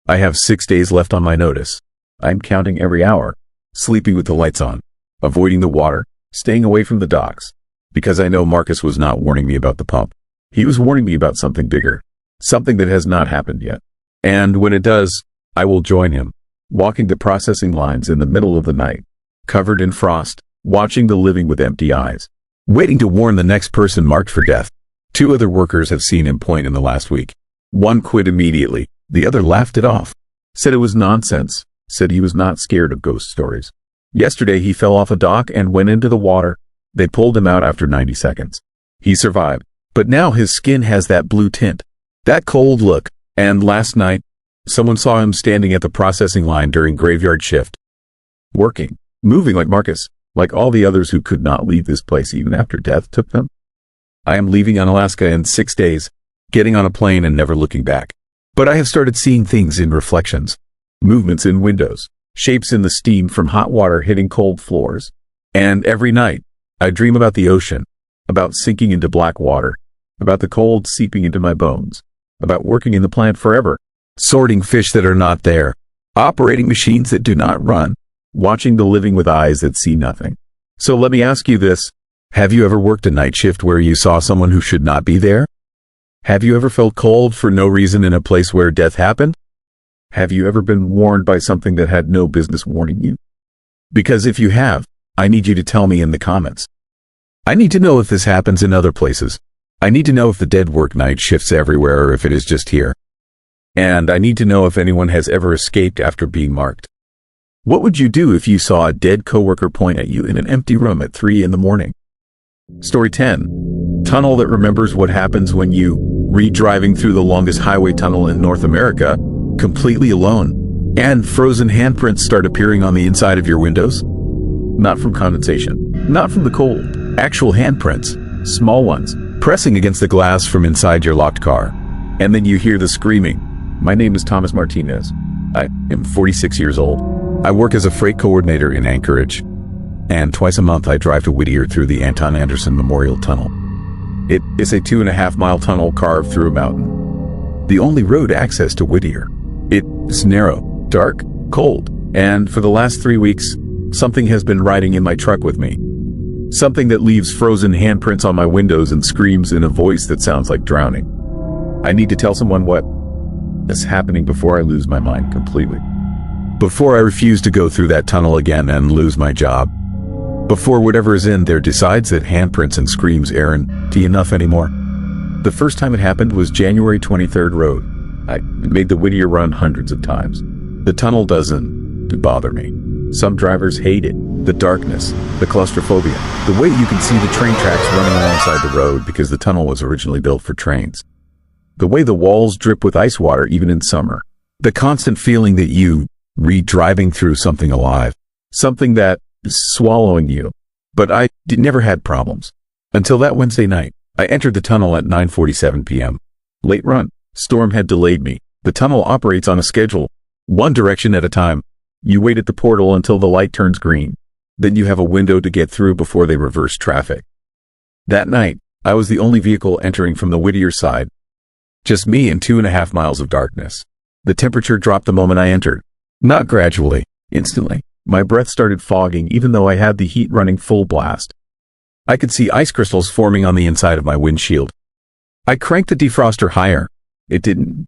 I have 6 days left on my notice. I'm counting every hour. Sleeping with the lights on. Avoiding the water. Staying away from the docks. Because I know Marcus was not warning me about the pump. He was warning me about something bigger. Something that has not happened yet. And when it does, I will join him. Walking the processing lines in the middle of the night. Covered in frost. Watching the living with empty eyes. Waiting to warn the next person marked for death. 2 other workers have seen him point in the last week. One quit immediately. The other laughed it off. Said it was nonsense. Said he was not scared of ghost stories. Yesterday he fell off a dock and went into the water. They pulled him out after 90 seconds. He survived. But now his skin has that blue tint. That cold look. And last night, someone saw him standing at the processing line during graveyard shift. Working. Moving like Marcus. Like all the others who could not leave this place even after death took them. I am leaving on Alaska in 6 days. Getting on a plane and never looking back. But I have started seeing things in reflections. Movements in windows. Shapes in the steam from hot water hitting cold floors. And every night, I dream about the ocean. About sinking into black water. About the cold seeping into my bones. About working in the plant forever. Sorting fish that are not there. Operating machines that do not run. Watching the living with eyes that see nothing. So let me ask you this. Have you ever worked a night shift where you saw someone who should not be there? Have you ever felt cold for no reason in a place where death happened? Have you ever been warned by something that had no business warning you? Because if you have, I need you to tell me in the comments. I need to know if this happens in other places. I need to know if the dead work night shifts everywhere or if it is just here. And I need to know if anyone has ever escaped after being marked. What would you do if you saw a dead coworker point at you in an empty room at 3 in the morning? Story 10. Tunnel that remembers what happens when you re-driving through the longest highway tunnel in North America, completely alone, and frozen handprints start appearing on the inside of your windows? Not from condensation, not from the cold, actual handprints, small ones, pressing against the glass from inside your locked car. And then you hear the screaming. My name is Thomas Martinez. I am 46 years old. I work as a freight coordinator in Anchorage, and twice a month I drive to Whittier through the Anton Anderson Memorial Tunnel. It is a 2.5-mile tunnel carved through a mountain. The only road access to Whittier. It is narrow, dark, cold, and for the last 3 weeks, something has been riding in my truck with me. Something that leaves frozen handprints on my windows and screams in a voice that sounds like drowning. I need to tell someone what is happening before I lose my mind completely. Before I refuse to go through that tunnel again and lose my job. Before whatever is in there decides that handprints and screams aren't enough anymore. The first time it happened was January 23rd Road. I made the Whittier run hundreds of times. The tunnel doesn't bother me. Some drivers hate it. The darkness, the claustrophobia, the way you can see the train tracks running alongside the road because the tunnel was originally built for trains. The way the walls drip with ice water even in summer. The constant feeling that you driving through something alive. Something that is swallowing you. But I never had problems. Until that Wednesday night, I entered the tunnel at 9:47 p.m. Late run. Storm had delayed me. The tunnel operates on a schedule. One direction at a time. You wait at the portal until the light turns green. Then you have a window to get through before they reverse traffic. That night, I was the only vehicle entering from the Whittier side. Just me and 2.5 miles of darkness. The temperature dropped the moment I entered. Not gradually, instantly. My breath started fogging even though I had the heat running full blast. I could see ice crystals forming on the inside of my windshield. I cranked the defroster higher. It didn't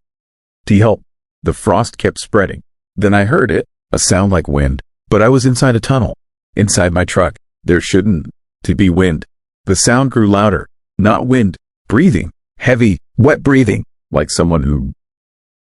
help. The frost kept spreading. Then I heard it, a sound like wind, but I was inside a tunnel. Inside my truck, there shouldn't be wind. The sound grew louder, not wind, breathing, heavy, wet breathing, like someone who'd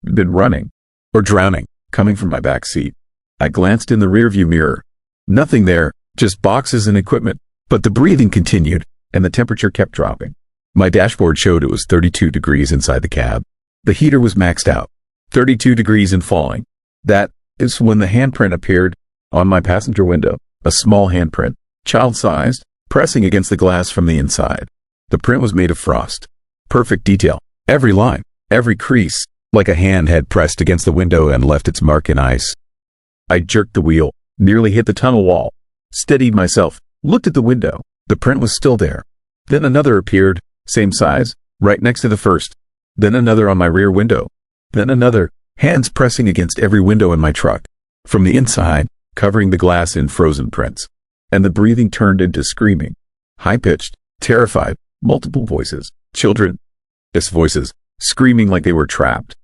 been running or drowning, coming from my back seat. I glanced in the rearview mirror. Nothing there, just boxes and equipment, but the breathing continued, and the temperature kept dropping. My dashboard showed it was 32 degrees inside the cab. The heater was maxed out, 32 degrees and falling. That is when the handprint appeared on my passenger window. A small handprint, child-sized, pressing against the glass from the inside. The print was made of frost. Perfect detail. Every line, every crease, like a hand had pressed against the window and left its mark in ice. I jerked the wheel, nearly hit the tunnel wall, steadied myself, looked at the window. The print was still there. Then another appeared, same size, right next to the first. Then another on my rear window. Then another, hands pressing against every window in my truck. From the inside, covering the glass in frozen prints. And the breathing turned into screaming. High-pitched, terrified, multiple voices. Children. Yes, voices. Screaming like they were trapped.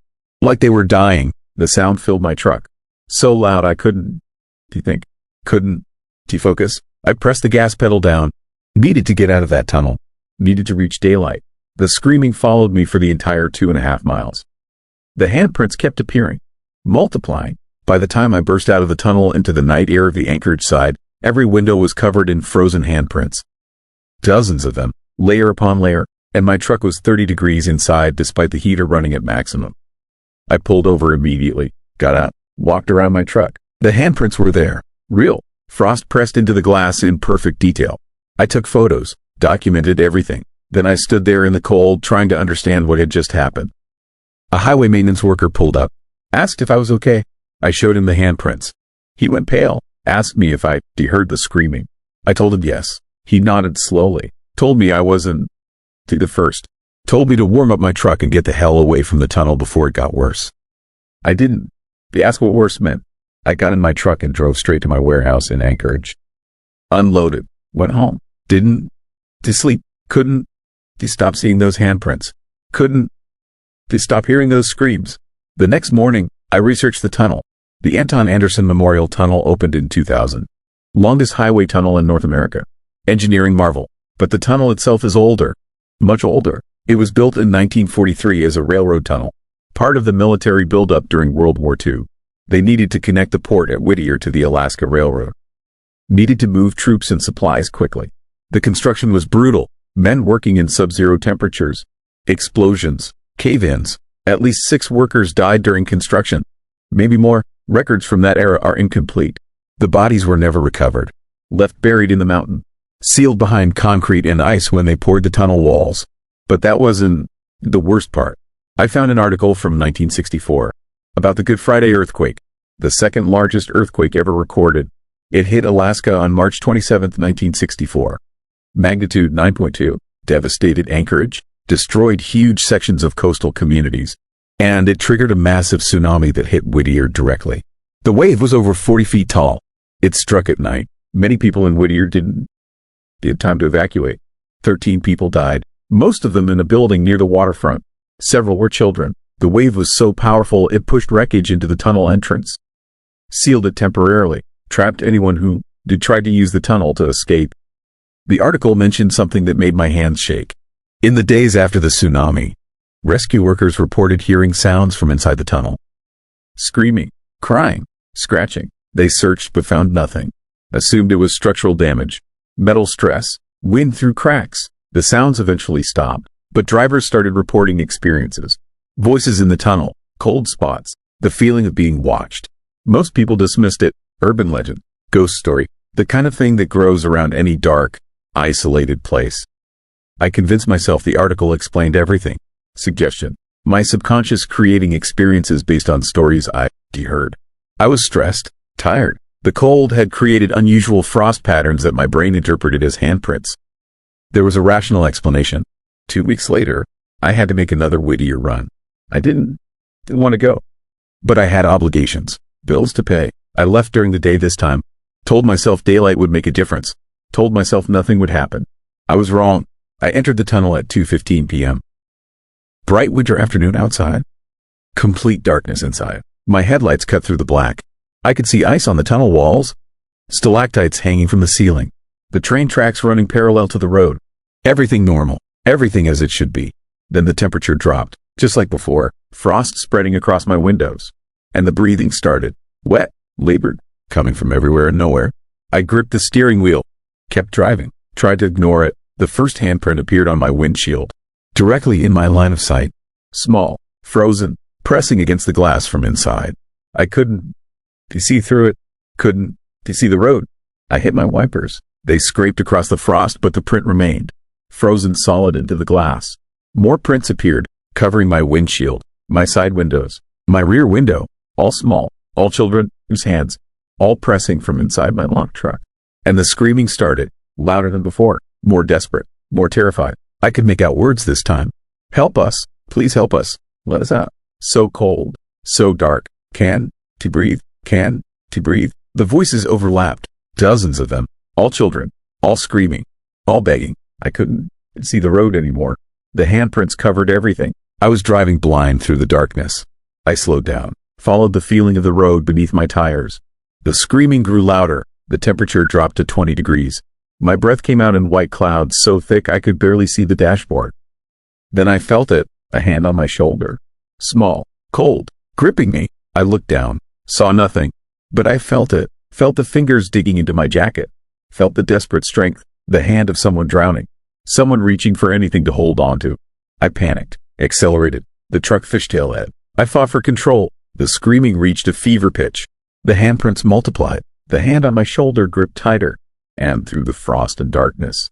Like they were dying. The sound filled my truck. So loud I couldn't focus. I pressed the gas pedal down. Needed to get out of that tunnel. Needed to reach daylight. The screaming followed me for the entire 2.5 miles. The handprints kept appearing. Multiplying. By the time I burst out of the tunnel into the night air of the Anchorage side, every window was covered in frozen handprints. Dozens of them, layer upon layer, and my truck was 30 degrees inside despite the heater running at maximum. I pulled over immediately, got out, walked around my truck. The handprints were there, real, frost pressed into the glass in perfect detail. I took photos, documented everything. Then I stood there in the cold trying to understand what had just happened. A highway maintenance worker pulled up, asked if I was okay. I showed him the handprints. He went pale, asked me if I heard the screaming. I told him yes. He nodded slowly, told me I wasn't the first, told me to warm up my truck and get the hell away from the tunnel before it got worse. I didn't. He asked what worse meant. I got in my truck and drove straight to my warehouse in Anchorage. Unloaded, went home, didn't sleep, couldn't stop seeing those handprints, couldn't stop hearing those screams. The next morning, I researched the tunnel. The Anton Anderson Memorial Tunnel opened in 2000. Longest highway tunnel in North America. Engineering marvel. But the tunnel itself is older. Much older. It was built in 1943 as a railroad tunnel. Part of the military buildup during World War II. They needed to connect the port at Whittier to the Alaska Railroad. Needed to move troops and supplies quickly. The construction was brutal. Men working in sub-zero temperatures. Explosions. Cave-ins. At least 6 workers died during construction. Maybe more. Records from that era are incomplete. The bodies were never recovered. Left buried in the mountain. Sealed behind concrete and ice when they poured the tunnel walls. But that wasn't the worst part. I found an article from 1964 about the Good Friday earthquake, the second largest earthquake ever recorded. It hit Alaska on March 27, 1964. Magnitude 9.2, devastated Anchorage, destroyed huge sections of coastal communities, and it triggered a massive tsunami that hit Whittier directly. The wave was over 40 feet tall. It struck at night. Many people in Whittier didn't have time to evacuate. 13 people died, most of them in a building near the waterfront. Several were children. The wave was so powerful it pushed wreckage into the tunnel entrance, sealed it temporarily, trapped anyone who tried to use the tunnel to escape. The article mentioned something that made my hands shake. In the days after the tsunami, rescue workers reported hearing sounds from inside the tunnel. Screaming, crying, scratching. They searched but found nothing. Assumed it was structural damage, metal stress, wind through cracks. The sounds eventually stopped, but drivers started reporting experiences. Voices in the tunnel, cold spots, the feeling of being watched. Most people dismissed it. Urban legend, ghost story, the kind of thing that grows around any dark, isolated place. I convinced myself the article explained everything. Suggestion, my subconscious creating experiences based on stories I heard. I was stressed, tired. The cold had created unusual frost patterns that my brain interpreted as handprints. There was a rational explanation. 2 weeks later, I had to make another Whittier run. I didn't want to go, but I had obligations, bills to pay. I left during the day this time. Told myself daylight would make a difference. Told myself nothing would happen. I was wrong. I entered the tunnel at 2:15 p.m. Bright winter afternoon outside. Complete darkness inside. My headlights cut through the black. I could see ice on the tunnel walls. Stalactites hanging from the ceiling. The train tracks running parallel to the road. Everything normal. Everything as it should be. Then the temperature dropped, just like before. Frost spreading across my windows. And the breathing started. Wet, labored, coming from everywhere and nowhere. I gripped the steering wheel. Kept driving. Tried to ignore it. The first handprint appeared on my windshield. Directly in my line of sight. Small, frozen, pressing against the glass from inside. I couldn't see through it. Couldn't see the road. I hit my wipers. They scraped across the frost, but the print remained. Frozen solid into the glass. More prints appeared, covering my windshield, my side windows, my rear window, all small, all children, whose hands, all pressing from inside my locked truck. And the screaming started, louder than before, more desperate, more terrified. I could make out words this time. Help us, please help us, let us out. So cold, so dark, can to breathe, can to breathe. The voices overlapped, dozens of them, all children, all screaming, all begging. I couldn't see the road anymore. The handprints covered everything. I was driving blind through the darkness. I slowed down, followed the feeling of the road beneath my tires. The screaming grew louder. The temperature dropped to 20 degrees. My breath came out in white clouds so thick I could barely see the dashboard. Then I felt it, a hand on my shoulder. Small, cold, gripping me. I looked down, saw nothing, but I felt it, felt the fingers digging into my jacket, felt the desperate strength, the hand of someone drowning, someone reaching for anything to hold on to. I panicked, accelerated. The truck fishtailed. I fought for control. The screaming reached a fever pitch. The handprints multiplied. The hand on my shoulder gripped tighter. And through the frost and darkness,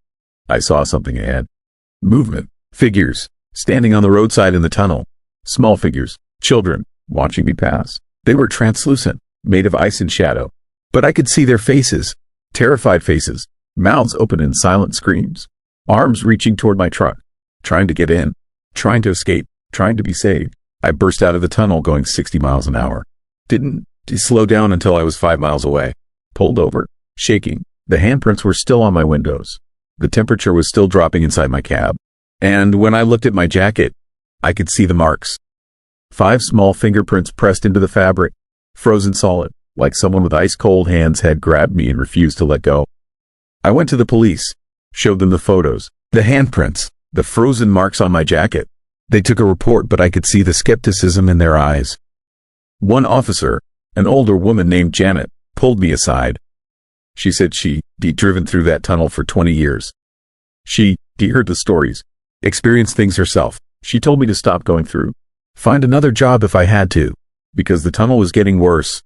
I saw something ahead. Movement. Figures. Standing on the roadside in the tunnel. Small figures. Children. Watching me pass. They were translucent. Made of ice and shadow. But I could see their faces. Terrified faces. Mouths open in silent screams. Arms reaching toward my truck. Trying to get in. Trying to escape. Trying to be saved. I burst out of the tunnel going 60 miles an hour. Didn't slow down until I was 5 miles away. Pulled over. Shaking. The handprints were still on my windows. The temperature was still dropping inside my cab. And when I looked at my jacket, I could see the marks. 5 small fingerprints pressed into the fabric, frozen solid, like someone with ice-cold hands had grabbed me and refused to let go. I went to the police, showed them the photos, the handprints, the frozen marks on my jacket. They took a report, but I could see the skepticism in their eyes. One officer, an older woman named Janet, pulled me aside. She said she'd driven through that tunnel for 20 years. She heard the stories, experienced things herself. She told me to stop going through. Find another job if I had to, because the tunnel was getting worse.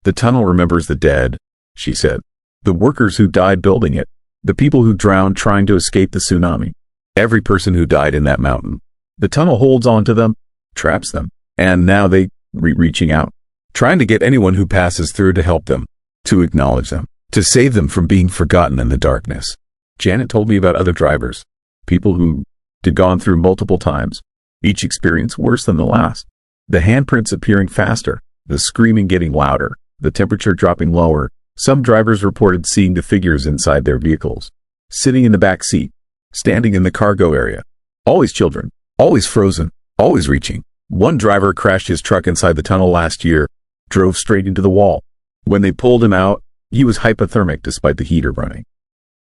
The tunnel remembers the dead, she said. The workers who died building it. The people who drowned trying to escape the tsunami. Every person who died in that mountain. The tunnel holds on to them, traps them, and now they reaching out, trying to get anyone who passes through to help them, to acknowledge them, to save them from being forgotten in the darkness. Janet told me about other drivers, people who had gone through multiple times, each experience worse than the last. The handprints appearing faster, the screaming getting louder, the temperature dropping lower. Some drivers reported seeing the figures inside their vehicles, sitting in the back seat, standing in the cargo area. Always children, always frozen, always reaching. One driver crashed his truck inside the tunnel last year, drove straight into the wall. When they pulled him out, he was hypothermic despite the heater running.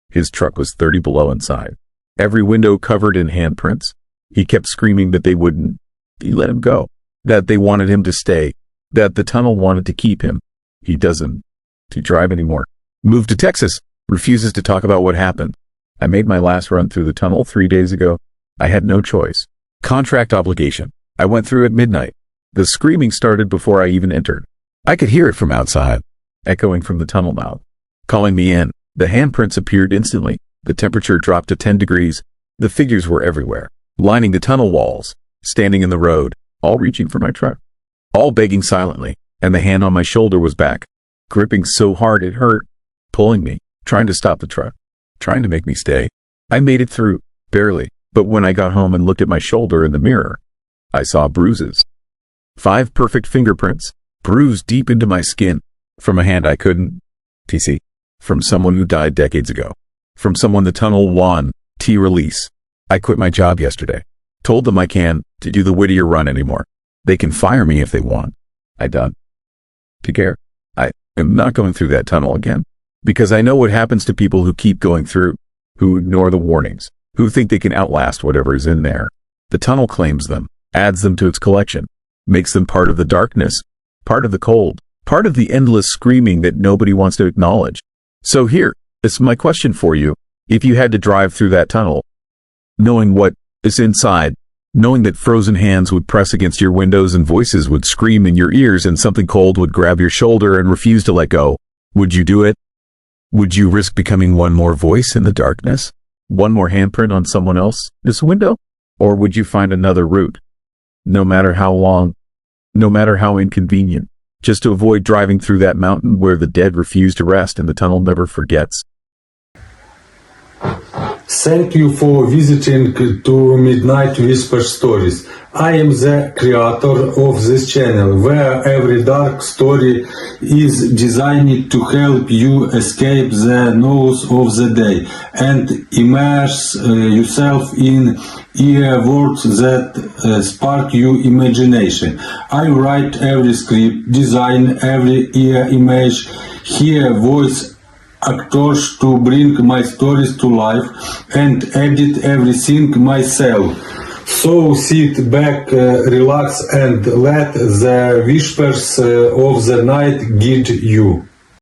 His truck was 30 below inside, every window covered in handprints. He kept screaming that they wouldn't let him go, that they wanted him to stay, that the tunnel wanted to keep him. He doesn't to drive anymore. Moved to Texas, refuses to talk about what happened. I made my last run through the tunnel 3 days ago. I had no choice. Contract obligation. I went through at midnight. The screaming started before I even entered. I could hear it from outside, echoing from the tunnel mouth, calling me in. The handprints appeared instantly. The temperature dropped to 10 degrees. The figures were everywhere, lining the tunnel walls, standing in the road, all reaching for my truck, all begging silently, and the hand on my shoulder was back, gripping so hard it hurt, pulling me, trying to stop the truck, trying to make me stay. I made it through, barely, but when I got home and looked at my shoulder in the mirror, I saw bruises. 5 perfect fingerprints, bruised deep into my skin, from a hand I couldn't see, from someone who died decades ago, from someone the tunnel won, release. I quit my job yesterday, told them I can't do the Whittier run anymore. They can fire me if they want. I done. To care. I am not going through that tunnel again, because I know what happens to people who keep going through, who ignore the warnings, who think they can outlast whatever is in there. The tunnel claims them, adds them to its collection, makes them part of the darkness, part of the cold, part of the endless screaming that nobody wants to acknowledge. So here is my question for you. If you had to drive through that tunnel, knowing what is inside, knowing that frozen hands would press against your windows and voices would scream in your ears and something cold would grab your shoulder and refuse to let go, would you do it? Would you risk becoming one more voice in the darkness? One more handprint on someone else's window? Or would you find another route? No matter how long, no matter how inconvenient, just to avoid driving through that mountain where the dead refuse to rest and the tunnel never forgets. Thank you for visiting to Midnight Whisper Stories. I am the creator of this channel, where every dark story is designed to help you escape the noise of the day and immerse yourself in a world that spark your imagination. I write every script, design every image, hear voice actors to bring my stories to life, and edit everything myself. So sit back, relax, and let the whispers of the night guide you.